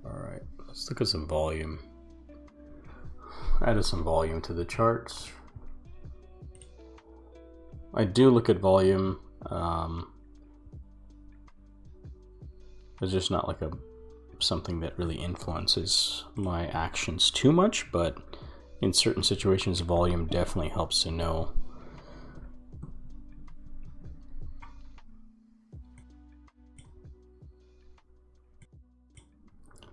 A: Alright, let's look at some volume. Added some volume to the charts. I do look at volume. It's just not like something that really influences my actions too much, but in certain situations, volume definitely helps to know.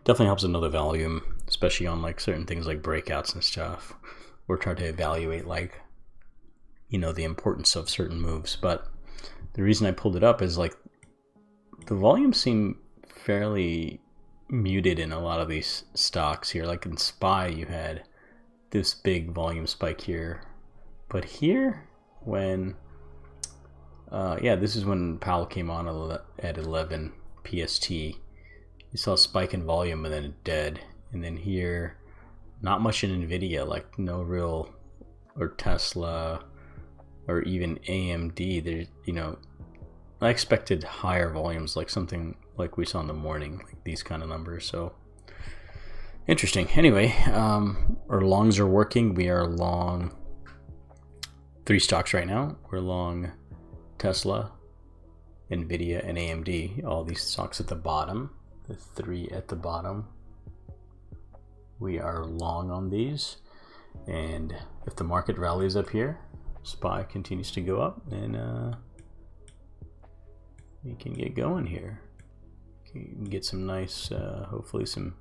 A: Definitely helps to know the volume, especially on like certain things like breakouts and stuff. We're trying to evaluate like, you know, the importance of certain moves. But the reason I pulled it up is like the volume seemed fairly muted in a lot of these stocks here. Like in SPY, you had this big volume spike here, but here when yeah, this is when Powell came on at 11 PST. You saw a spike in volume and then it dead. And then here, not much in NVDA, like no real, or Tesla, or even AMD. There's, you know, I expected higher volumes, like something like we saw in the morning, like these kind of numbers. So interesting. Anyway, our longs are working. We are long 3 stocks right now. We're long Tesla, NVIDIA, and AMD. All these stocks at the bottom. The 3 at the bottom. We are long on these. And if the market rallies up here, SPY continues to go up, and we can get going here. Can get some nice, hopefully some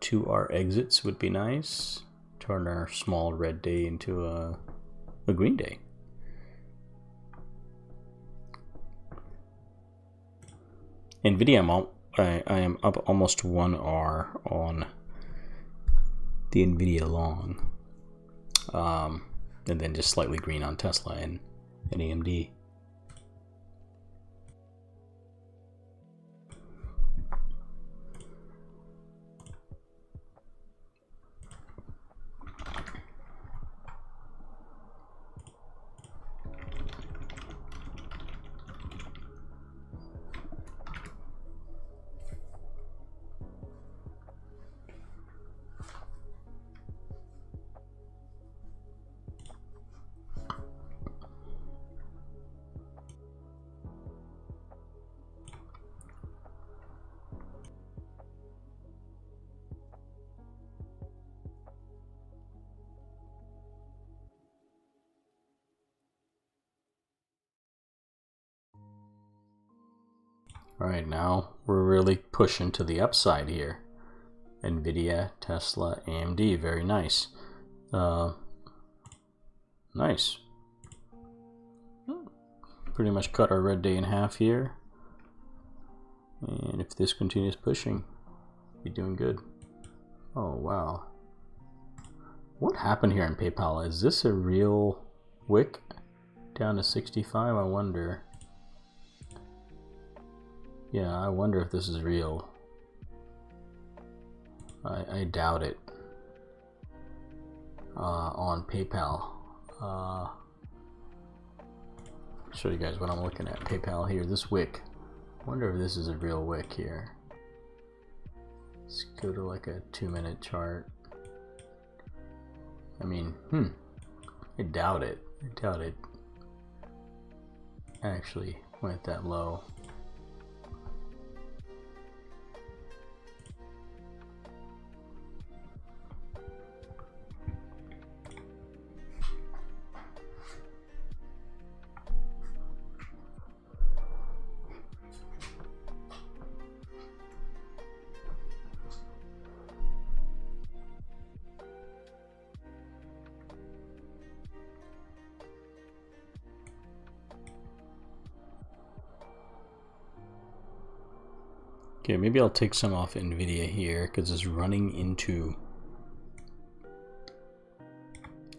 A: 2R exits would be nice. Turn our small red day into a green day. NVIDIA, I am up almost 1R on the NVIDIA long. And then just slightly green on Tesla and AMD. All right, now we're really pushing to the upside here. NVIDIA, Tesla, AMD, very nice. Nice. Pretty much cut our red day in half here. And if this continues pushing, be doing good. Oh, wow. What happened here in PayPal? Is this a real wick down to 65? I wonder. Yeah, I wonder if this is real. I doubt it. On PayPal. I'll show you guys what I'm looking at. PayPal here, this wick. I wonder if this is a real wick here. Let's go to like a 2-minute chart. I mean, I doubt it. I doubt it actually went that low. Okay, maybe I'll take some off NVIDIA here because it's running into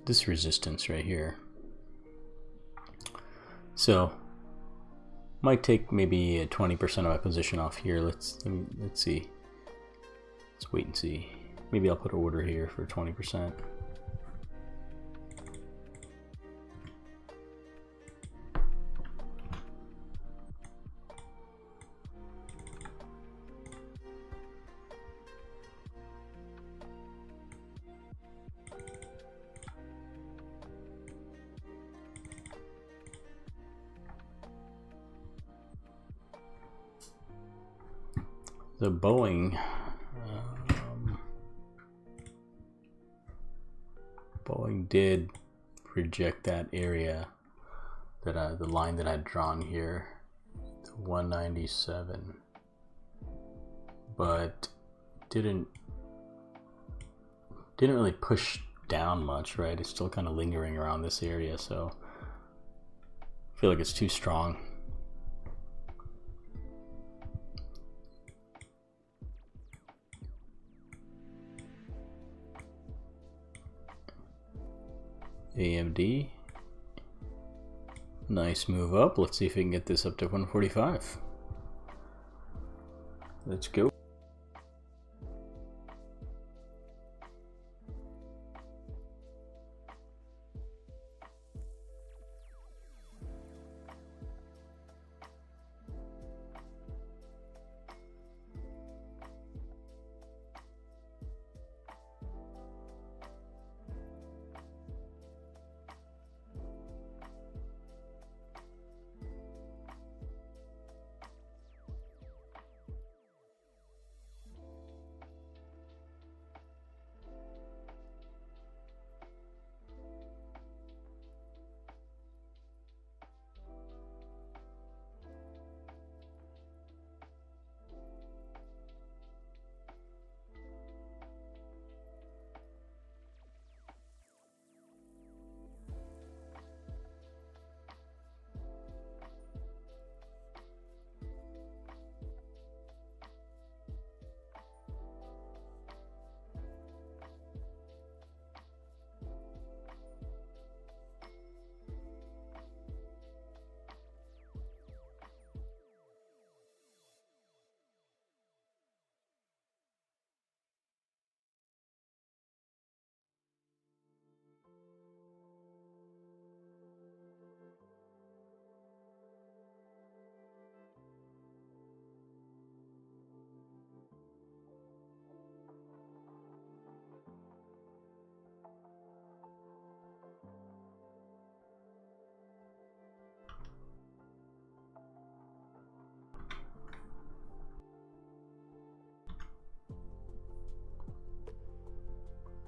A: this resistance right here. So might take maybe 20% of my position off here. Let's see. Let's wait and see. Maybe I'll put an order here for 20%. The Boeing did reject that area that the line that I'd drawn here, the 197, but didn't really push down much, right? It's still kind of lingering around this area, so I feel like it's too strong. AMD, nice move up. Let's see if we can get this up to 145. Let's go.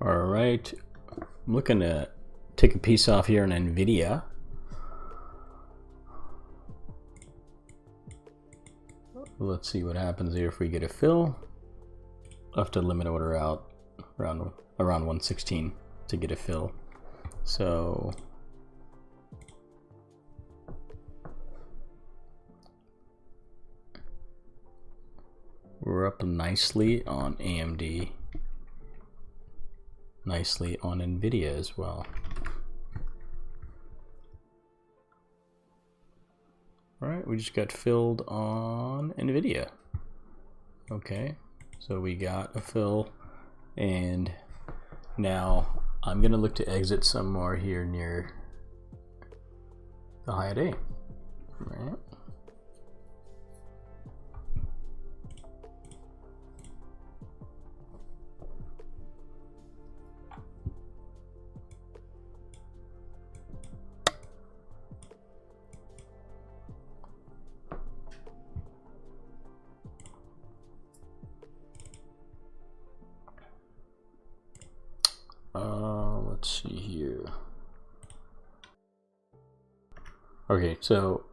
A: All right, I'm looking to take a piece off here in NVIDIA. Let's see what happens here if we get a fill. I'll have to limit order out around 116 to get a fill. So we're up nicely on AMD. Nicely on NVIDIA as well. All right, we just got filled on NVIDIA. Okay, so we got a fill, and now I'm gonna look to exit some more here near the high at A. All right. let's see here. Okay, so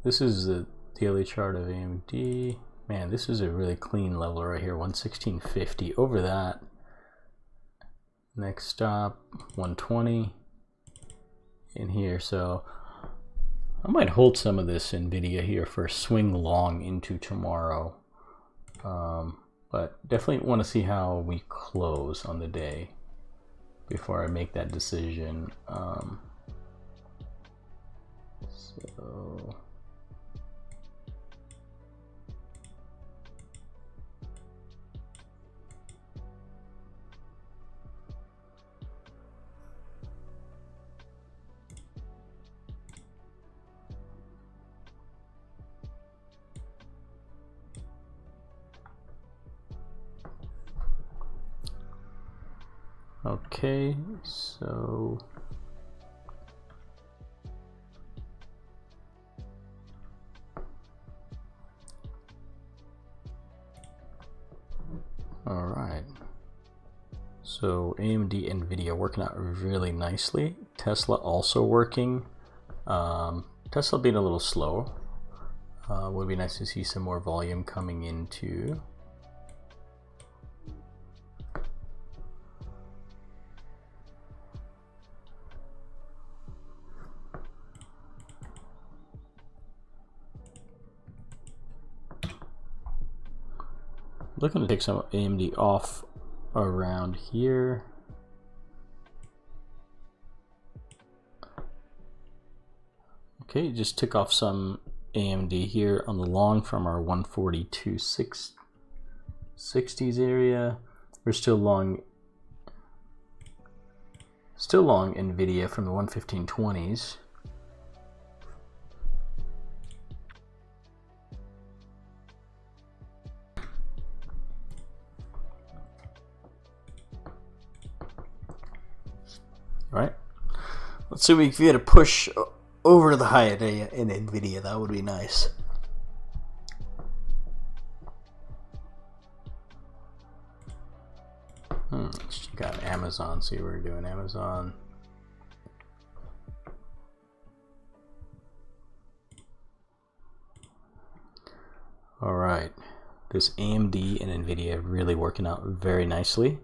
A: this is the daily chart of AMD. Man, this is a really clean level right here, 116.50. Over that, next stop 120 in here. So I might hold some of this NVIDIA here for a swing long into tomorrow, but definitely want to see how we close on the day before I make that decision. So okay, so all right, so AMD, NVIDIA working out really nicely. Tesla also working. Tesla being a little slow. Would be nice to see some more volume coming into. Looking to take some AMD off around here. Okay, just took off some AMD here on the long from our 142.60s area. We're still long NVIDIA from the 115.20s. Right, let's see if we get a push over to the high in NVIDIA. That would be nice. Let's check out Amazon, see what we're doing. Amazon. All right, this AMD and NVIDIA really working out very nicely.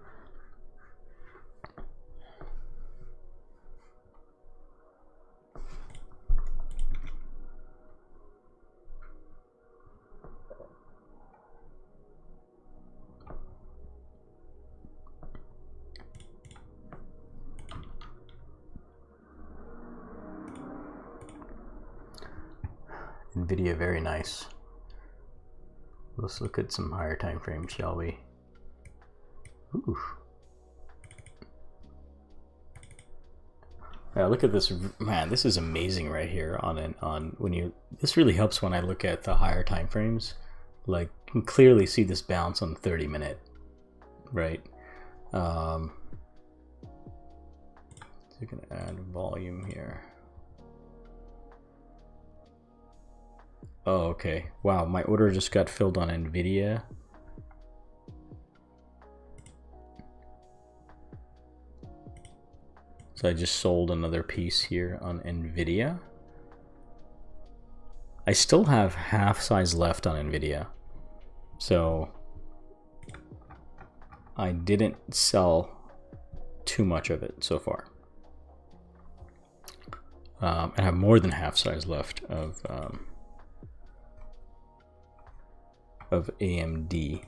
A: NVIDIA very nice. Let's look at some higher time frames, shall we? Ooh. Yeah, look at this, man. This is amazing right here. This really helps when I look at the higher time frames. Like, you can clearly see this bounce on the 30-minute, right? So you can add volume here. Oh, okay. Wow, my order just got filled on NVIDIA. So I just sold another piece here on NVIDIA. I still have half size left on NVIDIA. So I didn't sell too much of it so far. I have more than half size left of AMD.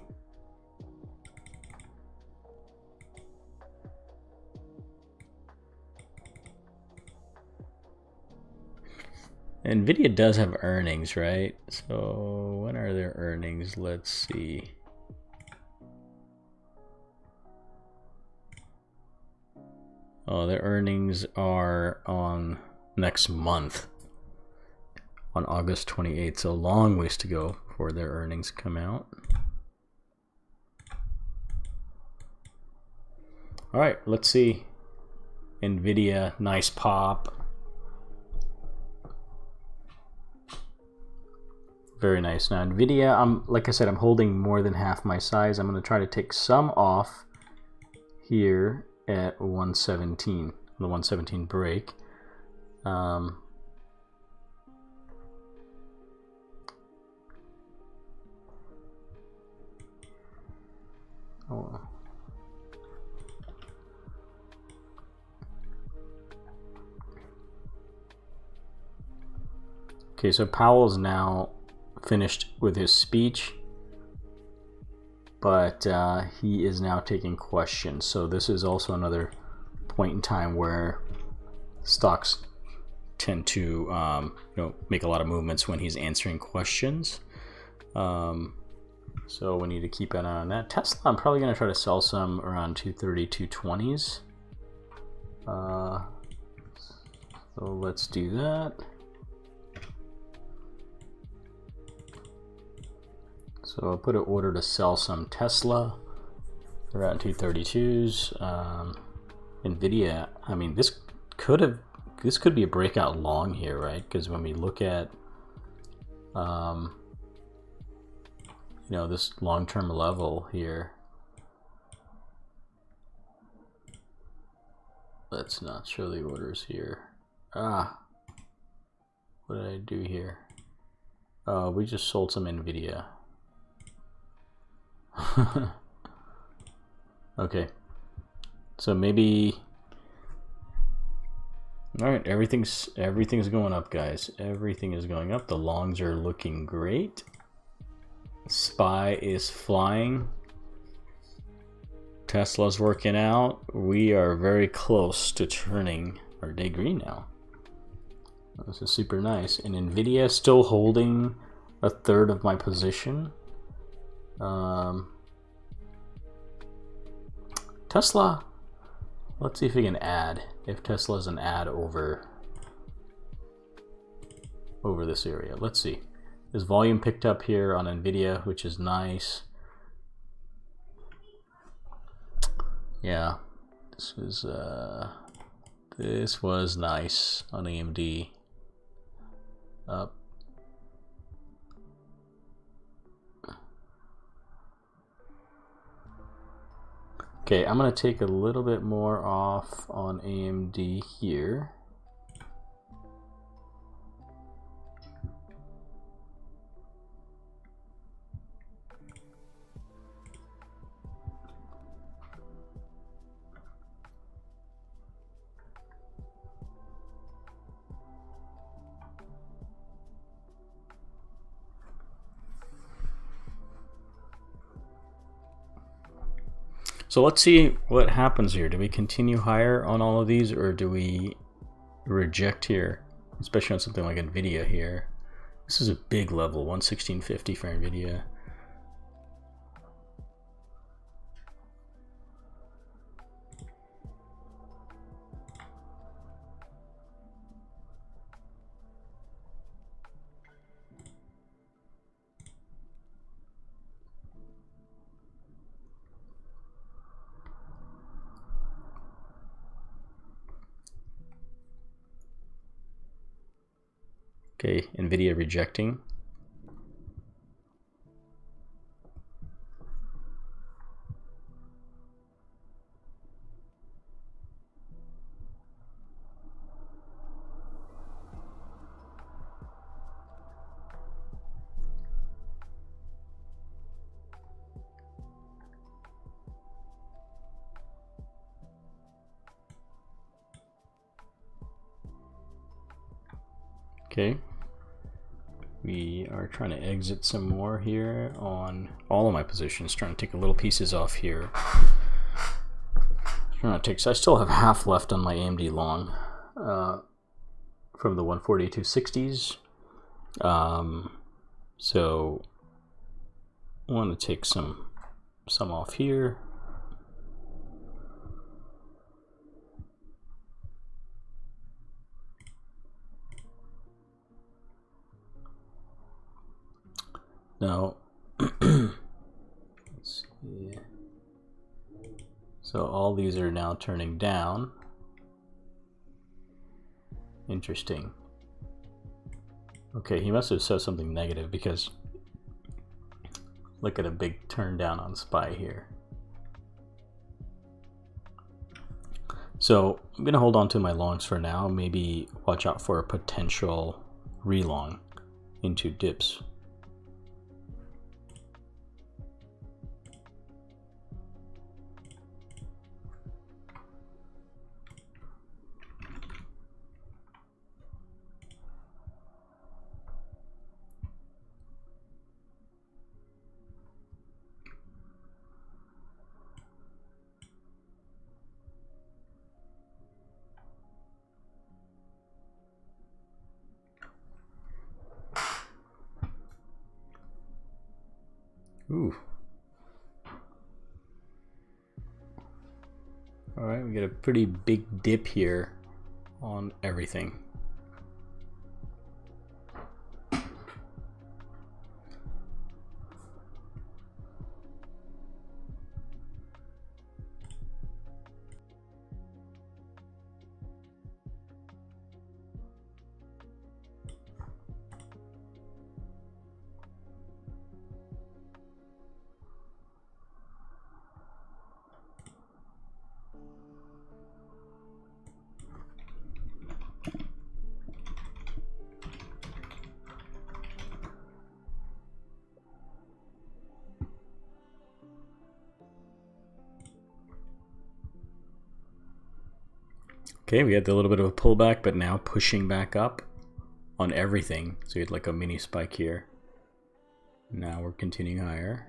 A: NVIDIA does have earnings, right? So when are their earnings? Let's see. Oh, their earnings are on next month, on August 28th. So a long ways to go before their earnings come out. All right, let's see. NVIDIA, nice pop. Very nice. Now NVIDIA, like I said, I'm holding more than half my size. I'm going to try to take some off here at 117, the 117 break. Okay, so Powell's now finished with his speech, but he is now taking questions. So this is also another point in time where stocks tend to make a lot of movements when he's answering questions. So we need to keep an eye on that. Tesla, I'm probably going to try to sell some around 230, 220s. So let's do that. So I'll put an order to sell some Tesla around 232s. NVDA, I mean, this could be a breakout long here, right? Because when we look at this long-term level here, let's not show the orders here. What did I do here? Oh, we just sold some NVIDIA. Okay, so maybe, all right, everything's going up, guys. Everything is going up. The longs are looking great. SPY is flying. Tesla's working out. We are very close to turning our day green now. This is super nice. And NVIDIA is still holding a third of my position. Tesla, let's see if we can add, if Tesla's an add over this area. Let's see. This volume picked up here on NVIDIA, which is nice. Yeah, this was nice on AMD. Up. Okay, I'm going to take a little bit more off on AMD here. So let's see what happens here. Do we continue higher on all of these, or do we reject here, especially on something like NVIDIA here? This is a big level, 116.50 for NVIDIA. Okay, NVIDIA rejecting. Okay. We are trying to exit some more here on all of my positions, trying to take a little pieces off here. So I still have half left on my AMD long from the 142.60s. So I want to take some off here. Now, let's see. So all these are now turning down. Interesting. Okay, he must have said something negative, because look at a big turn down on SPY here. So I'm going to hold on to my longs for now. Maybe watch out for a potential relong into dips. Ooh. All right, we get a pretty big dip here on everything. Okay, we had a little bit of a pullback, but now pushing back up on everything. So you had like a mini spike here. Now we're continuing higher.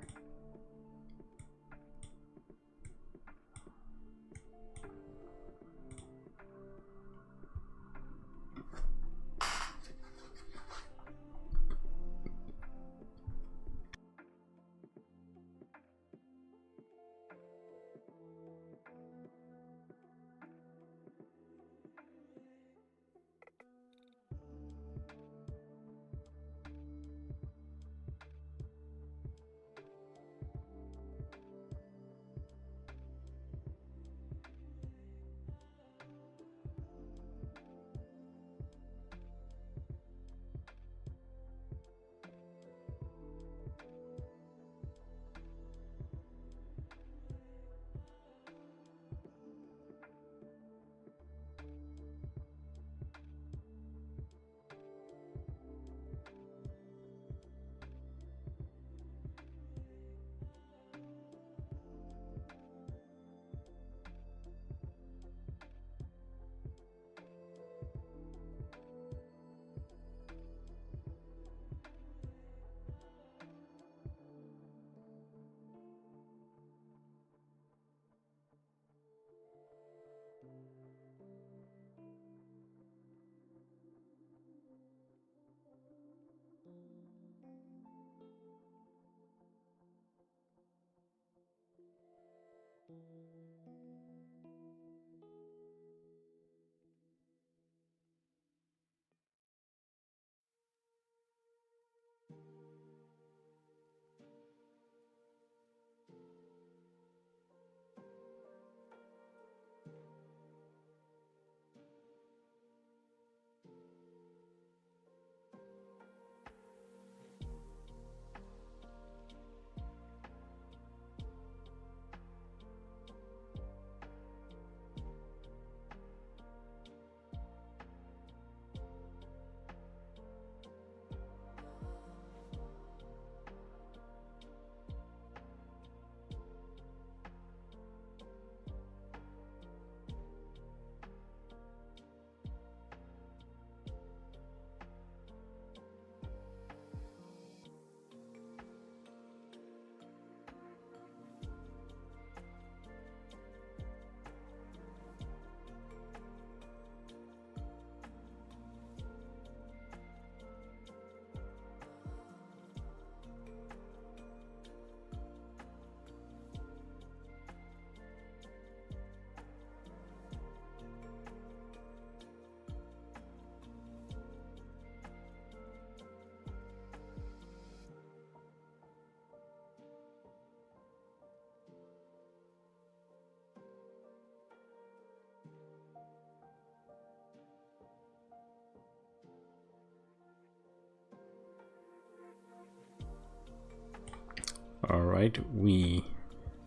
A: All right, we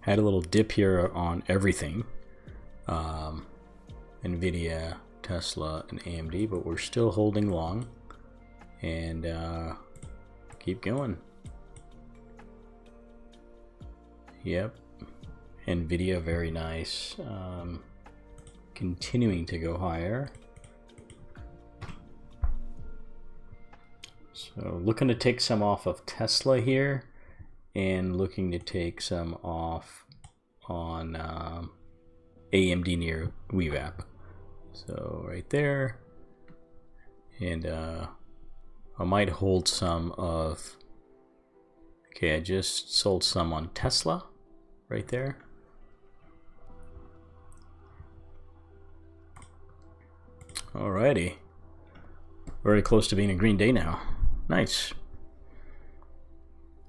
A: had a little dip here on everything. NVIDIA, Tesla, and AMD, but we're still holding long, and keep going. Yep, NVIDIA, very nice. Continuing to go higher. So looking to take some off of Tesla here, and looking to take some off on AMD near WeVap. So right there, and I might hold some of, okay, I just sold some on Tesla right there. Alrighty, very close to being a green day now. Nice.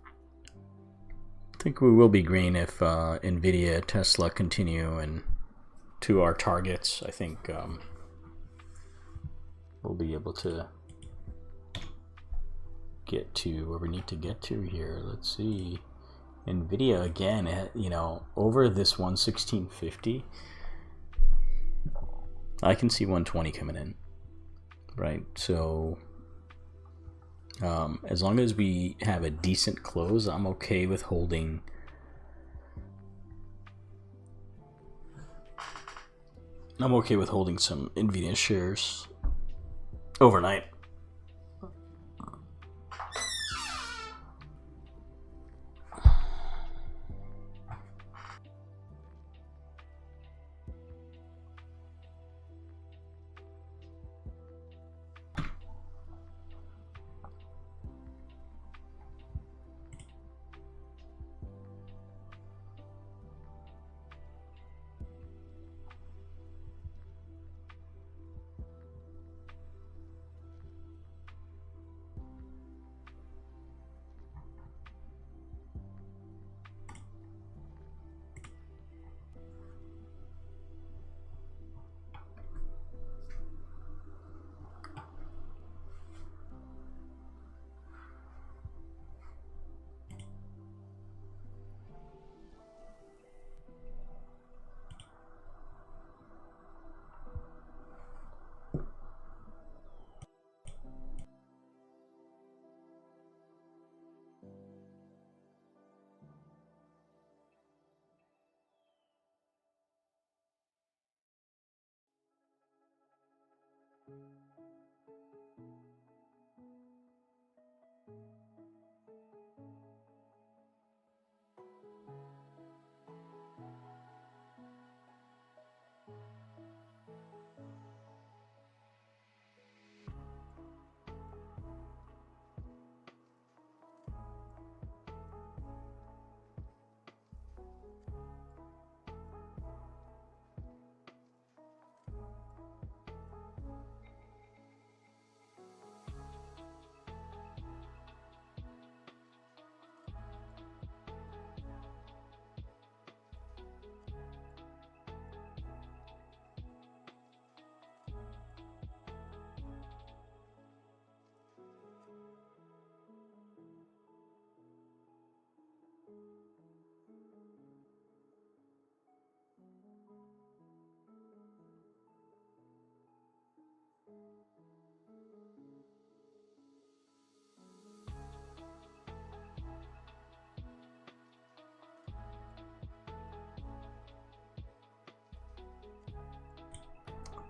A: I think we will be green if NVIDIA, Tesla continue and to our targets. I think we'll be able to get to where we need to get to here. Let's see. NVIDIA again, you know, over this 116.50. I can see 120 coming in, right? So as long as we have a decent close, I'm okay with holding. I'm okay with holding some NVIDIA shares overnight.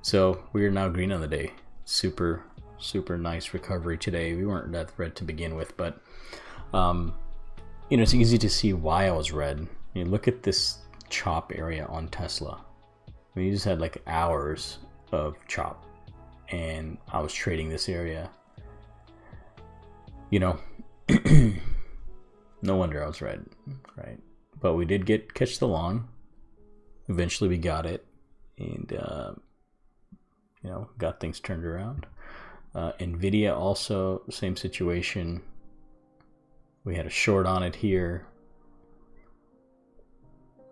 A: So we are now green on the day. Super nice recovery today. We weren't that red to begin with, but you know, it's easy to see why I was red. You look at this chop area on Tesla. We just had like hours of chop, and I was trading this area. You know, no wonder I was red, right? But we did catch the long. Eventually we got it, and you know, got things turned around. NVIDIA also, same situation. We had a short on it here,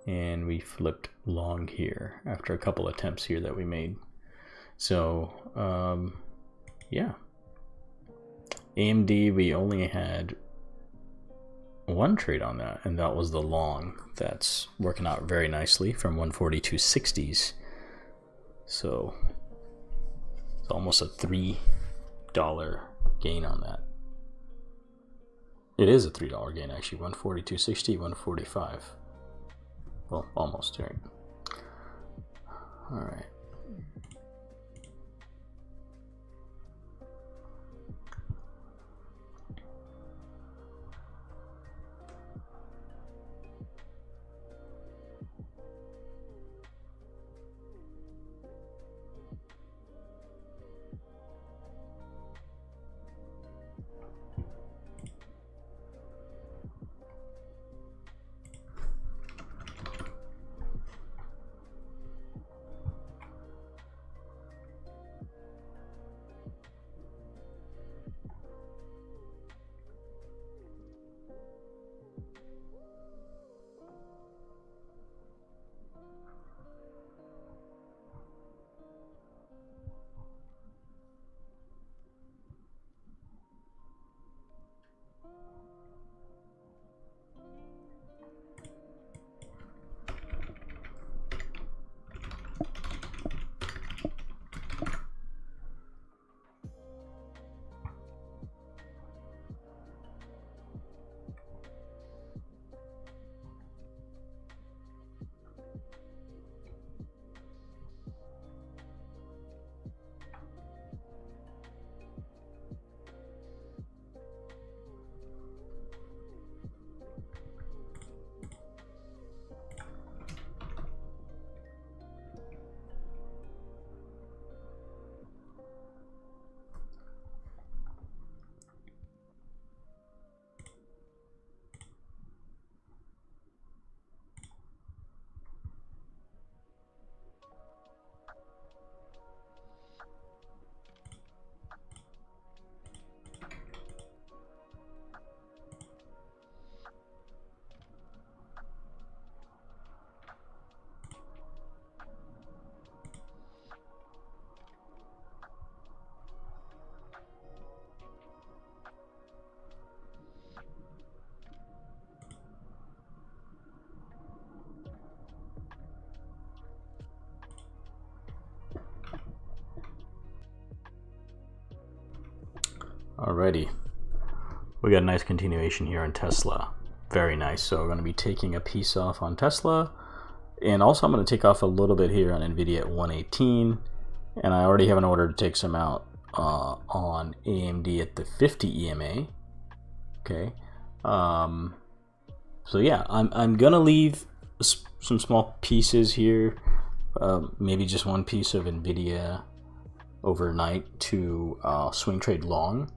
A: and we flipped long here after a couple attempts here that we made. So yeah, AMD, we only had one trade on that, and that was the long. That's working out very nicely from 142.60s. So it's almost a $3 gain on that. It is a $3 gain actually. 142.60, 145. Well, almost, right? All right. Alrighty, we got a nice continuation here on Tesla. Very nice. So we're going to be taking a piece off on Tesla, and also I'm going to take off a little bit here on NVDA at 118, and I already have an order to take some out on AMD at the 50 EMA. Okay, so yeah, I'm gonna leave some small pieces here, maybe just one piece of NVIDIA overnight to swing trade long.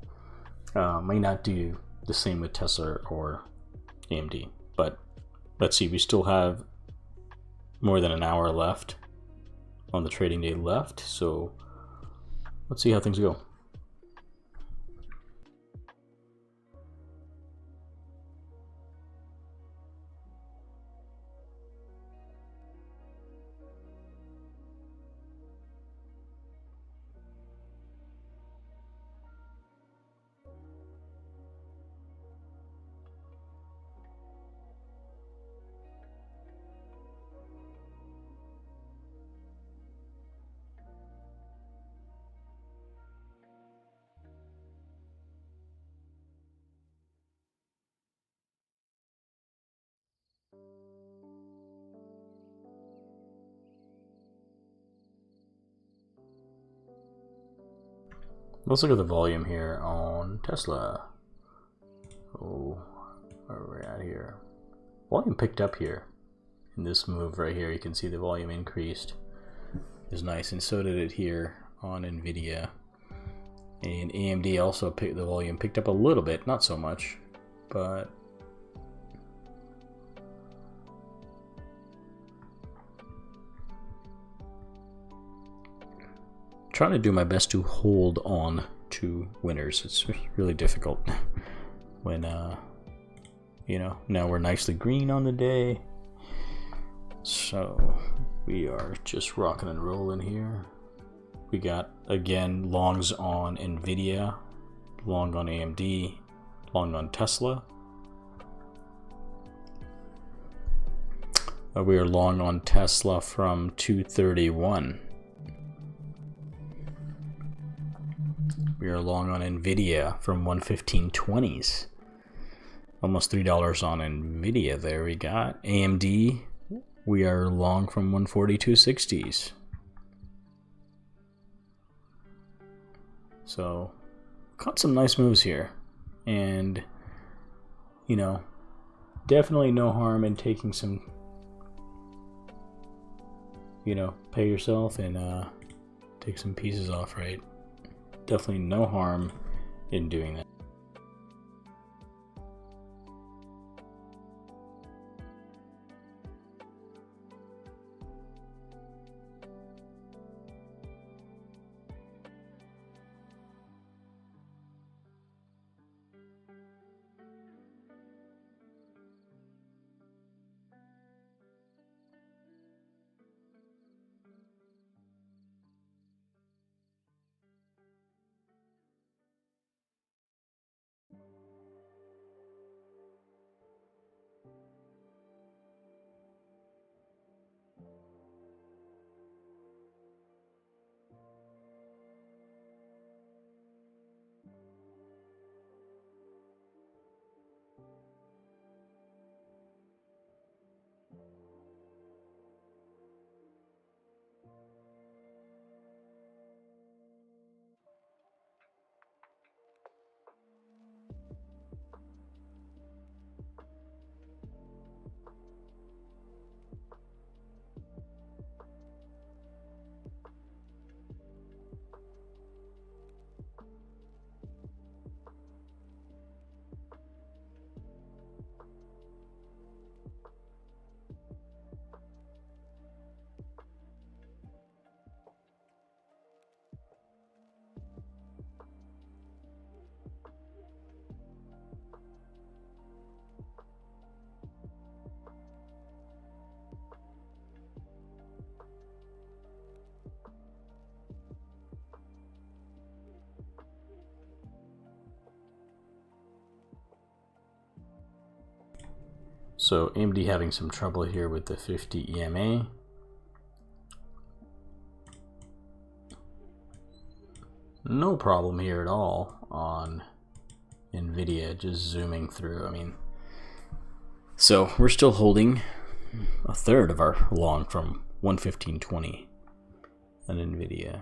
A: May not do the same with Tesla or AMD, but let's see, we still have more than an hour left on the trading day left, so let's see how things go. Let's look at the volume here on Tesla. Oh, where are we at here? Volume picked up here in this move right here. You can see the volume increased. It's nice, and so did it here on NVIDIA. And AMD also the volume picked up a little bit, not so much, but trying to do my best to hold on to winners. It's really difficult when you know, now we're nicely green on the day, so we are just rocking and rolling here. We got again longs on NVIDIA, long on AMD, long on Tesla. We are long on Tesla from 231. We are long on NVDA from 115.20s. Almost $3 on NVIDIA there. We got AMD. We are long from 142.60s. So, caught some nice moves here. And, you know, definitely no harm in taking some, you know, pay yourself and take some pieces off, right? Definitely no harm in doing that. So AMD having some trouble here with the 50 EMA. No problem here at all on NVIDIA, just zooming through. I mean, so we're still holding a third of our long from 115.20 on NVIDIA.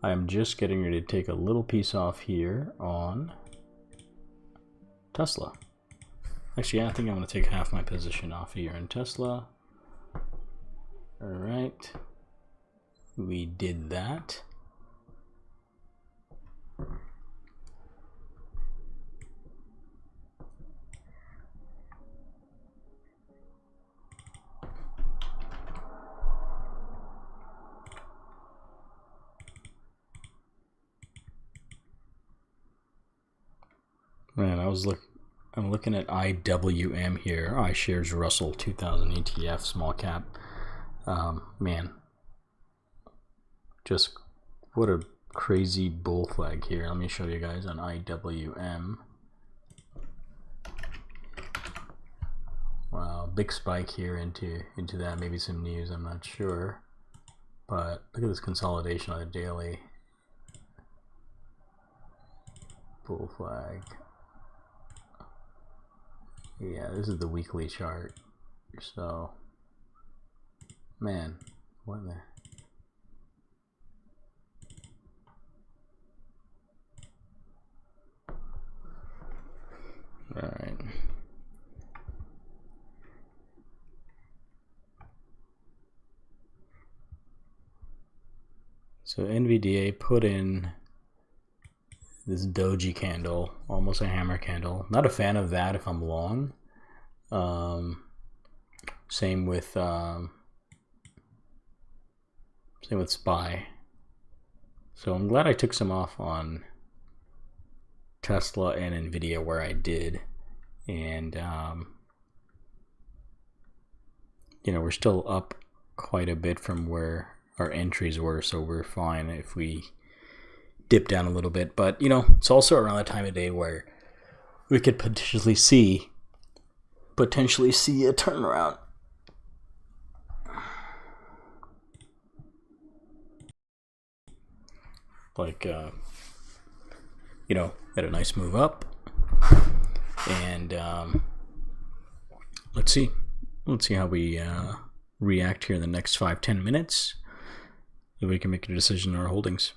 A: I'm just getting ready to take a little piece off here on Tesla. Actually, I think I'm going to take half my position off here in Tesla. All right. We did that. Man, I'm looking at IWM here, iShares Russell 2000 ETF small cap. Man, just what a crazy bull flag here. Let me show you guys on IWM. Wow, big spike here into that. Maybe some news, I'm not sure. But look at this consolidation on the daily. Bull flag. Yeah, this is the weekly chart. So, man, what the? All right. So NVDA put in this doji candle, almost a hammer candle. Not a fan of that if I'm long. Same with SPY. So I'm glad I took some off on Tesla and NVIDIA where I did. And you know, we're still up quite a bit from where our entries were, so we're fine if we dip down a little bit. But you know, it's also around the time of day where we could potentially see a turnaround. like, you know, had a nice move up. And let's see how we react here in the next 5-10 minutes. If we can make a decision on our holdings.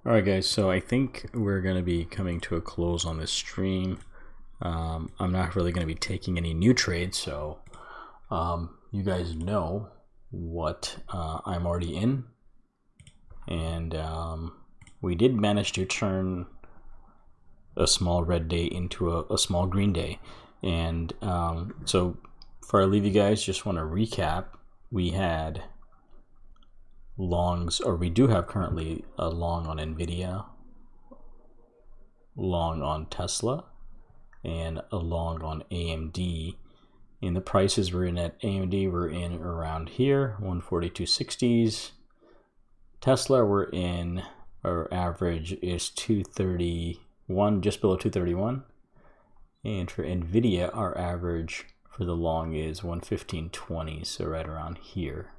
A: Alright guys, so I think we're going to be coming to a close on this stream. I'm not really going to be taking any new trades, so you guys know what I'm already in. And we did manage to turn a small red day into a small green day. And so before I leave you guys, just want to recap. We had longs, or we do have currently a long on NVDA, long on Tesla, and a long on AMD. And the prices we're in at AMD, we're in around here, 142.60s. Tesla, we're in, our average is 231, just below 231. And for NVIDIA, our average for the long is 115.20, so right around here.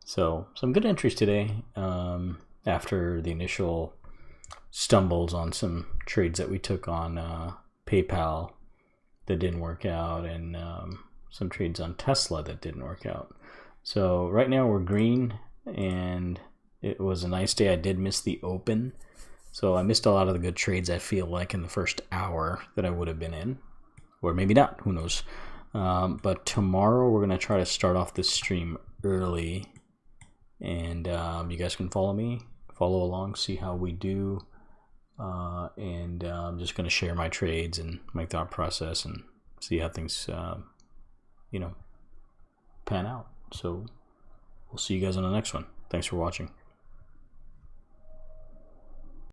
A: So some good entries today after the initial stumbles on some trades that we took on PayPal that didn't work out, and some trades on Tesla that didn't work out. So right now we're green, and it was a nice day. I did miss the open, so I missed a lot of the good trades, I feel like, in the first hour that I would have been in, or maybe not, who knows. But tomorrow we're going to try to start off this stream early, and you guys can follow along, see how we do, and I'm just going to share my trades and my thought process and see how things you know, pan out. So we'll see you guys on the next one. Thanks for watching.